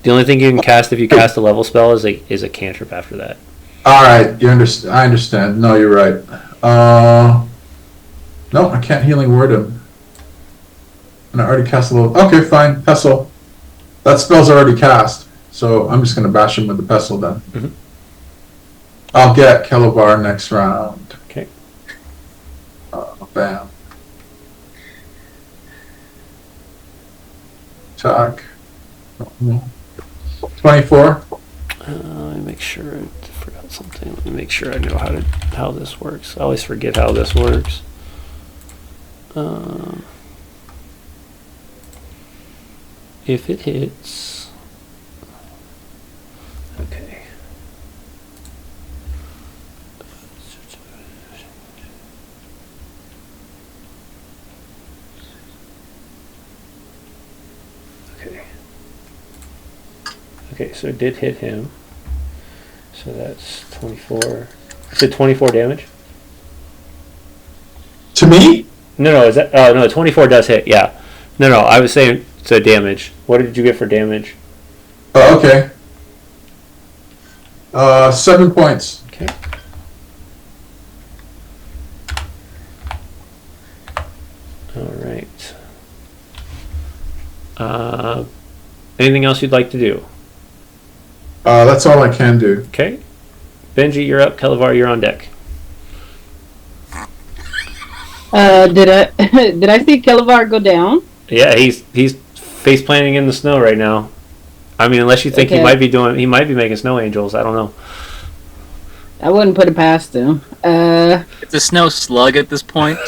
The only thing you can cast if you cast a level spell is a cantrip after that. Alright, I understand. No, you're right. No, I can't healing word him. And I already cast a level... Okay, fine. Pestle. That spell's already cast. So I'm just going to bash him with the pestle then. Mm-hmm. I'll get Kelevar next round. Okay. Bam. Attack. 24. Let me make sure I forgot something. Let me make sure I know how this works. I always forget how this works. If it hits, okay. Okay, so it did hit him. So that's 24. Is it 24 damage? To me? No, is that? Oh, no, 24 does hit, yeah. No, I was saying so damage. What did you get for damage? Oh, okay. 7 points. Okay. Alright. Anything else you'd like to do? That's all I can do. Okay. Benji, you're up. Kelevar, you're on deck. Did I see Kelevar go down? Yeah, he's face planting in the snow right now. I mean, unless you think Okay. he might be making snow angels. I don't know. I wouldn't put it past him. It's a snow slug at this point.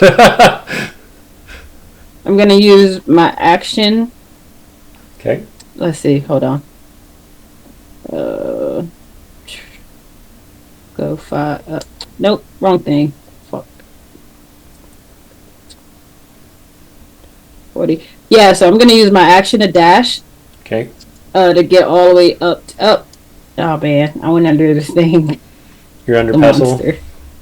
I'm gonna use my action. Okay. Let's see. Hold on. Go 5. Nope, wrong thing. Fuck. 40. Yeah, so I'm gonna use my action to dash. Okay. To get all the way up. Oh man, I went under this thing. You're under The pestle. monster.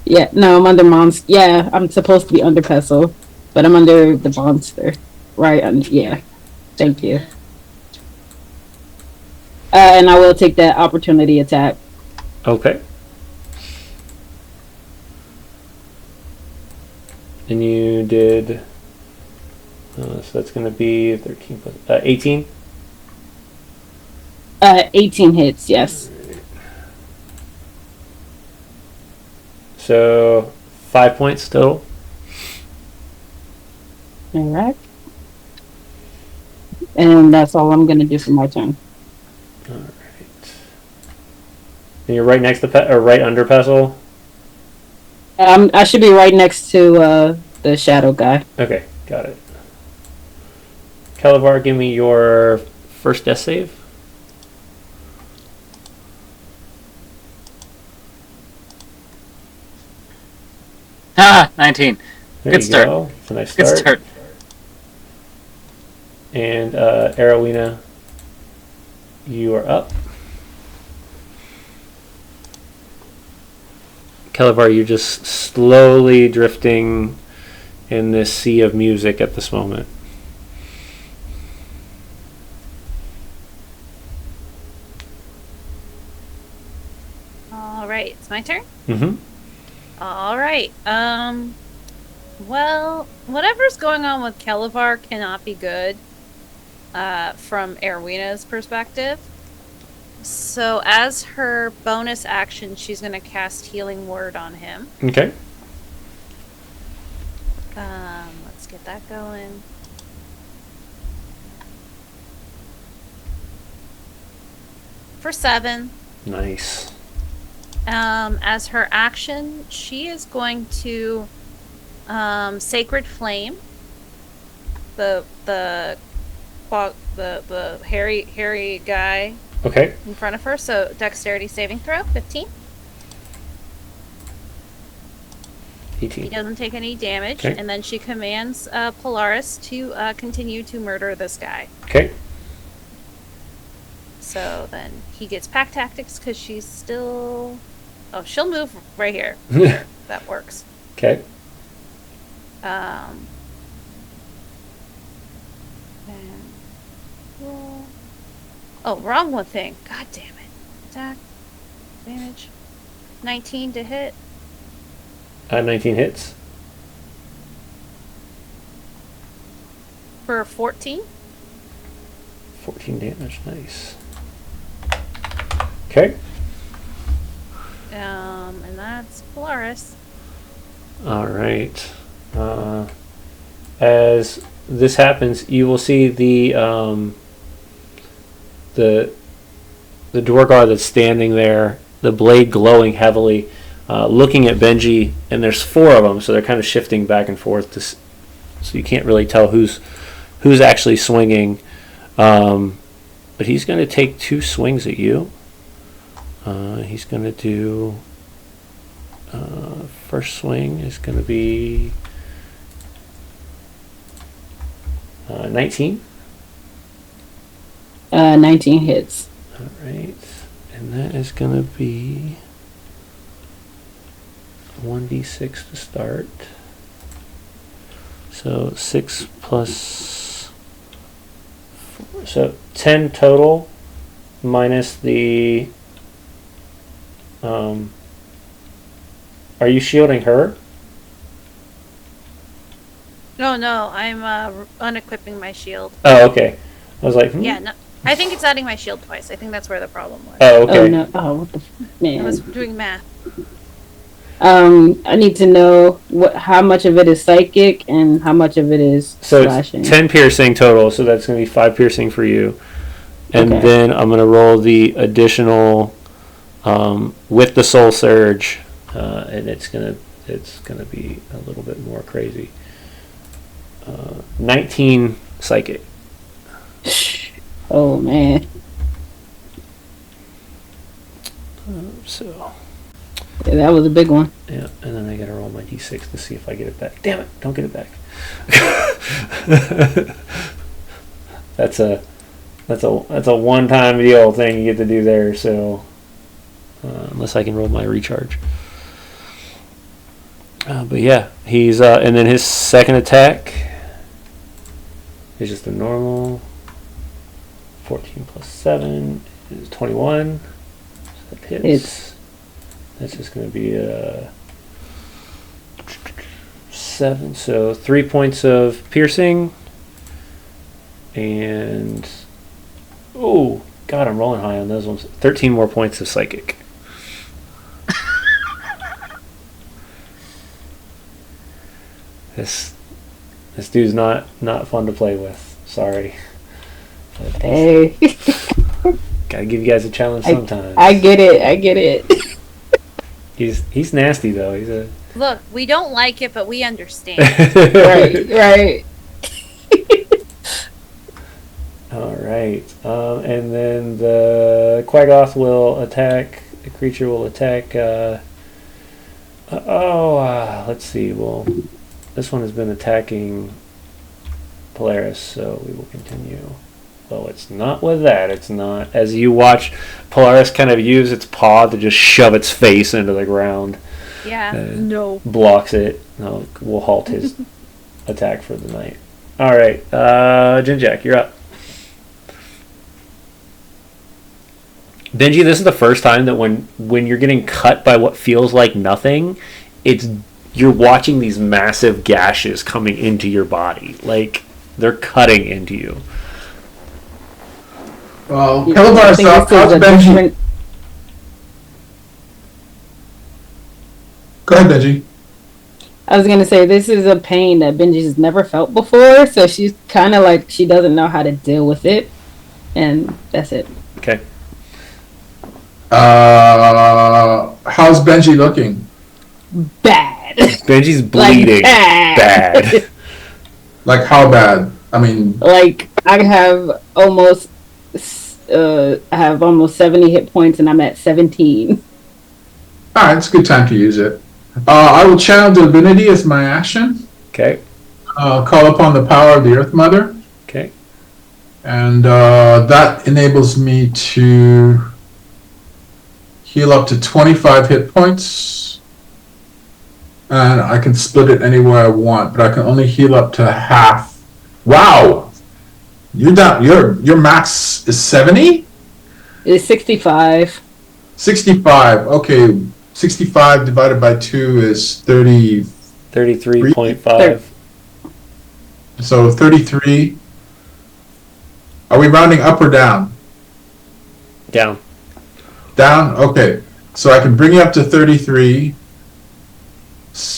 Yeah, no, I'm under monster. Yeah, I'm supposed to be under pestle, but I'm under the monster. Right? Yeah. Thank you. And I will take that opportunity attack. Okay. And you did. So that's going to be 13 plus 18. 18 hits. Yes. So 5 points total. All right. And that's all I'm gonna do for my turn. All right. And you're right next to or right under pestle. I should be right next to the shadow guy. Okay, got it. Kelevar, give me your first death save. Ah, 19. There Good you start. go. It's a nice Good start. start. And Aerwyna, you are up. Kelevar, you're just slowly drifting in this sea of music at this moment. All right, it's my turn. Mm-hmm. All right. Well, whatever's going on with Kelevar cannot be good. From Aerwyna's perspective. So, as her bonus action, she's going to cast Healing Word on him. Okay. Let's get that going. For 7. Nice. As her action, she is going to Sacred Flame the hairy guy Okay. in front of her. So Dexterity saving throw, 15. 18. He doesn't take any damage, Okay. and then she commands Polaris to continue to murder this guy. Okay. So then he gets pack tactics because she's still. Oh, she'll move right here. That works. Okay. And roll. Oh, wrong one thing. God damn it. Attack. Damage. 19 to hit. 19 hits. For 14. 14 damage. Nice. Okay. And that's Polaris. All right. As this happens, you will see the Dwargar that's standing there, the blade glowing heavily, looking at Benji, and there's 4 of them, so they're kind of shifting back and forth to so you can't really tell who's actually swinging. But he's going to take 2 swings at you. He's going to do... first swing is going to be 19. 19 hits. All right. And that is going to be 1d6 to start. So 6 plus 4. So 10 total minus the... are you shielding her? No, I'm unequipping my shield. Oh, okay. I was like, Yeah, no, I think it's adding my shield twice. I think that's where the problem was. Oh, okay. Oh no! Oh, what the man! I was doing math. I need to know how much of it is psychic and how much of it is So slashing. it's 10 piercing total, so that's going to be 5 piercing for you. And Okay. then I'm going to roll the additional with the soul surge, and it's gonna be a little bit more crazy. 19 psychic. Oh man! So Yeah, that was a big one. yeah, and then I got to roll my d6 to see if I get it back. Damn it! Don't get it back. That's a one-time deal thing you get to do there. So unless I can roll my recharge. But yeah, he's and then his second attack is just a normal 14 plus 7 is 21. So that hits. Hits. That's just going to be 7. So 3 points of piercing. And oh god, I'm rolling high on those ones. 13 more points of psychic. This dude's not fun to play with. Sorry. But Hey, gotta give you guys a challenge sometimes. I get it. He's nasty though. He's a Look, we don't like it, but we understand. right. All right. And then the Quaggoth will attack. The creature will attack. Let's see. Well, this one has been attacking Polaris, so we will continue. Well, it's not with that. It's not. As you watch Polaris kind of use its paw to just shove its face into the ground. Yeah. No. Blocks it. No, we'll halt his attack for the night. All right. Ginjack, you're up. Benji, this is the first time that when you're getting cut by what feels like nothing, you're watching these massive gashes coming into your body. Like, they're cutting into you. Well, I Kelevar's think up. this is How's a Benji? different- Go ahead, Benji. I was gonna say this is a pain that Benji's never felt before, so she's kind of like she doesn't know how to deal with it, and that's it. Okay. How's Benji looking? Bad. Benji's bleeding. Bad. Like how bad? I mean, Like I have almost 70 hit points, and I'm at 17. alright, it's a good time to use it. I will channel Divinity as my action. Okay. Call upon the power of the Earth Mother. Okay. And that enables me to heal up to 25 hit points. And I can split it anywhere I want, but I can only heal up to half. Wow! You're down. Your max is 70? It's 65. 65. Okay. 65 divided by 2 is 30. 33.5. So 33. Are we rounding up or down? Down. Down? Okay. So I can bring you up to 33.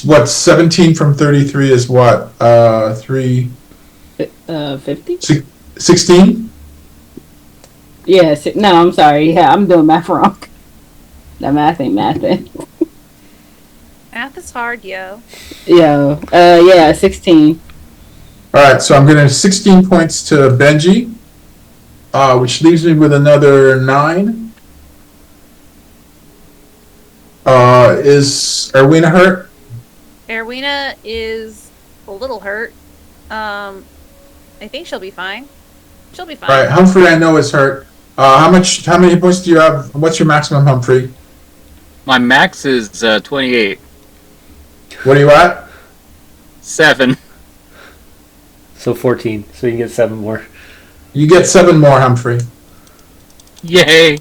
What, 17 from 33 is what? 3... 50? 16? Yeah. No, I'm sorry. Yeah, I'm doing math wrong. That math ain't mathing. Math is hard, yo. Yeah. Yeah. 16. All right, so I'm getting 16 points to Benji, which leaves me with another 9. Is Aerwyna hurt? Aerwyna is a little hurt. I think she'll be fine. She'll be fine. All right, Humphrey I know is hurt. How many points do you have? What's your maximum, Humphrey? My max is 28. What are you at? 7. So 14. So you can get 7 more. You get 7 more, Humphrey. Yay!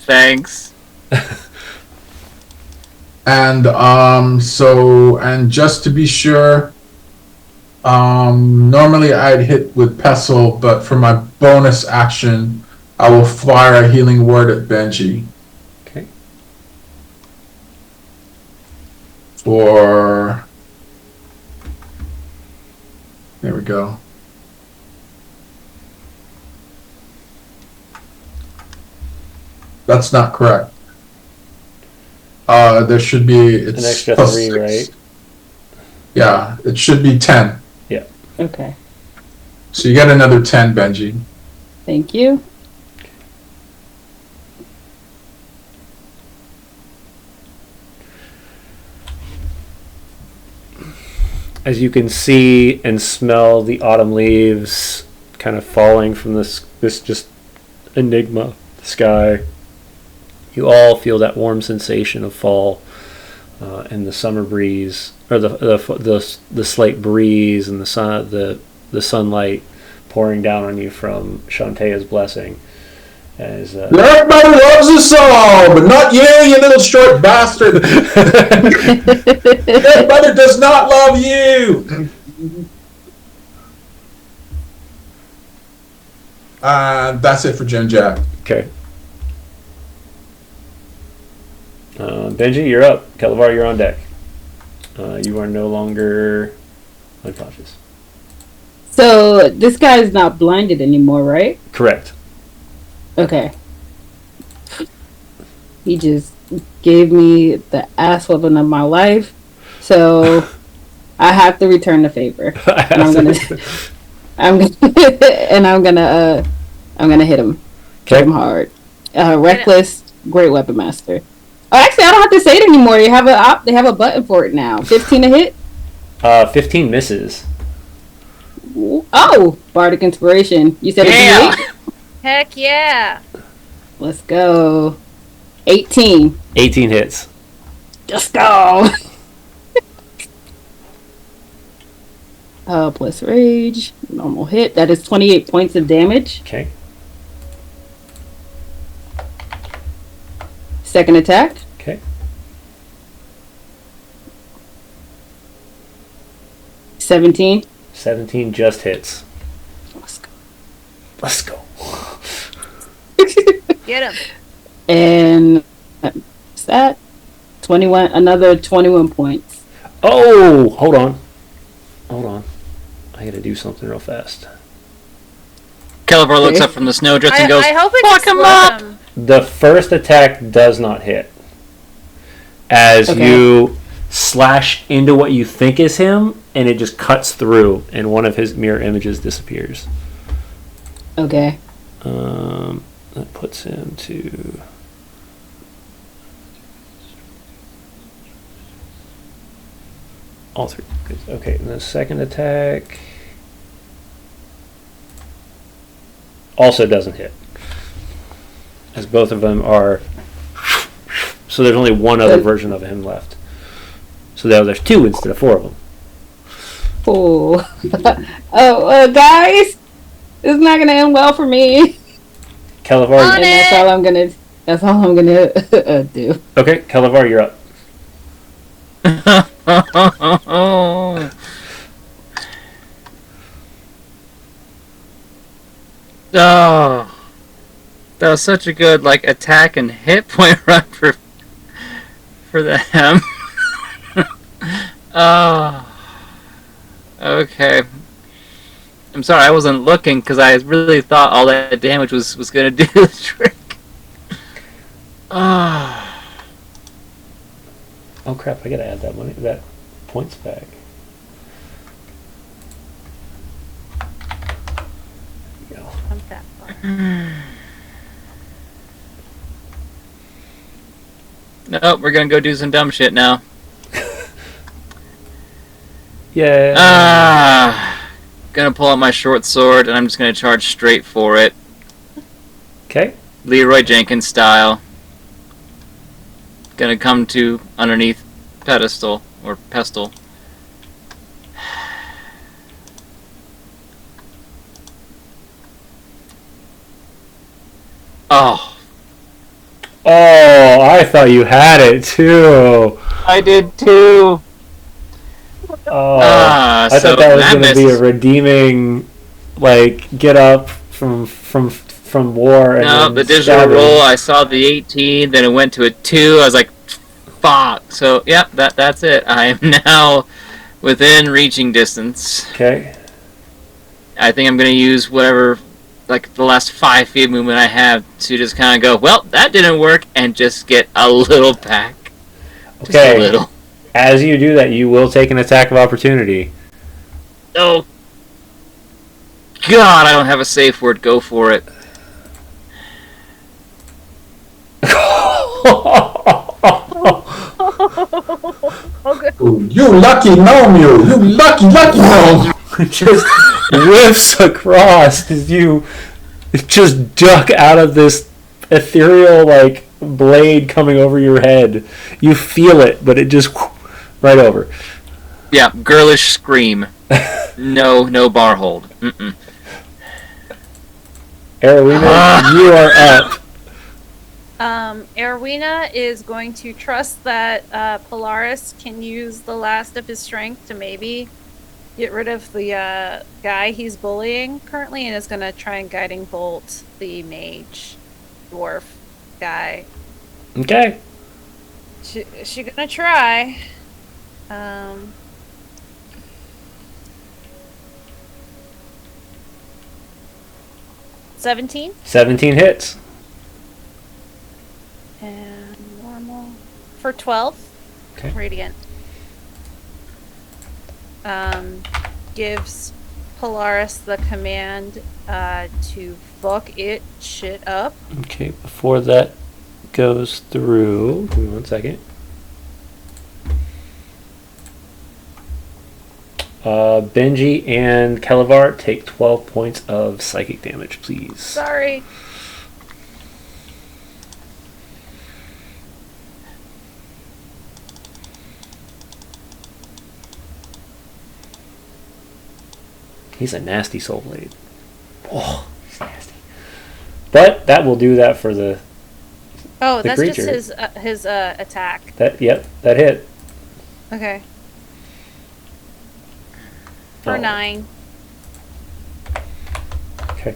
Thanks. And and just to be sure, normally I'd hit with Pestle, but for my bonus action, I will fire a healing word at Benji. Okay. There we go. That's not correct. There should be An extra plus 3, 6. right? Yeah, it should be 10. Yeah. Okay. So you get another 10, Benji. Thank you. As you can see and smell the autumn leaves kind of falling from this just enigma sky, you all feel that warm sensation of fall and the summer breeze, or the slight breeze and the sunlight pouring down on you from Shantaea's blessing. As Everybody loves us all, but not you, you little short bastard. Your brother does not love you. That's it for Ginjack. okay. Benji, you're up. Kelevar, you're on deck. You are no longer unconscious. So this guy's not blinded anymore, right? Correct. Okay. He just gave me the ass whooping of my life, so I have to return the favor. And I'm gonna hit him. Okay. Hit him hard. Reckless, great weapon master. Oh, actually, I don't have to say it anymore. They have a button for it now. 15 to hit. 15 misses. Oh, Bardic Inspiration. You said Yeah. it's 8? Heck yeah! Let's go. 18. 18 hits. Let's go. Plus rage. Normal hit. That is 28 points of damage. Okay. Second attack. Okay. 17. 17 just hits. Let's go. Let's go. Get him. And what's that? 21. Another 21 points. Oh, hold on. I gotta do something real fast. Kelevar looks up from the snowdrifts and goes, I hope it "Fuck just him let up!" him. The first attack does not hit. As you slash into what you think is him, and it just cuts through, and one of his mirror images disappears. Okay. That puts him to... all 3. Okay, and the second attack... also doesn't hit. As both of them are... so there's only one other version of him left. So now there's 2 instead of 4 of them. Oh, guys, it's not gonna end well for me. Kelevar, And that's all I'm gonna do. okay, Kelevar, you're up. Oh, that was such a good attack and hit point run for them. Oh, okay. I'm sorry, I wasn't looking because I really thought all that damage was gonna do the trick. Oh crap! I gotta add that points back. that far. Nope, we're gonna go do some dumb shit now. Yeah. Gonna pull out my short sword and I'm just gonna charge straight for it. Okay. Leroy Jenkins style. Gonna come to underneath pedestal or pestle. Oh, Oh, I thought you had it too. I did too. Oh, Ah, I so thought that was that going to be a missed. redeeming, like, get up from war and No, then the digital stab him. roll. I saw the 18, then it went to a 2. I was like, "Fuck!" So, yeah, that's it. I am now within reaching distance. Okay. I think I'm gonna use whatever, like the last 5 feet of movement I have to just kind of go. Well, that didn't work, and just get a little back. Just Okay. a little. As you do that, you will take an attack of opportunity. Oh, God! I don't have a safe word. Go for it. Okay. Ooh, you lucky gnome, you lucky gnome. Just whiffs across as you just duck out of this ethereal, like, blade coming over your head. You feel it, but it just right over. Yeah, girlish scream. No bar hold. Mm-mm. Aerwyna, you are up. Aerwyna is going to trust that Polaris can use the last of his strength to maybe get rid of the guy he's bullying currently, and is going to try and guiding bolt the mage dwarf guy. Okay. She gonna try. 17 17 hits. and normal for 12. Okay. Radiant. Gives Polaris the command to fuck it shit up. Okay, before that goes through, give me 1 second. Benji and Kelevar take 12 points of psychic damage, please. Sorry. He's a nasty soul blade. Oh, he's nasty. But that will do that for the Oh, that's creature. just his attack. that. Yep, that hit. Okay. For Oh. 9. Okay.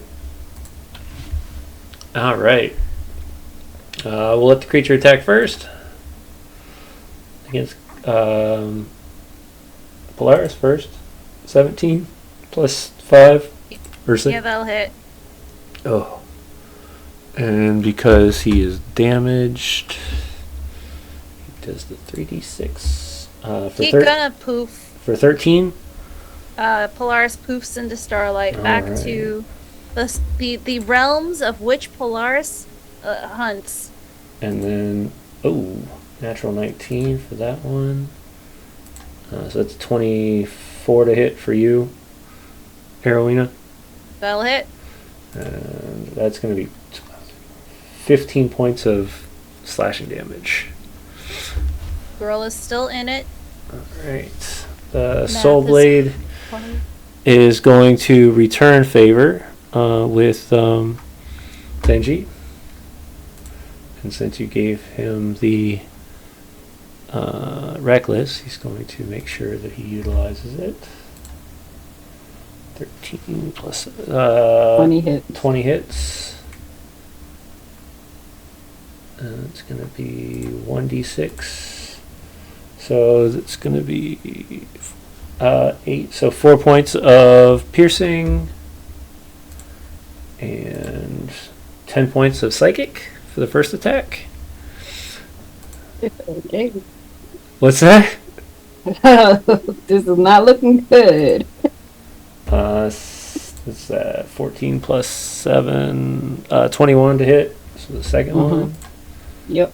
All right. We'll let the creature attack first against Polaris first. 17 plus 5 or 6. Yeah, that'll hit. Oh. And because he is damaged, he does the 3d6 He's gonna poof. for 13. Polaris poofs into starlight back Alright. to the realms of which Polaris hunts. And then, natural 19 for that one. So that's 24 to hit for you, Aerwyna. That'll hit. And that's going to be 15 points of slashing damage. Girl is still in it. Alright. The Math Soul is Blade 20. is going to return favor with Benji. And since you gave him the Reckless, he's going to make sure that he utilizes it. 13 plus 20 hits. 20 hits. And it's going to be 1d6. So it's going to be 8. So 4 points of piercing and 10 points of psychic for the first attack. Okay. What's that? This is not looking good. It's 14 plus 7, 21 to hit. So the second one. Yep.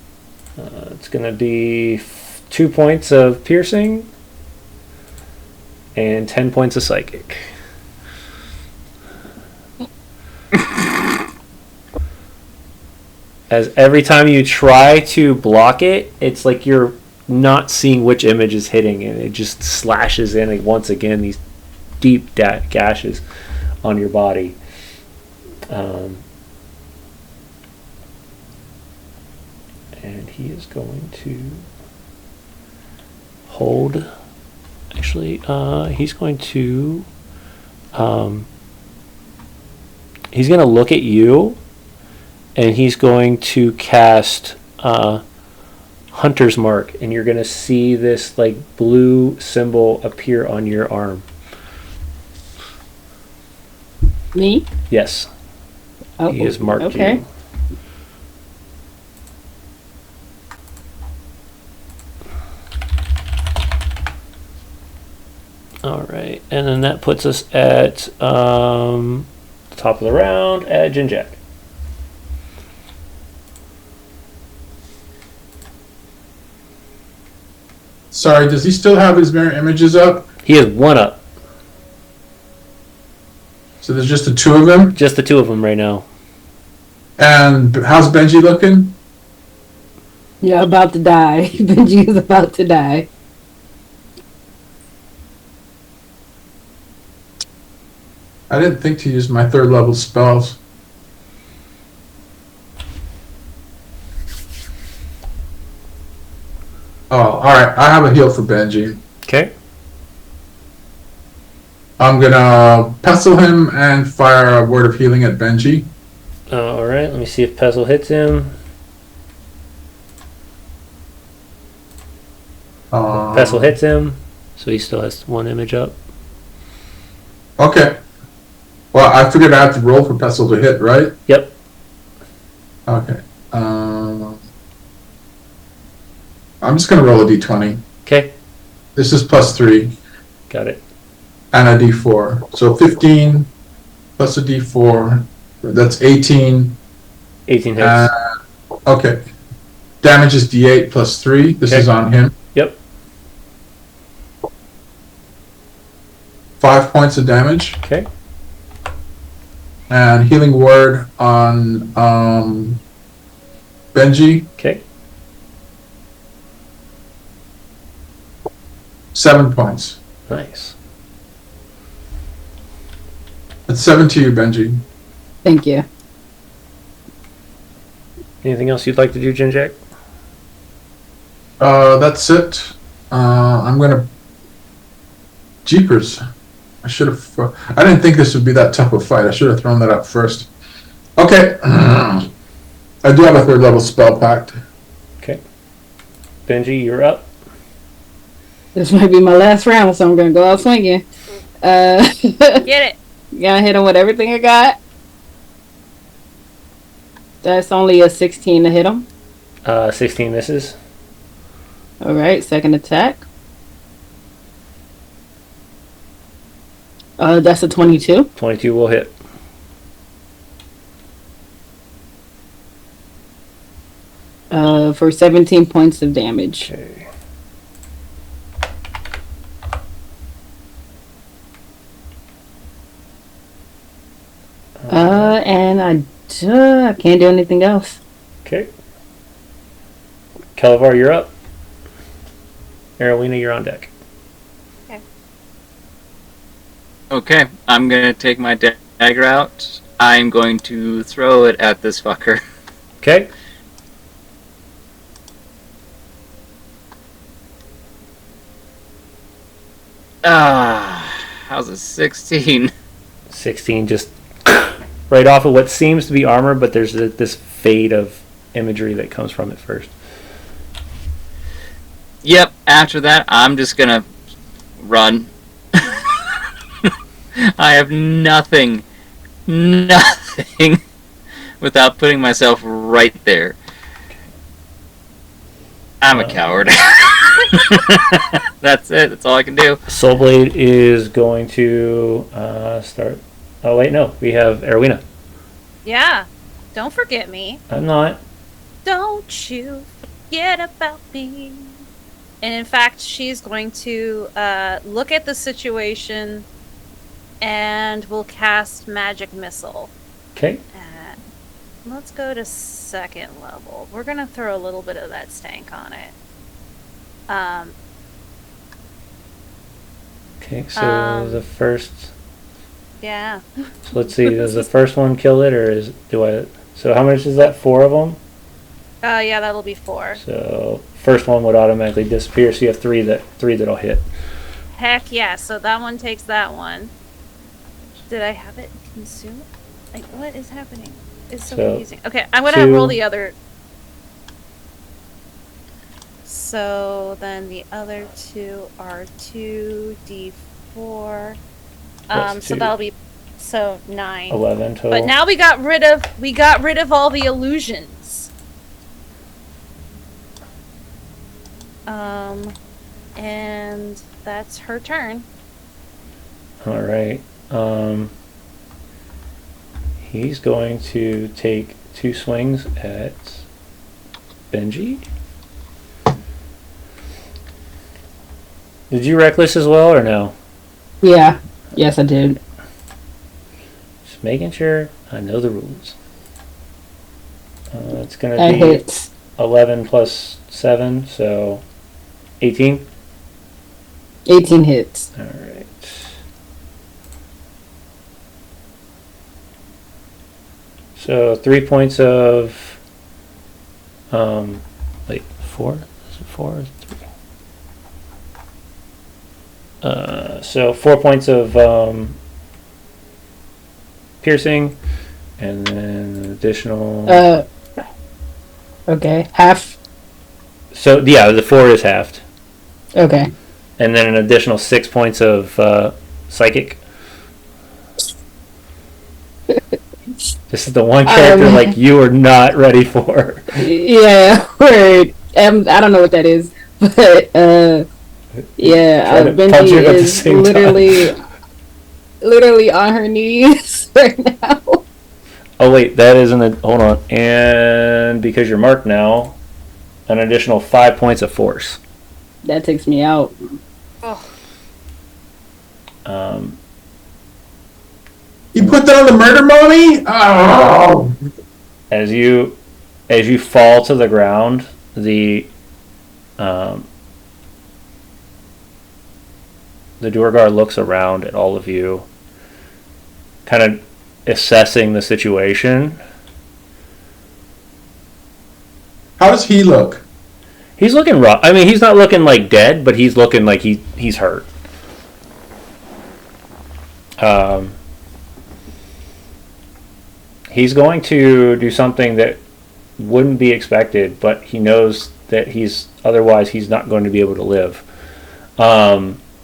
It's going to be 2 points of piercing and 10 points of psychic. As every time you try to block it, it's like you're not seeing which image is hitting, and it just slashes in like, once again these deep gashes on your body. And he is going to hold. Actually, he's going to. He's going to look at you, and he's going to cast Hunter's Mark, and you're going to see this like blue symbol appear on your arm. Me? Yes. Oh, He has marked okay. you. All right, and then that puts us at the top of the round at Ginjack. Sorry, does he still have his mirror images up? He has one up. So there's just the two of them? Just the two of them right now. And how's Benji looking? You're about to die. Benji is about to die. I didn't think to use my 3rd level spells. Oh, alright. I have a heal for Benji. Okay. I'm gonna pestle him and fire a word of healing at Benji. All right, let me see if Pestle hits him. Pestle hits him, so he still has one image up. Okay. Well, I figured I have to roll for pestle to hit, right? Yep. Okay. I'm just gonna roll a d20. Okay. This is +3 Got it. and a d4. So 15 plus a d4. That's 18. 18 hits. Okay. Damage is d8 plus 3. This Okay. is on him. Yep. 5 points of damage. Okay. And healing word on Benji. Okay. 7 points. Nice. That's 7 to you, Benji. Thank you. Anything else you'd like to do, Ginjack? That's it. I'm gonna. Jeepers. I should have. I didn't think this would be that tough a fight. I should have thrown that up first. Okay. I do have a 3rd level spell pact. Okay. Benji, you're up. This might be my last round, so I'm gonna go out swinging. Get it. Gonna hit him with everything I got. That's only a 16 to hit him. 16 misses. Alright, second attack. That's a 22. 22 will hit. For 17 points of damage. Okay. And I can't do anything else. Okay. Kelevar, you're up. Aerwyna, you're on deck. Okay, I'm gonna take my dagger out. I'm going to throw it at this fucker. Okay. How's a 16? 16 just right off of what seems to be armor, but there's this fade of imagery that comes from it first. Yep, after that, I'm just gonna run. I have nothing without putting myself right there. I'm a coward. That's it. That's all I can do. Soulblade is going to start Oh wait, no, we have Aerwyna. Yeah. Don't forget me. I'm not. Don't you forget about me. And in fact, she's going to look at the situation and will cast Magic Missile. Okay. Let's go to 2nd level. We're going to throw a little bit of that stank on it. Okay, so the first... Yeah. So let's see, does the first one kill it, or so how much is that? 4 of them? Yeah, that'll be 4. So first one would automatically disappear, so you have three that'll hit. Heck yeah, so that one takes that one. Did I have it consumed? Like, what is happening? It's so confusing. Okay, I'm gonna roll the other. So then the other 2 are 2d4. So that'll be 9. 11 total. But now we got rid of all the illusions. And that's her turn. All right. He's going to take 2 swings at Benji. Did you reckless as well, or no? Yeah. Yes, I did. Just making sure I know the rules. It's going That to be hits. 11 plus 7, so 18. 18 hits. All right. So 3 points of 4? Is it 4 or 3? So 4 points of piercing, and then an additional. Okay, half. So yeah, the 4 is halved, Okay. and then an additional 6 points of psychic. This is the one character like you are not ready for. Yeah, word. I don't know what that is, but yeah, Benji is literally on her knees right now. Oh wait, that isn't a. Hold on, and because you're marked now, an additional 5 points of force. That takes me out. Oh. You put that on the murder mommy? Oh! As you fall to the ground, the Duergar looks around at all of you, kind of assessing the situation. How does he look? He's looking rough. I mean, he's not looking like dead, but he's looking like he's hurt. He's going to do something that wouldn't be expected, but he knows that otherwise he's not going to be able to live.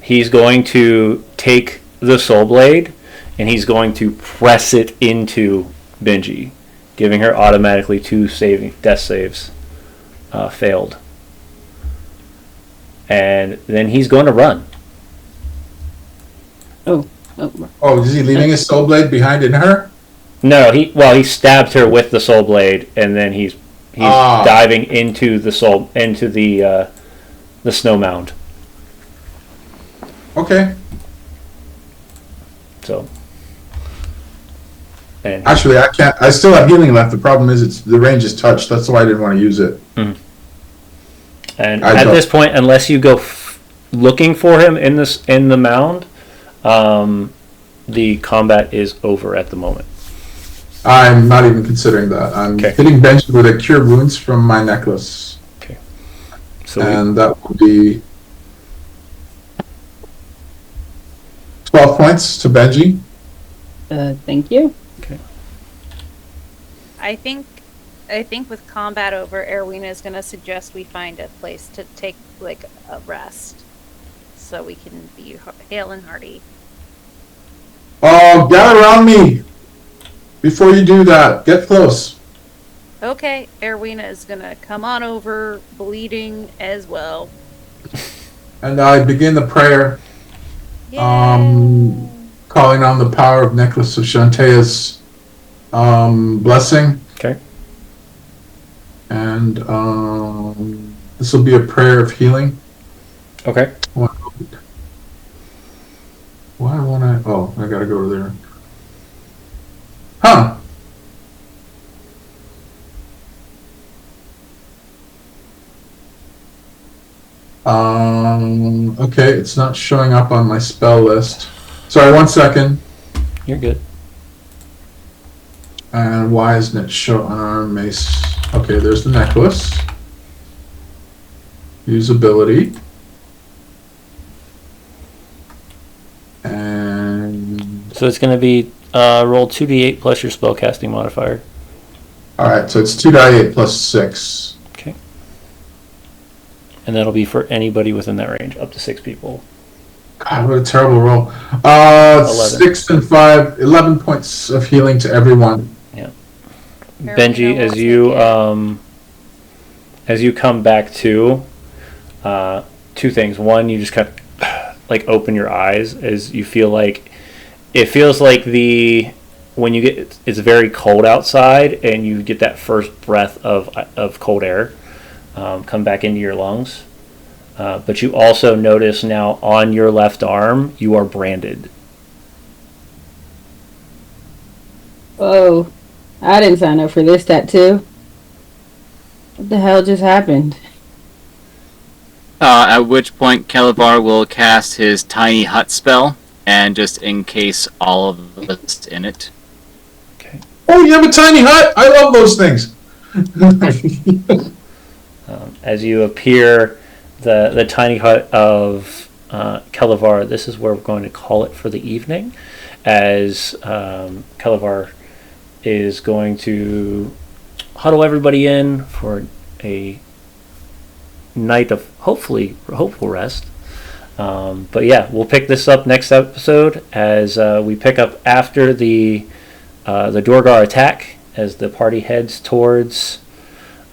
He's going to take the soul blade and he's going to press it into Benji, giving her automatically 2 death saves failed. And then he's going to run. Oh, is he leaving his soul blade behind in her? No, he stabbed her with the soul blade, and then he's diving into the snow mound. Okay. So, and actually, I can't. I still have healing left. The problem is the range is touched. That's why I didn't want to use it. Mm-hmm. And at this point, unless you go looking for him in the mound, the combat is over at the moment. I'm not even considering that. I'm hitting Benji with a cure wounds from my necklace. Okay. So that will be 12 points to Benji. Thank you. Okay. I think with combat over, Aerwyna is going to suggest we find a place to take like a rest, so we can be hale and hearty. Oh, gather around me! Before you do that, get close. Okay, Aerwyna is going to come on over, bleeding as well. And I begin the prayer. Yay. calling on the power of Necklace of Shantaea's blessing. Okay. And this will be a prayer of healing. Okay. Why won't I? Oh, I gotta go to there. Huh. Okay, it's not showing up on my spell list. Sorry, 1 second. You're good. And why isn't it showing on our mace? Okay, there's the necklace. Usability. And So it's going to be roll 2d8 plus your spellcasting modifier. alright, so it's 2d8 plus 6. Okay. And that'll be for anybody within that range, up to 6 people. God, what a terrible roll. 11. 6 and 5, 11 points of healing to everyone. Benji, as you come back to, 2 things. One, you just kind of like open your eyes as you feel like it feels like when you get it's very cold outside and you get that first breath of cold air come back into your lungs. But you also notice now on your left arm you are branded. Oh, I didn't sign up for this tattoo. What the hell just happened? At which point Kelevar will cast his tiny hut spell and just encase all of us in it. Okay. Oh, you have a tiny hut? I love those things. As you appear, the tiny hut of Kelevar, this is where we're going to call it for the evening, as Kelevar is going to huddle everybody in for a night of hopeful rest. But yeah, we'll pick this up next episode as we pick up after the Dorgar attack as the party heads towards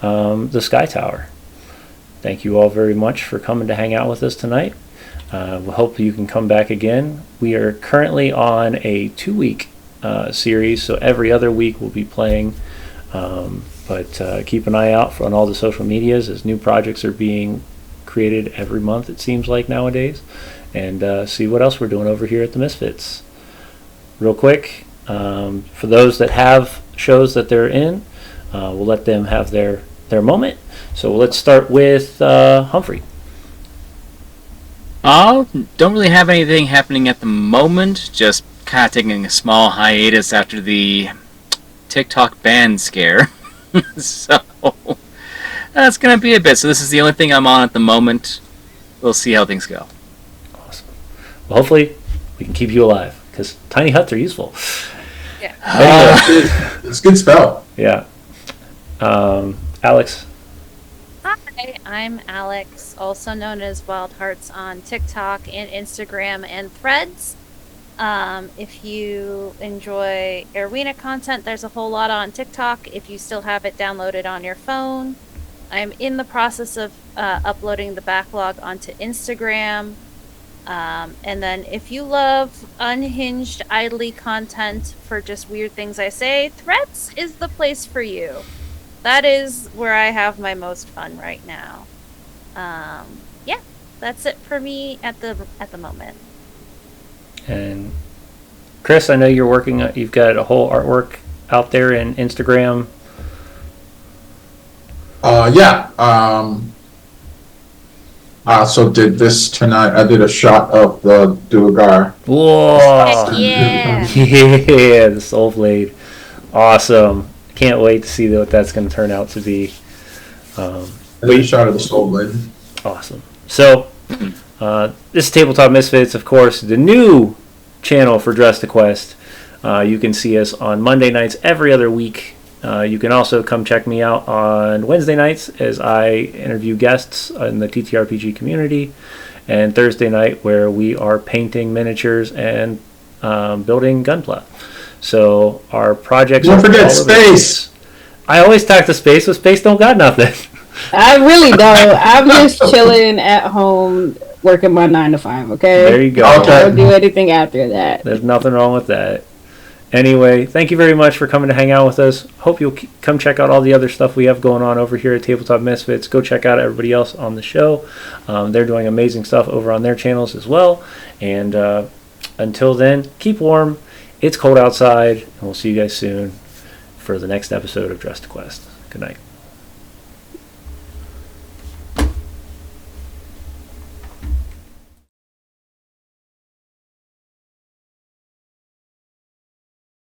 the Sky Tower. Thank you all very much for coming to hang out with us tonight. We hope you can come back again. We are currently on a 2-week series, so every other week we'll be playing. But keep an eye out on all the social medias as new projects are being created every month, it seems like nowadays, and see what else we're doing over here at the Misfits. Real quick, for those that have shows that they're in, we'll let them have their moment. So let's start with Humphrey. Don't really have anything happening at the moment, just kind of taking a small hiatus after the TikTok ban scare. So that's going to be a bit. So this is the only thing I'm on at the moment. We'll see how things go. Awesome. Well, hopefully we can keep you alive, because tiny huts are useful. Yeah. It's a good spell. Yeah. Alix. Hi, I'm Alix, also known as Wild Hearts on TikTok and Instagram and Threads. If you enjoy Aerwyna content, there's a whole lot on TikTok if you still have it downloaded on your phone. I'm in the process of uploading the backlog onto Instagram. And then if you love unhinged, idly content for just weird things I say, Threads is the place for you. That is where I have my most fun right now. Yeah, that's it for me at the moment. And Chris, I know you're working. You've got a whole artwork out there in Instagram. Yeah. So did this tonight. I did a shot of the Duergar. Whoa! Heck yeah! Yeah, the Soul Blade. Awesome. Can't wait to see what that's going to turn out to be. I did a shot of the Soul Blade. Awesome. So, this is Tabletop Misfits, of course, the new channel for Dress to Quest. You can see us on Monday nights every other week. You can also come check me out on Wednesday nights as I interview guests in the TTRPG community, and Thursday night where we are painting miniatures and building Gunpla. So our projects. Don't forget space. I always talk to space, but space don't got nothing. I really don't. I'm just chilling at home, working my 9 to 5. Okay. There you go. Okay. I don't do anything after that. There's nothing wrong with that. Anyway, thank you very much for coming to hang out with us. Hope you'll come check out all the other stuff we have going on over here at Tabletop Misfits. Go check out everybody else on the show. They're doing amazing stuff over on their channels as well. And until then, keep warm. It's cold outside, and we'll see you guys soon for the next episode of Dress to Quest. Good night.